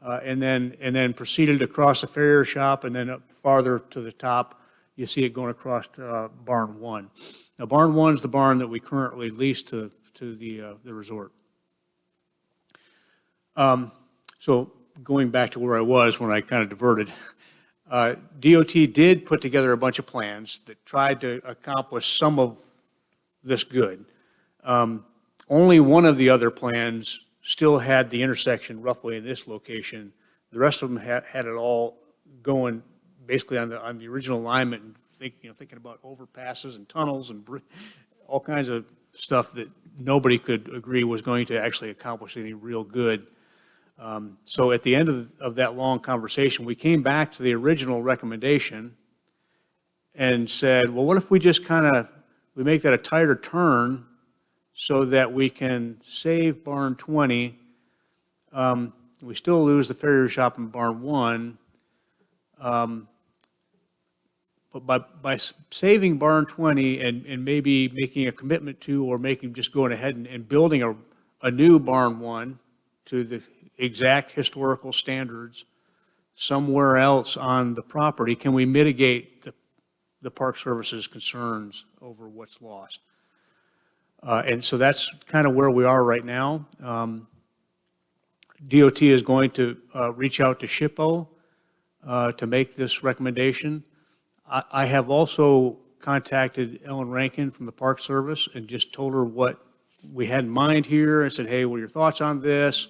and then proceeded across the farrier shop, and then up farther to the top, you see it going across to Barn 1. Now, Barn 1 is the barn that we currently lease to the resort. So going back to where I was when I kind of diverted, DOT did put together a bunch of plans that tried to accomplish some of this good. Only one of the other plans still had the intersection roughly in this location. The rest of them had it all going basically on the original alignment, and thinking about overpasses and tunnels and all kinds of stuff that nobody could agree was going to actually accomplish any real good. So at the end of that long conversation, we came back to the original recommendation and said, well, what if we just we make that a tighter turn so that we can save Barn 20. We still lose the farrier shop in Barn 1. But by saving Barn 20 and maybe making a commitment to, or just going ahead and building a new Barn 1 to the exact historical standards somewhere else on the property, can we mitigate the Park Service's concerns over what's lost? And so that's kind of where we are right now. DOT is going to reach out to SHPO to make this recommendation. I have also contacted Ellen Rankin from the Park Service and just told her what we had in mind here. I said, hey, what are your thoughts on this?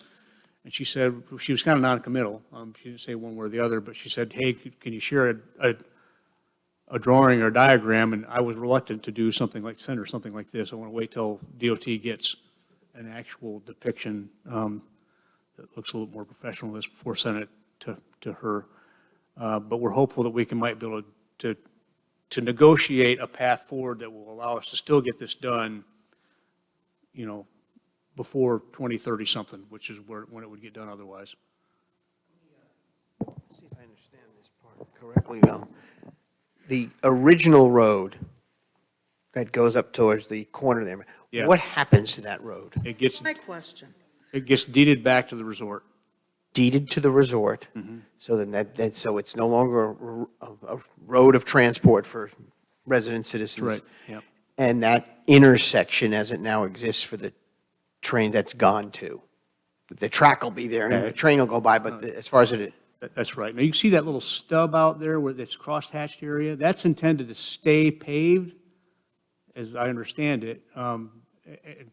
And she said, she was kind of non-committal. She didn't say one way or the other, but she said, hey, can you share a drawing or a diagram? And I was reluctant to do something like send her something like this. I want to wait till DOT gets an actual depiction that looks a little more professional than this before sending it to her. But we're hopeful that we might be able to negotiate a path forward that will allow us to still get this done, before 2030 something, which is when it would get done otherwise. See if I understand this part correctly, though. The original road that goes up towards the corner there, Yeah. what happens to that road? It gets My question. deeded back to the resort. Deeded to the resort, Mm-hmm. so then so it's no longer a road of transport for resident citizens. Right, yep. And that intersection, as it now exists for the train, that's gone too. The track will be there and the train will go by, but as far as That's right. Now, you can see that little stub out there where this crosshatched area? That's intended to stay paved, as I understand it. And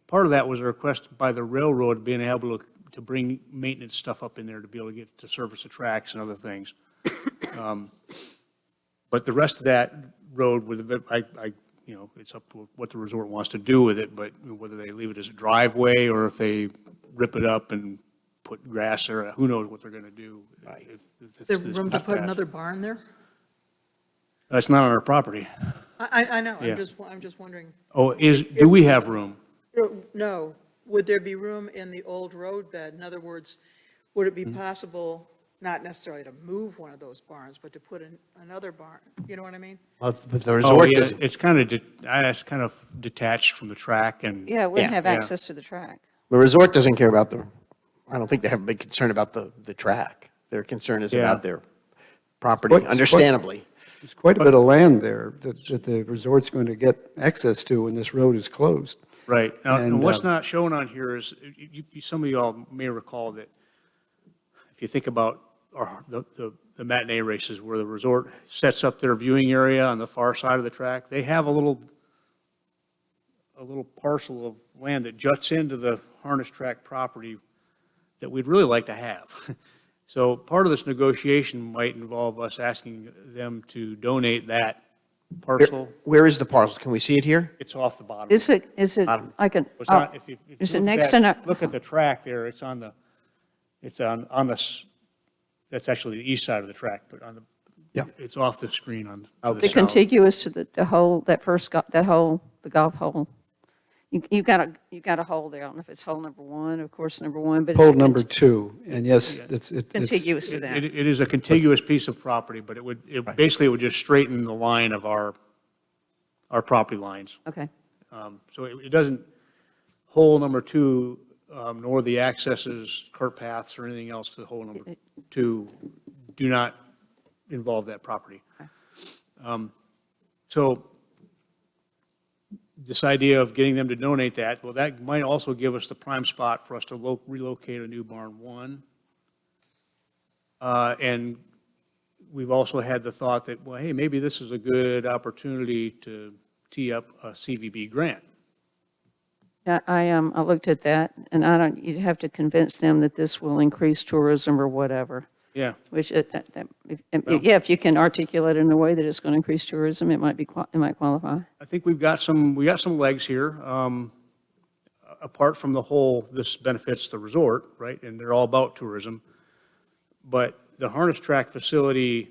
part of that was a request by the railroad being able to bring maintenance stuff up in there to be able to get to service the tracks and other things. But the rest of that road, it's up to what the resort wants to do with it, but whether they leave it as a driveway or if they rip it up and put grass there, who knows what they're going to do. Right. Is there room to put another barn there? That's not on our property. I know, Yeah. I'm just wondering. Oh, do we have room? No, would there be room in the old road bed? In other words, would it be Hmm. possible, not necessarily to move one of those barns, but to put in another barn? You know what I mean? but the Oh, resort yeah, doesn't, it's kind of detached from the track and. Yeah, it wouldn't Yeah. have Yeah. access to the track. the resort doesn't care about I don't think they have a big concern about the track. Their concern is Yeah. about their property, What- understandably. There's quite a bit of land there that the resort's going to get access to when this road is closed. Right. Now, and And, what's not shown on here is, some of y'all may recall that if you think about the matinee races where the resort sets up their viewing area on the far side of the track, they have a little parcel of land that juts into the harness track property that we'd really like to have. So part of this negotiation might involve us asking them to donate that parcel. Where is the parcel? Can we see it here? It's off the bottom. Is it Bottom. like an, It's not, if you is it look next at- to, Look at the track there, it's on that's actually the east side of the track, but Yeah. it's off the screen on. to Oh, the the south. contiguous to the hole, the golf hole? You've got a hole there. I don't know if it's hole number one, of course, number one, but. Pole number 2, and yes, it's. Contiguous to that. It is a contiguous piece of property, but basically it would just straighten the line of our property lines. Okay, So it doesn't, hole number 2 nor the accesses, cart paths, or anything else to the hole number 2 do not involve that property. So this idea of getting them to donate that, well, that might also give us the prime spot for us to relocate a new barn 1. And we've also had the thought that, well, hey, maybe this is a good opportunity to tee up a CVB grant. Yeah, I looked at that, and you'd have to convince them that this will increase tourism or whatever, Yeah, which, Well- yeah, if you can articulate it in a way that it's going to increase tourism, it might qualify. I think we got some legs here. Apart from the whole, this benefits the resort, right? And they're all about tourism. But the harness track facility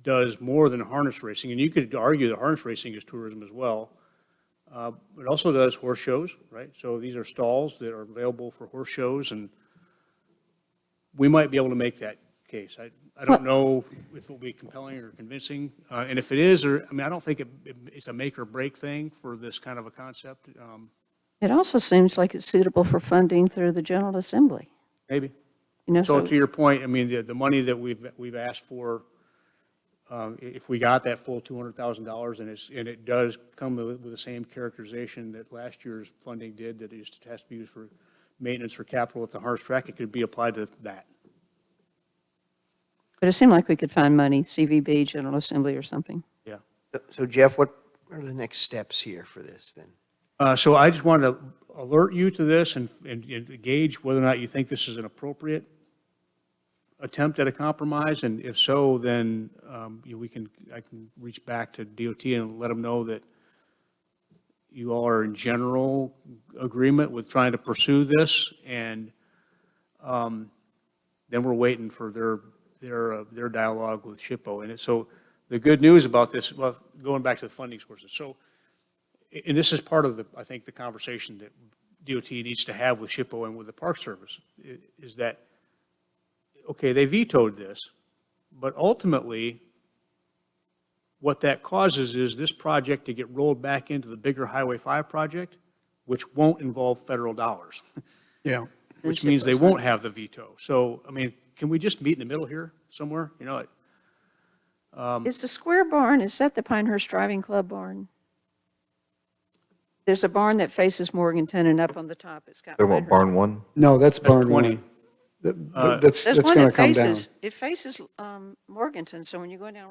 does more than harness racing, and you could argue that harness racing is tourism as well. It also does horse shows, right? So these are stalls that are available for horse shows, and we might be able to make that case. I don't know if it'll be compelling or convincing, and if it is, I mean, I don't think it's a make or break thing for this kind of a concept. It also seems like it's suitable for funding through the General Assembly, Maybe. you know, So so, to your point, I mean, the money that we've asked for, if we got that full $200,000 and it does come with the same characterization that last year's funding did, that it just has to be used for maintenance or capital at the harness track, it could be applied to that. but it seemed like we could find money, CVB, General Assembly or something. Yeah. So Jeff, what are the next steps here for this then? So I just wanted to alert you to this and gauge whether or not you think this is an appropriate attempt at a compromise, and if so, then I can reach back to DOT and let them know that you all are in general agreement with trying to pursue this, and then we're waiting for their dialogue with SHPO. And so the good news about this, well, going back to the funding sources, so, and this is part of I think the conversation that DOT needs to have with SHPO and with the Park Service, is that, okay, they vetoed this, but ultimately, what that causes is this project to get rolled back into the bigger Highway 5 project, which won't involve federal dollars, Yeah. which means they won't have the veto. So, I mean, can we just meet in the middle here somewhere? You know, Is the square barn, is that the Pinehurst Driving Club barn? There's a barn that faces Morganton, and up on the top, it's got They want Pinehurst. barn 1? No, that's That's barn 20. 1. There's That's one going to that come down. faces, it faces Morganton, so when you go down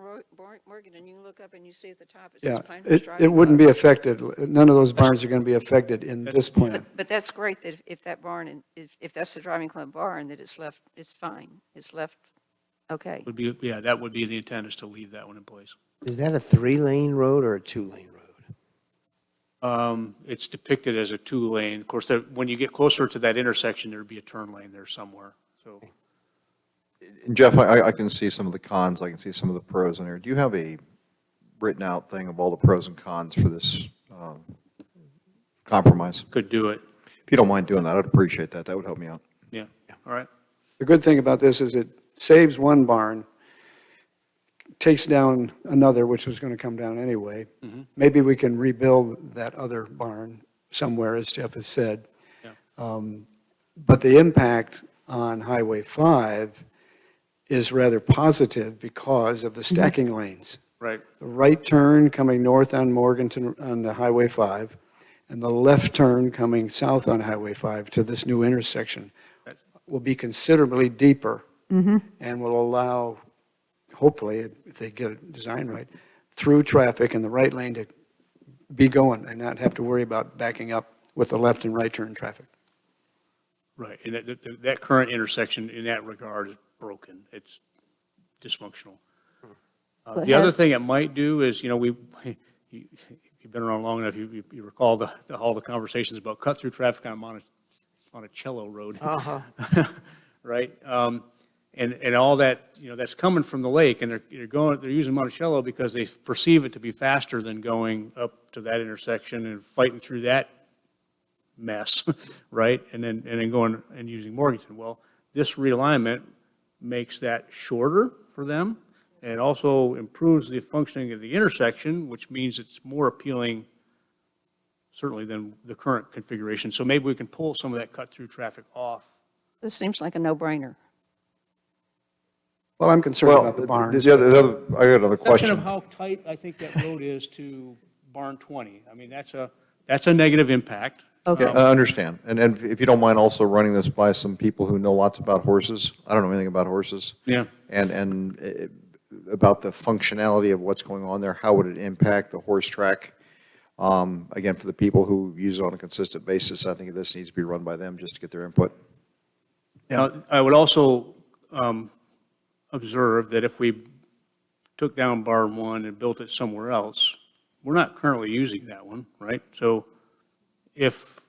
Morganton, you look up and you see at the top, it says Yeah, Pinehurst Driving it wouldn't Club. be affected. None of those barns are going to be affected in this plan. But that's great that if that barn, if that's the driving club barn, that it's left, it's fine. It's left, okay. that would be the intent, is to leave that one in place. Is that a 3-lane road or a 2-lane road? It's depicted as a 2-lane. Of course, when you get closer to that intersection, there'd be a turn lane there somewhere, so. And Jeff, I can see some of the cons, I can see some of the pros in there. Do you have a written out thing of all the pros and cons for this compromise? Could do it, If you don't mind doing that, I'd appreciate that. That would help me out. yeah, all right. The good thing about this is it saves one barn, takes down another, which was going to come down anyway. Mm-hmm. Maybe we can rebuild that other barn somewhere, as Jeff has said. Yeah. But the impact on Highway 5 is rather positive because of the stacking lanes. Right, The right turn coming north on Morganton on the Highway 5, and the left turn coming south on Highway 5 to this new intersection will be considerably deeper and will allow, hopefully, if they get it designed right, through traffic in the right lane to be going and not have to worry about backing up with the left and right turn traffic. right. And that current intersection in that regard is broken. It's dysfunctional. But The other has- thing it might do is, you've been around long enough, you recall all the conversations about cut-through traffic on Monticello Road. Uh-huh. Right? And all that, that's coming from the lake, and they're using Monticello because they perceive it to be faster than going up to that intersection and fighting through that mess, right? And then going and using Morganton. Well, this realignment makes that shorter for them. And it also improves the functioning of the intersection, which means it's more appealing certainly than the current configuration. So maybe we can pull some of that cut-through traffic off. This seems like a no-brainer. Well, I'm concerned about the barns. I got another Question question. of how tight I think that road is to barn 20. I mean, that's a negative impact. Okay. I understand. And if you don't mind also running this by some people who know lots about horses. I don't know anything about horses. Yeah. And about the functionality of what's going on there, how would it impact the horse track? Again, for the people who use it on a consistent basis, I think this needs to be run by them just to get their input. Now, I would also observe that if we took down barn 1 and built it somewhere else, we're not currently using that one, right? So if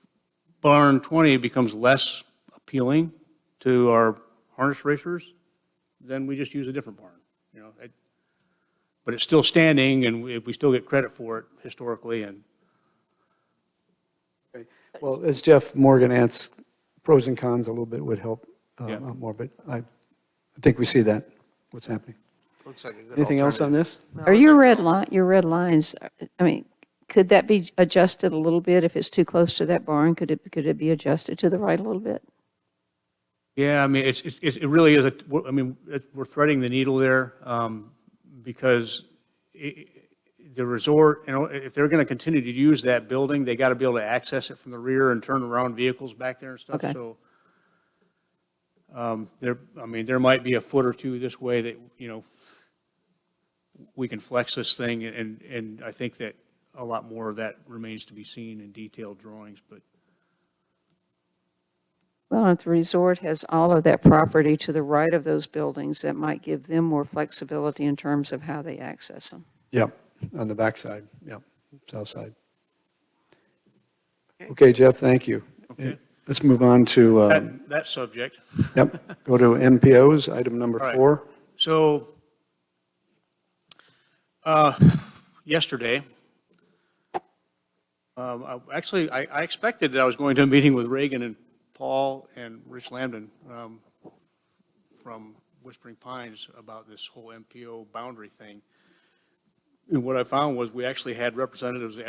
barn 20 becomes less appealing to our harness racers, then we just use a different barn, you know. But it's still standing, and we still get credit for it historically. And Well, as Jeff Morgan adds pros and cons, a little bit would help Yeah. more, but I think we see that, what's happening. Looks like a good Anything else on this? No, Are it's your like- your red lines, I mean, could that be adjusted a little bit if it's too close to that barn? Could it be adjusted to the right a little bit? yeah, I mean, it really is we're threading the needle there, because the resort, you know, if they're going to continue to use that building, they got to be able to access it from the rear and turn around vehicles back there and stuff. Okay. So there might be a foot or two this way that, you know, we can flex this thing, and I think that a lot more of that remains to be seen in detailed drawings, but Well, if the resort has all of that property to the right of those buildings, that might give them more flexibility in terms of how they access them. Yep, on the backside, yep, south side. Okay, Jeff, thank you. Okay. Let's move on to, that subject. yep, go to MPOs, item number All right. 4. So, yesterday, I expected that I was going to a meeting with Reagan and Paul and Rich Lambden from Whispering Pines about this whole MPO boundary thing. And what I found was we actually had representatives of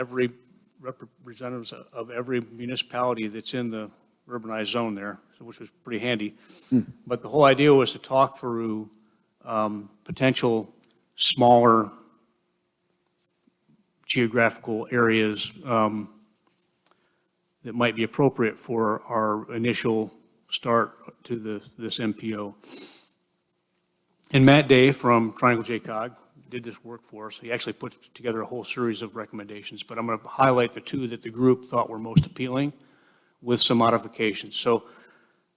every municipality that's in the urbanized zone there, which was pretty handy. But the whole idea was to talk through potential smaller geographical areas that might be appropriate for our initial start to this MPO. And Matt Day from Triangle JCOG did this work for us. He actually put together a whole series of recommendations, but I'm going to highlight the two that the group thought were most appealing with some modifications. So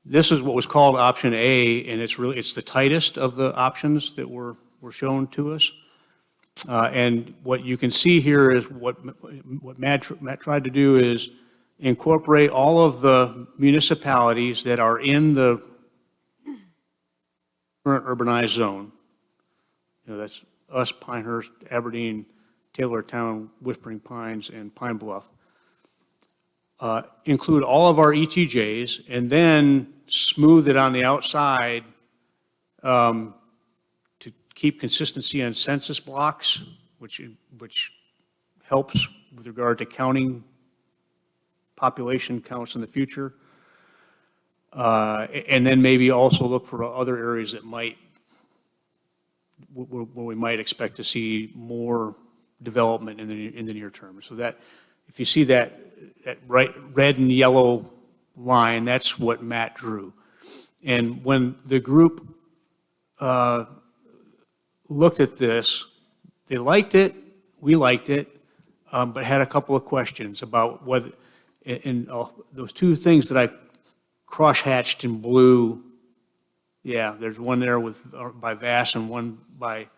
this is what was called option A, and it's the tightest of the options that were shown to us. And what you can see here is what Matt tried to do is incorporate all of the municipalities that are in the current urbanized zone. You know, that's us, Pinehurst, Aberdeen, Taylortown, Whispering Pines, and Pine Bluff. Include all of our ETJs and then smooth it on the outside to keep consistency on census blocks, which helps with regard to counting population counts in the future. And then maybe also look for other areas that where we might expect to see more development in the near term. So that, if you see that red and yellow line, that's what Matt drew. And when the group looked at this, they liked it, we liked it, but had a couple of questions about whether, and those two things that I cross-hatched in blue, yeah, there's one there by Vass and one by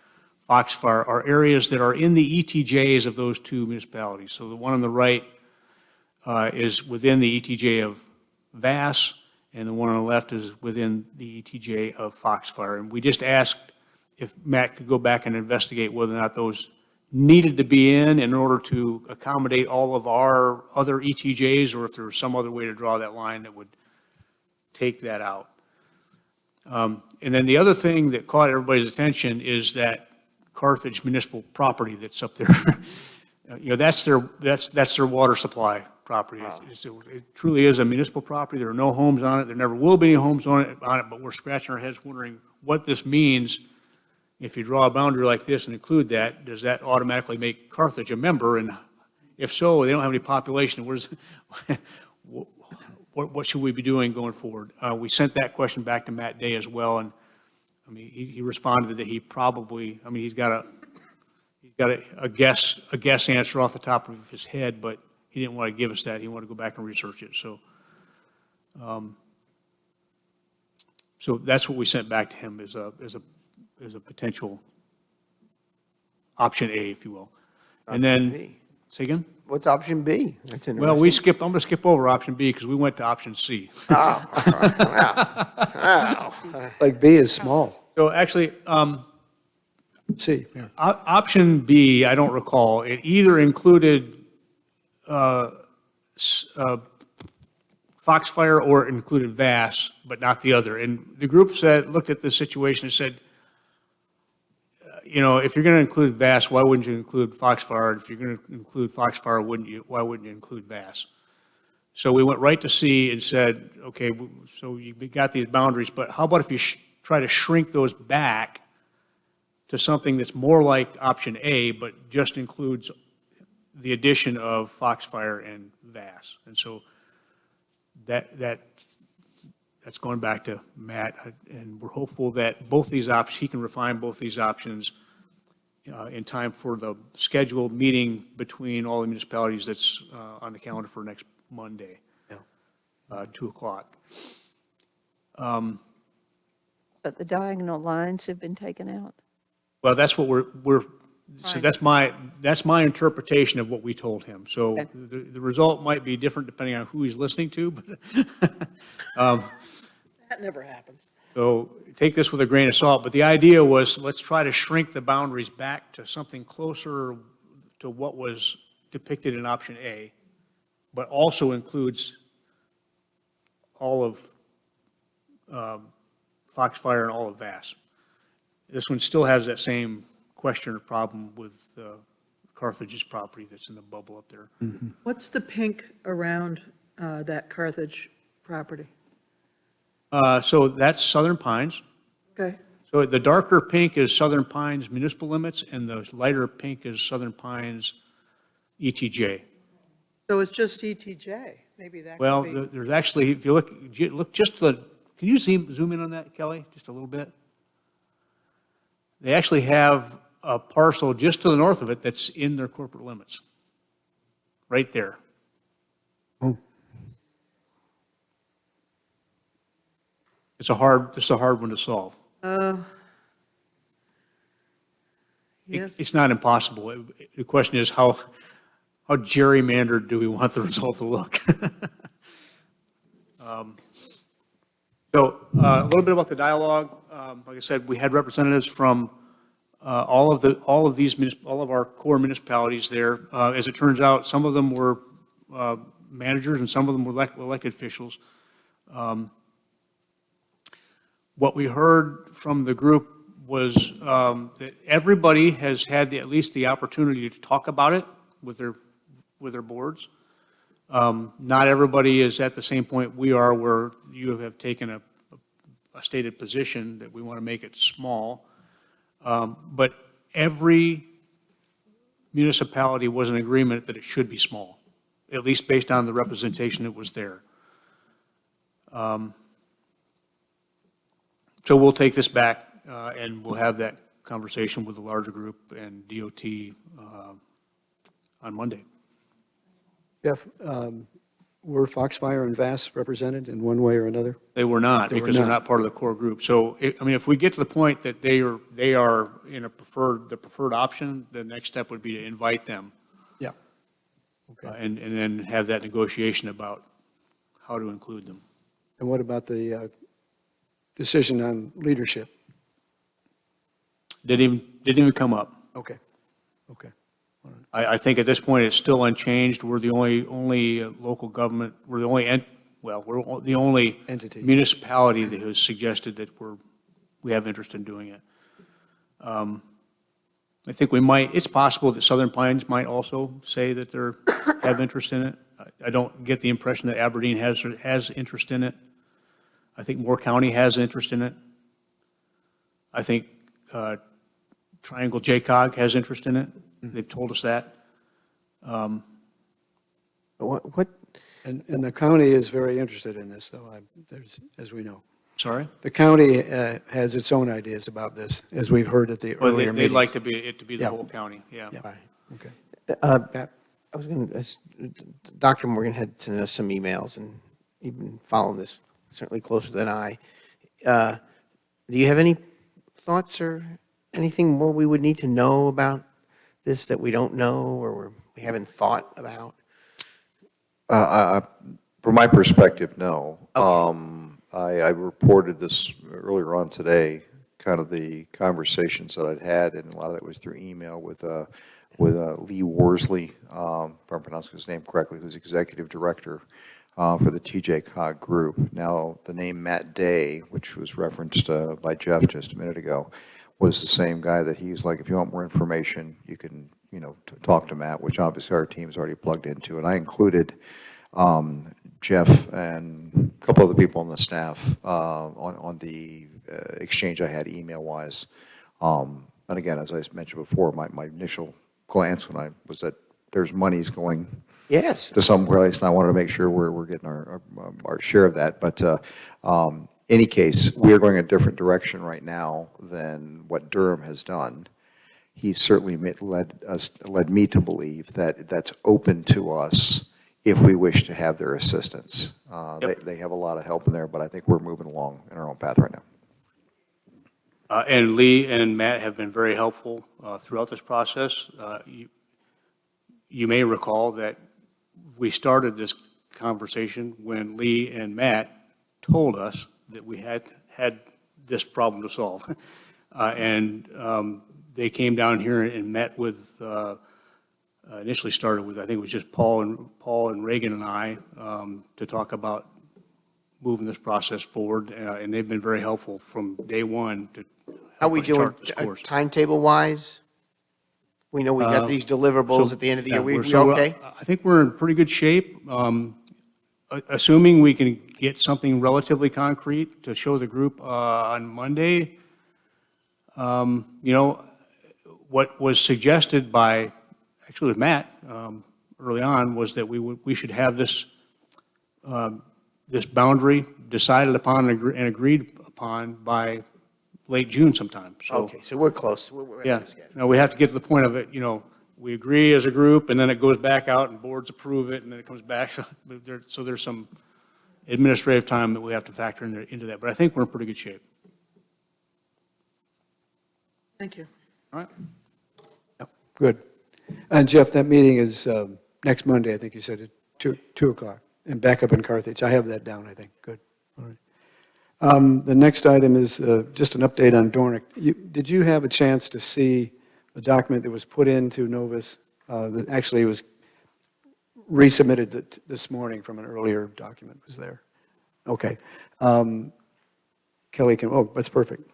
Foxfire, are areas that are in the ETJs of those two municipalities. So the one on the right is within the ETJ of Vass, and the one on the left is within the ETJ of Foxfire. And we just asked if Matt could go back and investigate whether or not those needed to be in order to accommodate all of our other ETJs, or if there was some other way to draw that line that would take that out. And then the other thing that caught everybody's attention is that Carthage municipal property that's up there. You know, that's their water supply property. It truly is a municipal property. There are no homes on it. There never will be any homes on it, but we're scratching our heads wondering what this means. If you draw a boundary like this and include that, does that automatically make Carthage a member? And if so, they don't have any population. What should we be doing going forward? We sent that question back to Matt Day as well, and I mean, he responded that he probably, I mean, he's got a guess answer off the top of his head, but he didn't want to give us that. He wanted to go back and research it. So that's what we sent back to him as a potential option A, if you will. And Option then, B. say again? What's option B? That's interesting. Well, I'm going to skip over option B because we went to option C. Oh, wow. Like B is small. So actually, C, yeah. option B, I don't recall. It either included Foxfire or it included Vass, but not the other. And the group looked at the situation and said, if you're going to include Vass, why wouldn't you include Foxfire? If you're going to include Foxfire, why wouldn't you include Vass? So we went right to C and said, okay, so you got these boundaries, but how about if you try to shrink those back to something that's more like option A, but just includes the addition of Foxfire and Vass? And so that's going back to Matt, and we're hopeful that both these options, he can refine both these options in time for the scheduled meeting between all the municipalities that's on the calendar for next Monday, 2 o'clock. But the diagonal lines have been taken out? Well, that's what so that's my interpretation of what we told him. So Okay. the result might be different depending on who he's listening to, but That never happens. so take this with a grain of salt, but the idea was, let's try to shrink the boundaries back to something closer to what was depicted in option A, but also includes all of Foxfire and all of Vass. This one still has that same question or problem with Carthage's property that's in the bubble up there. What's the pink around that Carthage property? So that's Southern Pines. Okay, So the darker pink is Southern Pines municipal limits, and the lighter pink is Southern Pines ETJ. so it's just ETJ, maybe that Well, could be. there's actually, if you look just can you zoom in on that, Kelly, just a little bit? They actually have a parcel just to the north of it that's in their corporate limits, right there. Oh. This is a hard one to solve. Yes, It's not impossible. The question is how gerrymandered do we want the result to look? So a little bit about the dialogue. Like I said, we had representatives from all of our core municipalities there. As it turns out, some of them were managers and some of them were elected officials. What we heard from the group was that everybody has had at least the opportunity to talk about it with their boards. Not everybody is at the same point we are, where you have taken a stated position that we want to make it small. But every municipality was in agreement that it should be small, at least based on the representation that was there. So we'll take this back and we'll have that conversation with the larger group and DOT on Monday. Jeff, were Foxfire and Vass represented in one way or another? They were not, They were because they're not. not part of the core group. So, if we get to the point that they are in the preferred option, the next step would be to invite them Yeah. Okay. and then have that negotiation about how to include them. And what about the decision on leadership? Didn't even come up. Okay. Okay. I think at this point, it's still unchanged. We're the only local government, we're the only Entity. municipality that has suggested that we have interest in doing it. I think it's possible that Southern Pines might also say that they have interest in it. I don't get the impression that Aberdeen has interest in it. I think Moore County has interest in it. I think Triangle JCOG has interest in it. They've told us that. What, And the county is very interested in this, though, as we know. Sorry? The county has its own ideas about this, as we've heard at the Well, earlier they'd like meetings. it to be the Yeah. whole county, yeah. Yeah. Right. Okay. Pat? I was going to, Dr. Morgan had sent us some emails, and you've been following this certainly closer than I. Do you have any thoughts or anything more we would need to know about this that we don't know or we haven't thought about? From my perspective, no. I reported this earlier on today, kind of the conversations that I'd had, and a lot of that was through email with Lee Worsley, if I'm pronouncing his name correctly, who's executive director for the TJCOG group. Now, the name Matt Day, which was referenced by Jeff just a minute ago, was the same guy that he's like, if you want more information, you can, talk to Matt, which obviously our team's already plugged into. And I included Jeff and a couple other people on the staff on the exchange I had email-wise. And again, as I mentioned before, my initial glance was that there's monies going Yes. to some place, and I wanted to make sure we're getting our share of that. But any case, we are going a different direction right now than what Durham has done. He certainly led me to believe that that's open to us if we wish to have their assistance. Yep. They have a lot of help in there, but I think we're moving along in our own path right now. And Lee and Matt have been very helpful throughout this process. You may recall that we started this conversation when Lee and Matt told us that we had this problem to solve. And they came down here and met with, initially started with, I think it was just Paul and Reagan and I to talk about moving this process forward. And they've been very helpful from day one to How help we us doing chart this course. timetable-wise? We know we got these deliverables at the end of the year. We okay? I think we're in pretty good shape. Assuming we can get something relatively concrete to show the group on Monday. What was suggested by, actually with Matt early on, was that we should have this boundary decided upon and agreed upon by late June sometime. So, Okay, so we're close. We're ahead yeah, of schedule. now we have to get to the point of it, we agree as a group, and then it goes back out, and boards approve it, and then it comes back. So there's some administrative time that we have to factor into that, but I think we're in pretty good shape. Thank you. All right? Good. And Jeff, that meeting is next Monday, I think you said, at 2 o'clock, and back up in Carthage. I have that down, I think. Good. All right. The next item is just an update on Dornick. Did you have a chance to see the document that was put into Novus? That actually was resubmitted this morning from an earlier document. Was there? Okay. Kelly that's perfect.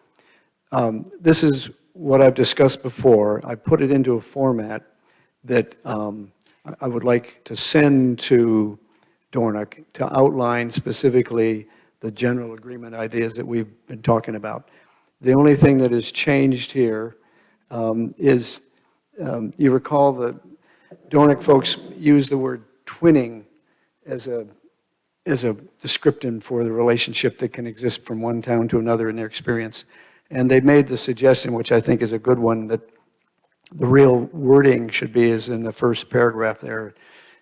This is what I've discussed before. I put it into a format that I would like to send to Dornick to outline specifically the general agreement ideas that we've been talking about. The only thing that has changed here is, you recall the Dornick folks used the word twinning as a description for the relationship that can exist from one town to another in their experience. And they made the suggestion, which I think is a good one, that the real wording should be as in the first paragraph there.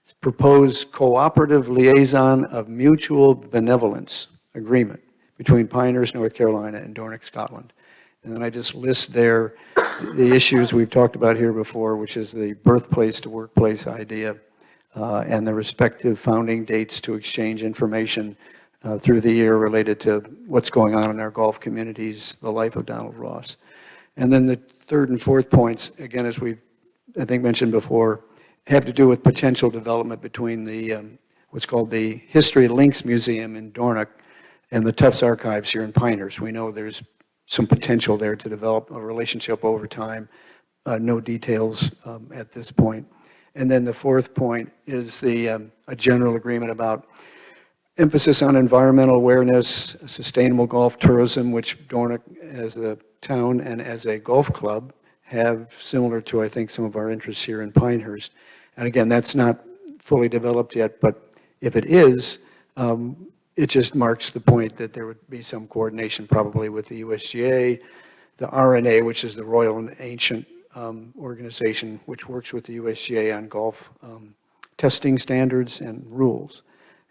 It's proposed cooperative liaison of mutual benevolence agreement between Pinehurst, North Carolina, and Dornick, Scotland. And then I just list there the issues we've talked about here before, which is the birthplace to workplace idea and the respective founding dates to exchange information through the year related to what's going on in our Gulf communities, the life of Donald Ross. And then the third and fourth points, again, as we've, I think, mentioned before, have to do with potential development between the what's called the History Links Museum in Dornick and the Tufts Archives here in Pinehurst. We know there's some potential there to develop a relationship over time. No details at this point. And then the fourth point is a general agreement about emphasis on environmental awareness, sustainable golf tourism, which Dornoch as a town and as a golf club have similar to, I think, some of our interests here in Pinehurst. And again, that's not fully developed yet, but if it is, it just marks the point that there would be some coordination probably with the USGA, the RNA, which is the Royal and Ancient organization, which works with the USGA on golf testing standards and rules,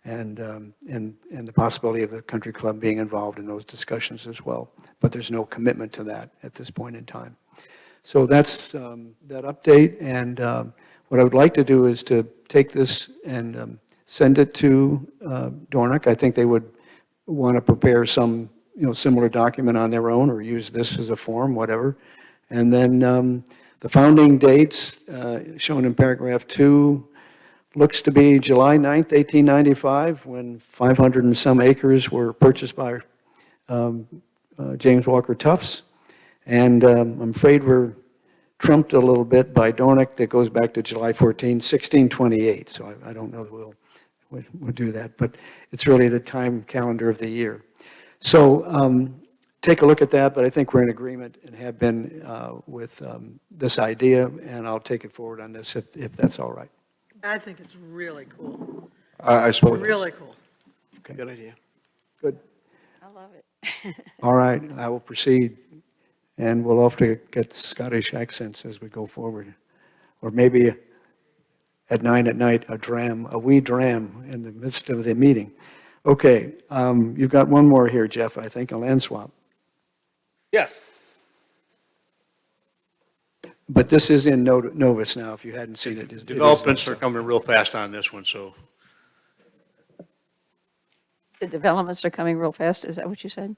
and the possibility of the country club being involved in those discussions as well. But there's no commitment to that at this point in time. So that's that update, and what I would like to do is to take this and send it to Dornoch. I think they would want to prepare some similar document on their own or use this as a form, whatever. And then the founding dates shown in paragraph 2 looks to be July 9th, 1895, when 500 and some acres were purchased by James Walker Tufts. And I'm afraid we're trumped a little bit by Dornoch that goes back to July 14, 1628. So I don't know that we'll do that, but it's really the time calendar of the year. So take a look at that, but I think we're in agreement and have been with this idea, and I'll take it forward on this if that's all right. I think it's really cool, I suppose. really cool. Okay. Good idea. Good. I love it. All right, I will proceed, and we'll have to get Scottish accents as we go forward. Or maybe at 9 at night, a wee dram in the midst of the meeting. Okay, you've got one more here, Jeff, I think, a land swap. Yes. But this is in Novus now, if you hadn't seen it. It is Developments are Novus. coming real fast on this one, so The developments are coming real fast, is that what you said?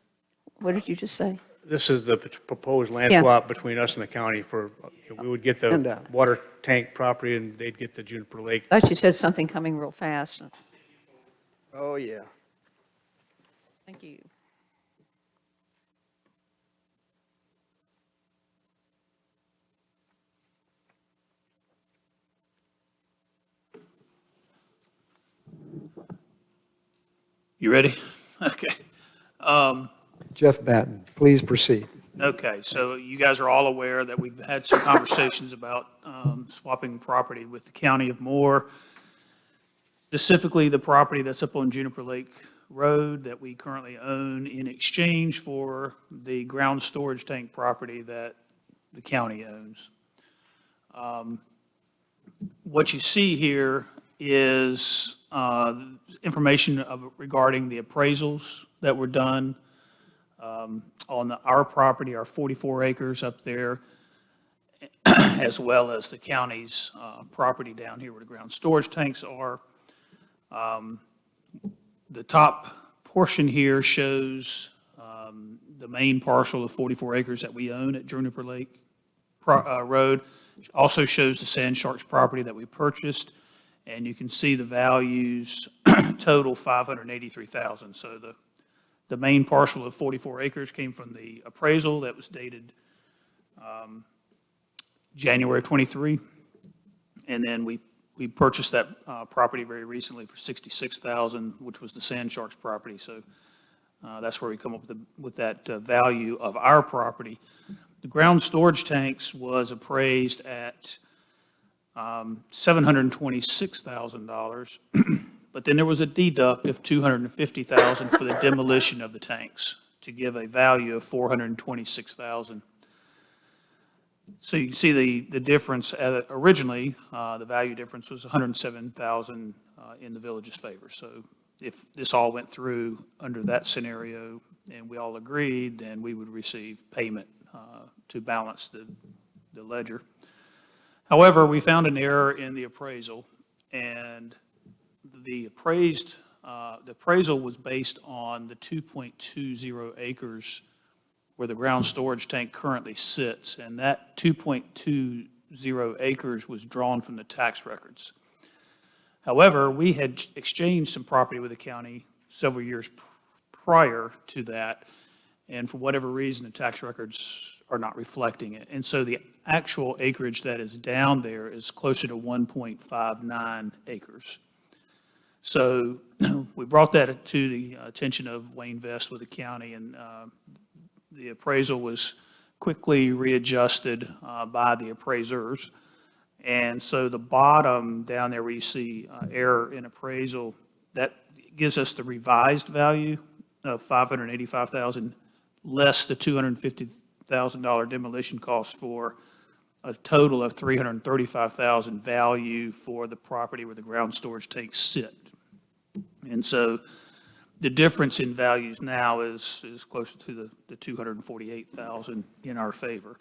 What did you just say? this is the proposed land Yeah. swap between us and the county for, we would get And, the water tank property and they'd get the Juniper Lake. I thought you said something coming real fast. Oh, yeah. Thank you. You ready? Okay. Jeff Batten, please proceed. Okay, so you guys are all aware that we've had some conversations about swapping property with the county of Moore, specifically the property that's up on Juniper Lake Road that we currently own in exchange for the ground storage tank property that the county owns. What you see here is information regarding the appraisals that were done on our property, our 44 acres up there, as well as the county's property down here where the ground storage tanks are. The top portion here shows the main parcel of 44 acres that we own at Juniper Lake Road. Also shows the Sand Sharks property that we purchased, and you can see the values total $583,000. So the main parcel of 44 acres came from the appraisal that was dated January 23. And then we purchased that property very recently for $66,000, which was the Sand Sharks property. So that's where we come up with that value of our property. The ground storage tanks was appraised at $726,000. But then there was a deduct of $250,000 for the demolition of the tanks to give a value of $426,000. So you can see the difference. Originally, the value difference was $107,000 in the village's favor. So if this all went through under that scenario and we all agreed, then we would receive payment to balance the ledger. However, we found an error in the appraisal, and the appraisal was based on the 2.20 acres where the ground storage tank currently sits, and that 2.20 acres was drawn from the tax records. However, we had exchanged some property with the county several years prior to that, and for whatever reason, the tax records are not reflecting it. And so the actual acreage that is down there is closer to 1.59 acres. So we brought that to the attention of Wayne Vest with the county, and the appraisal was quickly readjusted by the appraisers. And so the bottom down there where you see error in appraisal, that gives us the revised value of $585,000 less the $250,000 demolition cost for a total of $335,000 value for the property where the ground storage tanks sit. And so the difference in values now is closer to the $248,000 in our favor.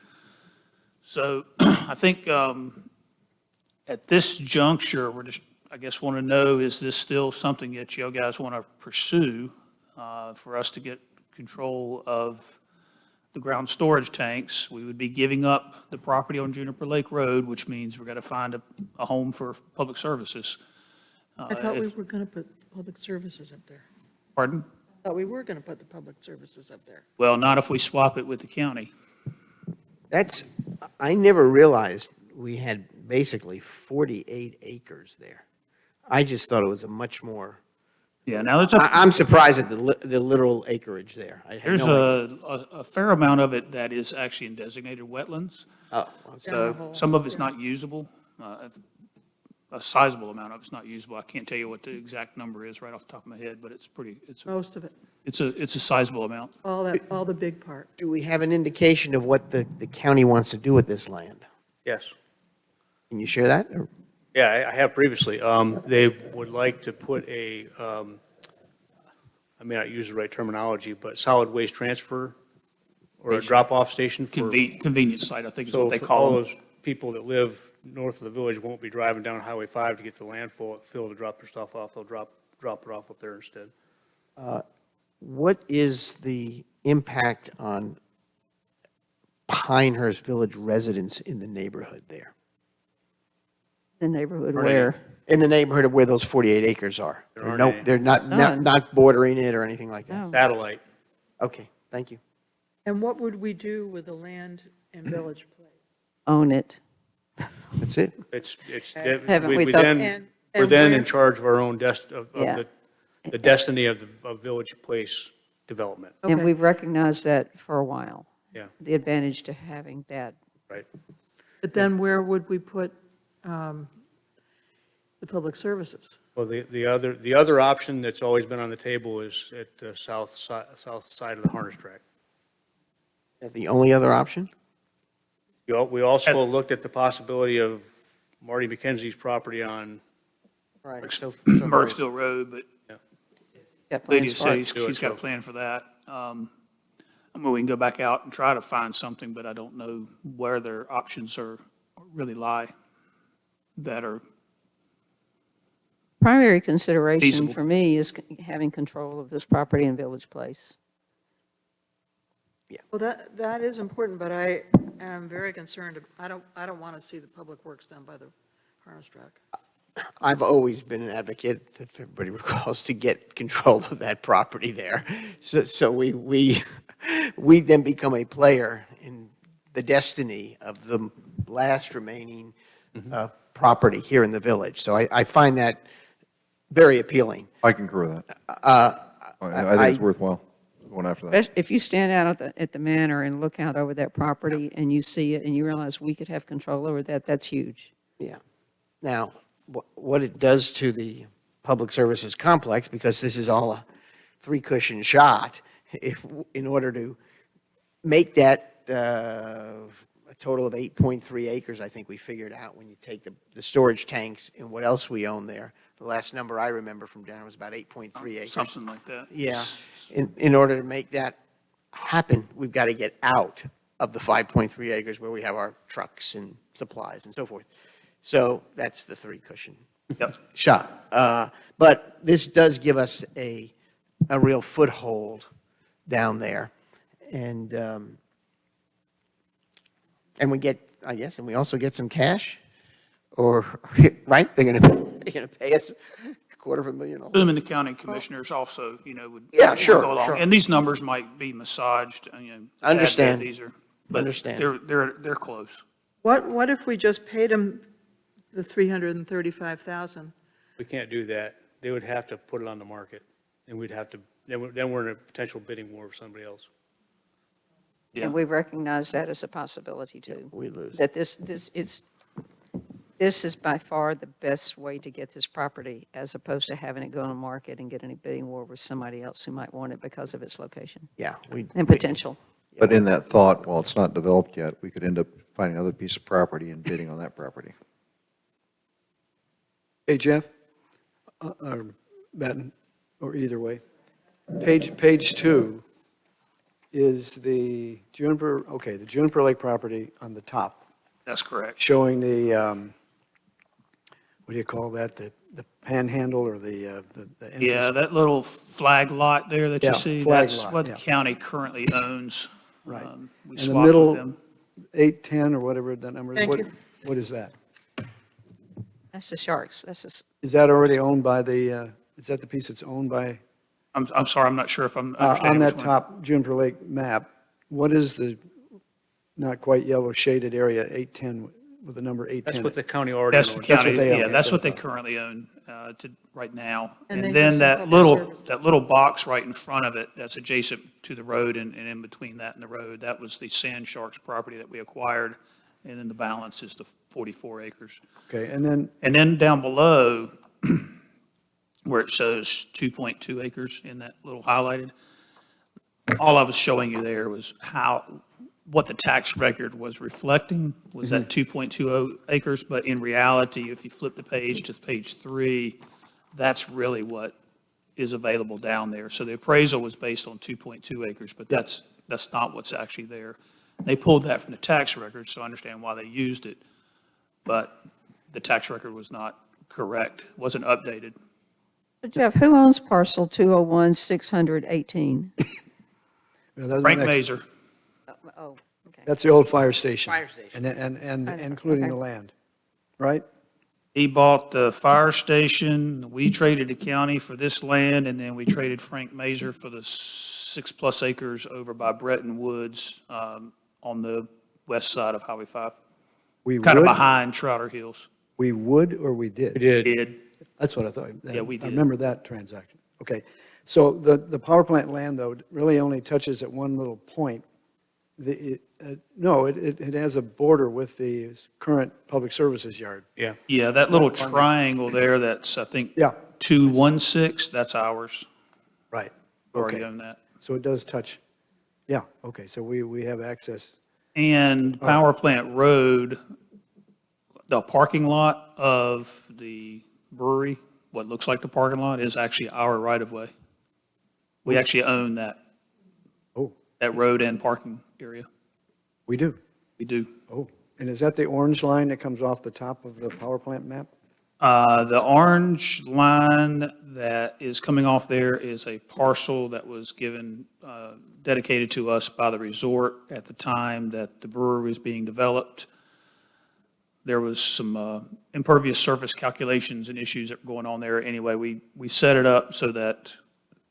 So I think at this juncture, we're just, I guess, want to know, is this still something that you guys want to pursue for us to get control of the ground storage tanks? We would be giving up the property on Juniper Lake Road, which means we've got to find a home for public services. I thought we were going to put public services up there. Pardon? I thought we were going to put the public services up there. Well, not if we swap it with the county. I never realized we had basically 48 acres there. I just thought it was a much more, Yeah, now I'm surprised at the literal acreage there. I had there's no idea. a fair amount of it that is actually in designated wetlands. Oh, okay. So some of it's not usable. A sizable amount of it's not usable. I can't tell you what the exact number is right off the top of my head, but it's Most of it, it's a sizable amount. all the big part. Do we have an indication of what the county wants to do with this land? Yes. Can you share that? Or- Yeah, I have previously. They would like to put I may not use the right terminology, but solid waste transfer or a drop-off station for. Convenience site, I think is So what they for call all them. those people that live north of the village won't be driving down Highway 5 to get to the landfill to drop their stuff off. They'll drop it off up there instead. What is the impact on Pinehurst Village residents in the neighborhood there? The neighborhood Pardon? where? In the neighborhood of where those 48 acres are? There aren't any. They're not bordering it or anything like that? No. Satellite. Okay, thank you. And what would we do with the land in Village Place? Own it. That's it? Haven't we we thought- then, And- we're and then where- in charge of our own Yeah. the destiny of Village Place development. And Okay. we've recognized that for a while. Yeah. The advantage to having that. Right. But then where would we put the public services? Well, the other option that's always been on the table is at the south side of the harness track. Is that the only other option? We also looked at the possibility of Marty McKenzie's property on, Right. Burkesville Road, but Got Lydia plans for it. says she's got a plan for that. I mean, we can go back out and try to find something, but I don't know where their options really lie that are, Primary consideration Feasible. for me is having control of this property in Village Place. Well, that is important, but I am very concerned. I don't want to see the public works done by the harness track. I've always been an advocate, if everybody recalls, to get control of that property there. So we then become a player in the destiny of the last remaining property here in the village. So I find that very appealing. I concur with that. I I- think it's worthwhile going after that. If you stand out at the manor and look out over that property and you see it and you realize we could have control over that, that's huge. Yeah. Now, what it does to the public services complex, because this is all a three-cushion shot, in order to make that a total of 8.3 acres, I think we figured out when you take the storage tanks and what else we own there. The last number I remember from Darren was about 8.3 acres. something like that. Yeah. In order to make that happen, we've got to get out of the 5.3 acres where we have our trucks and supplies and so forth. So that's the three-cushion Yep. shot. But this does give us a real foothold down there. And we get, I guess, and we also get some cash, or, right? They're gonna pay us $250,000. Assuming the county commissioners also, would. Yeah, sure, go along. sure. And these numbers might be massaged, I understand. These are But Understand. they're close. What if we just paid them the 335,000? We can't do that. They would have to put it on the market, and we'd have to, then we're in a potential bidding war with somebody else. Yeah. And we recognize that as a possibility too. We lose. That this is by far the best way to get this property as opposed to having it go on the market and get in a bidding war with somebody else who might want it because of its location Yeah. and potential. But in that thought, while it's not developed yet, we could end up finding another piece of property and bidding on that property. Hey, Jeff, or Benton, or either way. Page 2 is the Juniper Lake property on the top, That's correct. showing the, what do you call that, the panhandle or the entrance? Yeah, that little flag lot there that Yeah, you see, flag that's lot, what the yeah. county currently owns. Right. We And the swapped middle- with them. 810 or whatever that number is. Thank What- you. What is that? That's the Sharks. That's Is that already owned by the, is that the piece that's owned by, I'm sorry, I'm not sure if I'm on understanding that which one. top Juniper Lake map, what is the not quite yellow shaded area, 810, with the number 810? That's what the county already That's the owns. That's what county, they own, yeah, that's that's what what I they thought. currently own right now. And And they have then some that public little services. box right in front of it, that's adjacent to the road and in between that and the road, that was the Sand Sharks property that we acquired. And then the balance is the 44 acres. Okay, and then, And then down below, where it shows 2.2 acres in that little highlighted, all I was showing you there was what the tax record was reflecting, was that 2.20 acres, but in reality, if you flip the page to page 3, that's really what is available down there. So the appraisal was based on 2.2 acres, but that's not what's actually there. They pulled that from the tax record, so I understand why they used it, but the tax record was not correct, wasn't updated. So Jeff, who owns parcel 201-618? well, that's the Frank next- Mazer, Oh, okay. That's the old fire station. Fire station. And Okay. including the land, right? he bought the fire station, we traded the county for this land, and then we traded Frank Mazer for the 6+ acres over by Bretton Woods on the west side of Highway 5, We kind of would, behind Trotter Hills. we would or we We did? did. Did, That's what I thought. Yeah, we I did. remember that transaction. Okay. So the power plant land, though, really only touches at one little point. No, it has a border with the current public services yard. Yeah. yeah, that little triangle there, that's, I think, Yeah, 216, that's ours. right. We already Okay. own that. So it does touch, yeah, okay, so we have access. And Power Plant Road, the parking lot of the brewery, what looks like the parking lot, is actually our right-of-way. We actually own that, Oh, that road and parking area. we do. We do. Oh, and is that the orange line that comes off the top of the power plant map? The orange line that is coming off there is a parcel that was given, dedicated to us by the resort at the time that the brewery was being developed. There was some impervious surface calculations and issues that were going on there. Anyway, we set it up so that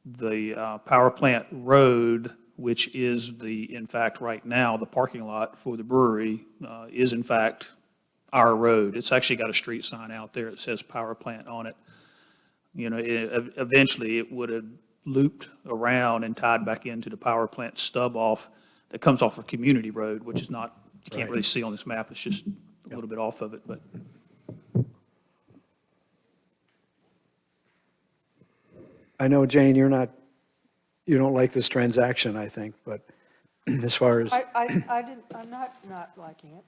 the power plant road, which is in fact, right now, the parking lot for the brewery, is in fact our road. It's actually got a street sign out there that says power plant on it. You know, eventually it would have looped around and tied back into the power plant stub off that comes off of Community Road, which is not, you can't Right. really see on this map. It's just a little bit off of it, but I know, Jane, you don't like this transaction, I think, but as far as, I'm not liking it.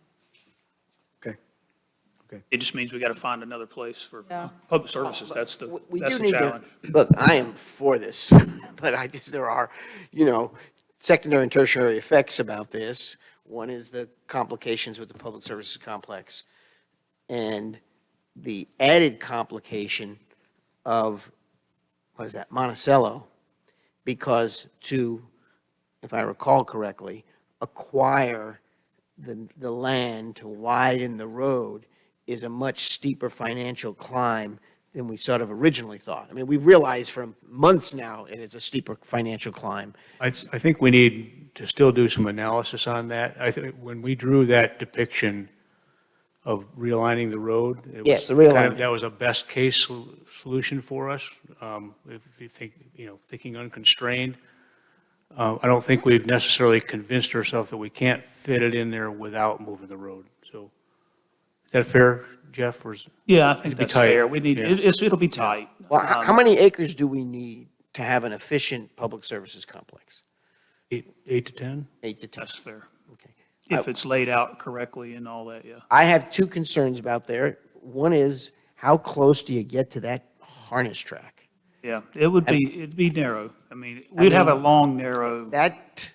okay, it just means we got to find another place for Yeah. public services. That's the, We that's do the need to, challenge. look, I am for this, but there are, secondary and tertiary effects about this. One is the complications with the public services complex, and the added complication of, what is that, Monticello, because if I recall correctly, acquire the land to widen the road is a much steeper financial climb than we sort of originally thought. I mean, we realize for months now, and it's a steeper financial climb. I think we need to still do some analysis on that. I think when we drew that depiction of realigning the road, it was Yes, the realignment. that was a best case solution for us. If you think, thinking unconstrained. I don't think we've necessarily convinced ourselves that we can't fit it in there without moving the road. So is that fair, Jeff? Or is, Yeah, I think It'd be that's tight. fair. We need, Yeah. it'll be tight. Well, how many acres do we need to have an efficient public services complex? 8 to 10? 8 to 10. That's fair. Okay. If it's laid out correctly and all that, yeah. I have two concerns about there. One is, how close do you get to that harness track? Yeah, it'd be narrow. I mean, we'd have a mean, long, narrow, That,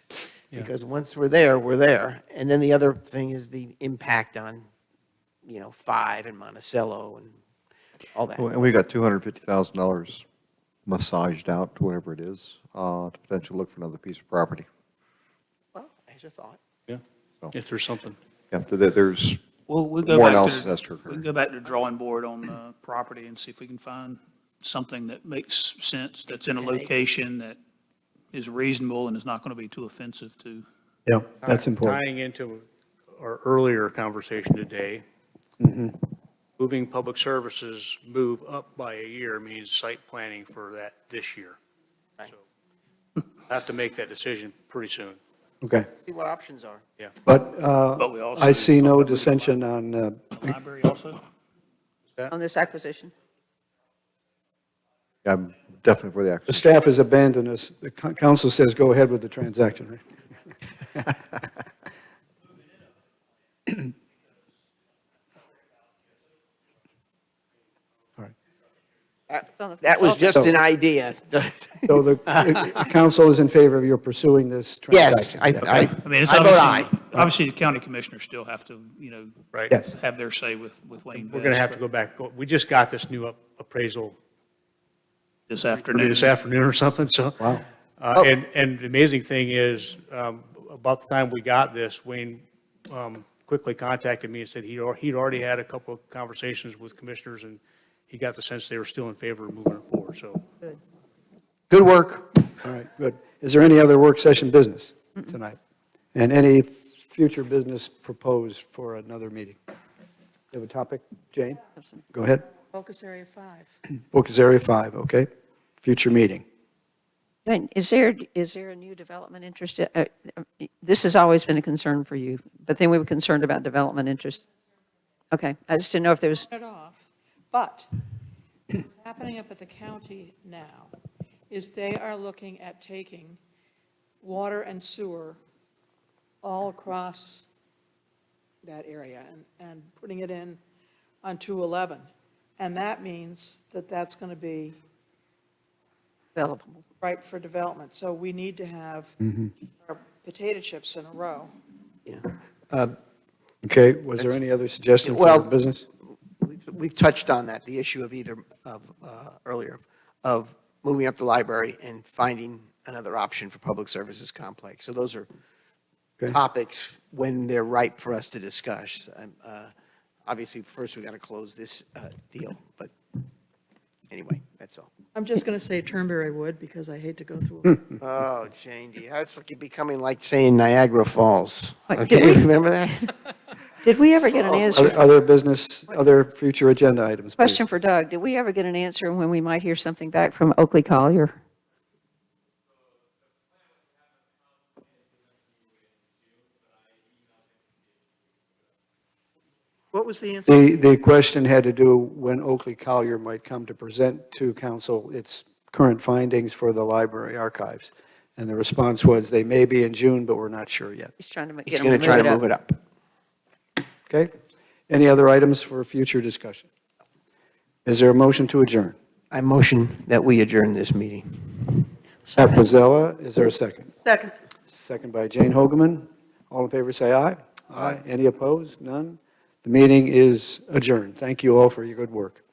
because once we're there, we're there. And then the other thing is the impact on, 5 and Monticello and all that. And we got $250,000 massaged out to whatever it is, to potentially look for another piece of property. Well, as a thought. Yeah, if there's something. Yeah, there's we'll go more back analysis to, has to we can occur. go back to the drawing board on the property and see if we can find something that makes sense, that's in a location that is reasonable and is not going to be too offensive to. Yeah, that's important. Tying into our earlier conversation today, moving public services move up by a year means site planning for that this year. Right. So I have to make that decision pretty soon. Okay. See what options are. But But we also- I see no dissension on, Library also? On this acquisition? I'm definitely for the the acquisition. staff has abandoned us. The council says go ahead with the transaction, right? All right. That was just an idea. So the council is in favor of your pursuing this Yes, transaction? I mean, it's I vote aye. obviously, the county commissioners still have to, Right? Yes. have their say with Wayne We're going to Best, have to go back. We just got this new appraisal this maybe afternoon. this afternoon or something, so. Wow. And the amazing thing is, about the time we got this, Wayne quickly contacted me and said he'd already had a couple of conversations with commissioners, and he got the sense they were still in favor of moving it forward, so. Good work. All right, good. Is there any other work session business tonight? And any future business proposed for another meeting? You have a topic, Jane? Go ahead. Focus area 5. Focus area 5, okay? Future meeting. And is there a new development interest? This has always been a concern for you, but then we were concerned about development interest. Okay, I just didn't know if there was, It off, but what's happening up at the county now is they are looking at taking water and sewer all across that area and putting it in on 211. And that means that that's going to be developable. ripe for development. So we need to have our potato chips in a row. Okay, was there any other suggestion for Well- business? We've touched on that, the issue of earlier, of moving up the library and finding another option for public services complex. So those are Okay. topics when they're ripe for us to discuss. Obviously, first we got to close this deal, but anyway, that's all. I'm just going to say Turnberry Wood because I hate to go through. Oh, Jane, it's like you're becoming like saying Niagara Falls. Wait, Okay, did we- remember that? Did we ever get an answer? Other business, other future agenda items, please. Question for Doug, did we ever get an answer when we might hear something back from Oakley Collier? What was the answer? The question had to do when Oakley Collier might come to present to council its current findings for the library archives. And the response was, they may be in June, but we're not sure yet. He's trying to He's get him going to try to move up. it up. Okay? Any other items for future discussion? Is there a motion to adjourn? I motion that we adjourn this meeting. At Pizzella, is there a second? Second. Second by Jane Hogeman. All in favor, say aye. Aye. Any opposed? None? The meeting is adjourned. Thank you all for your good work.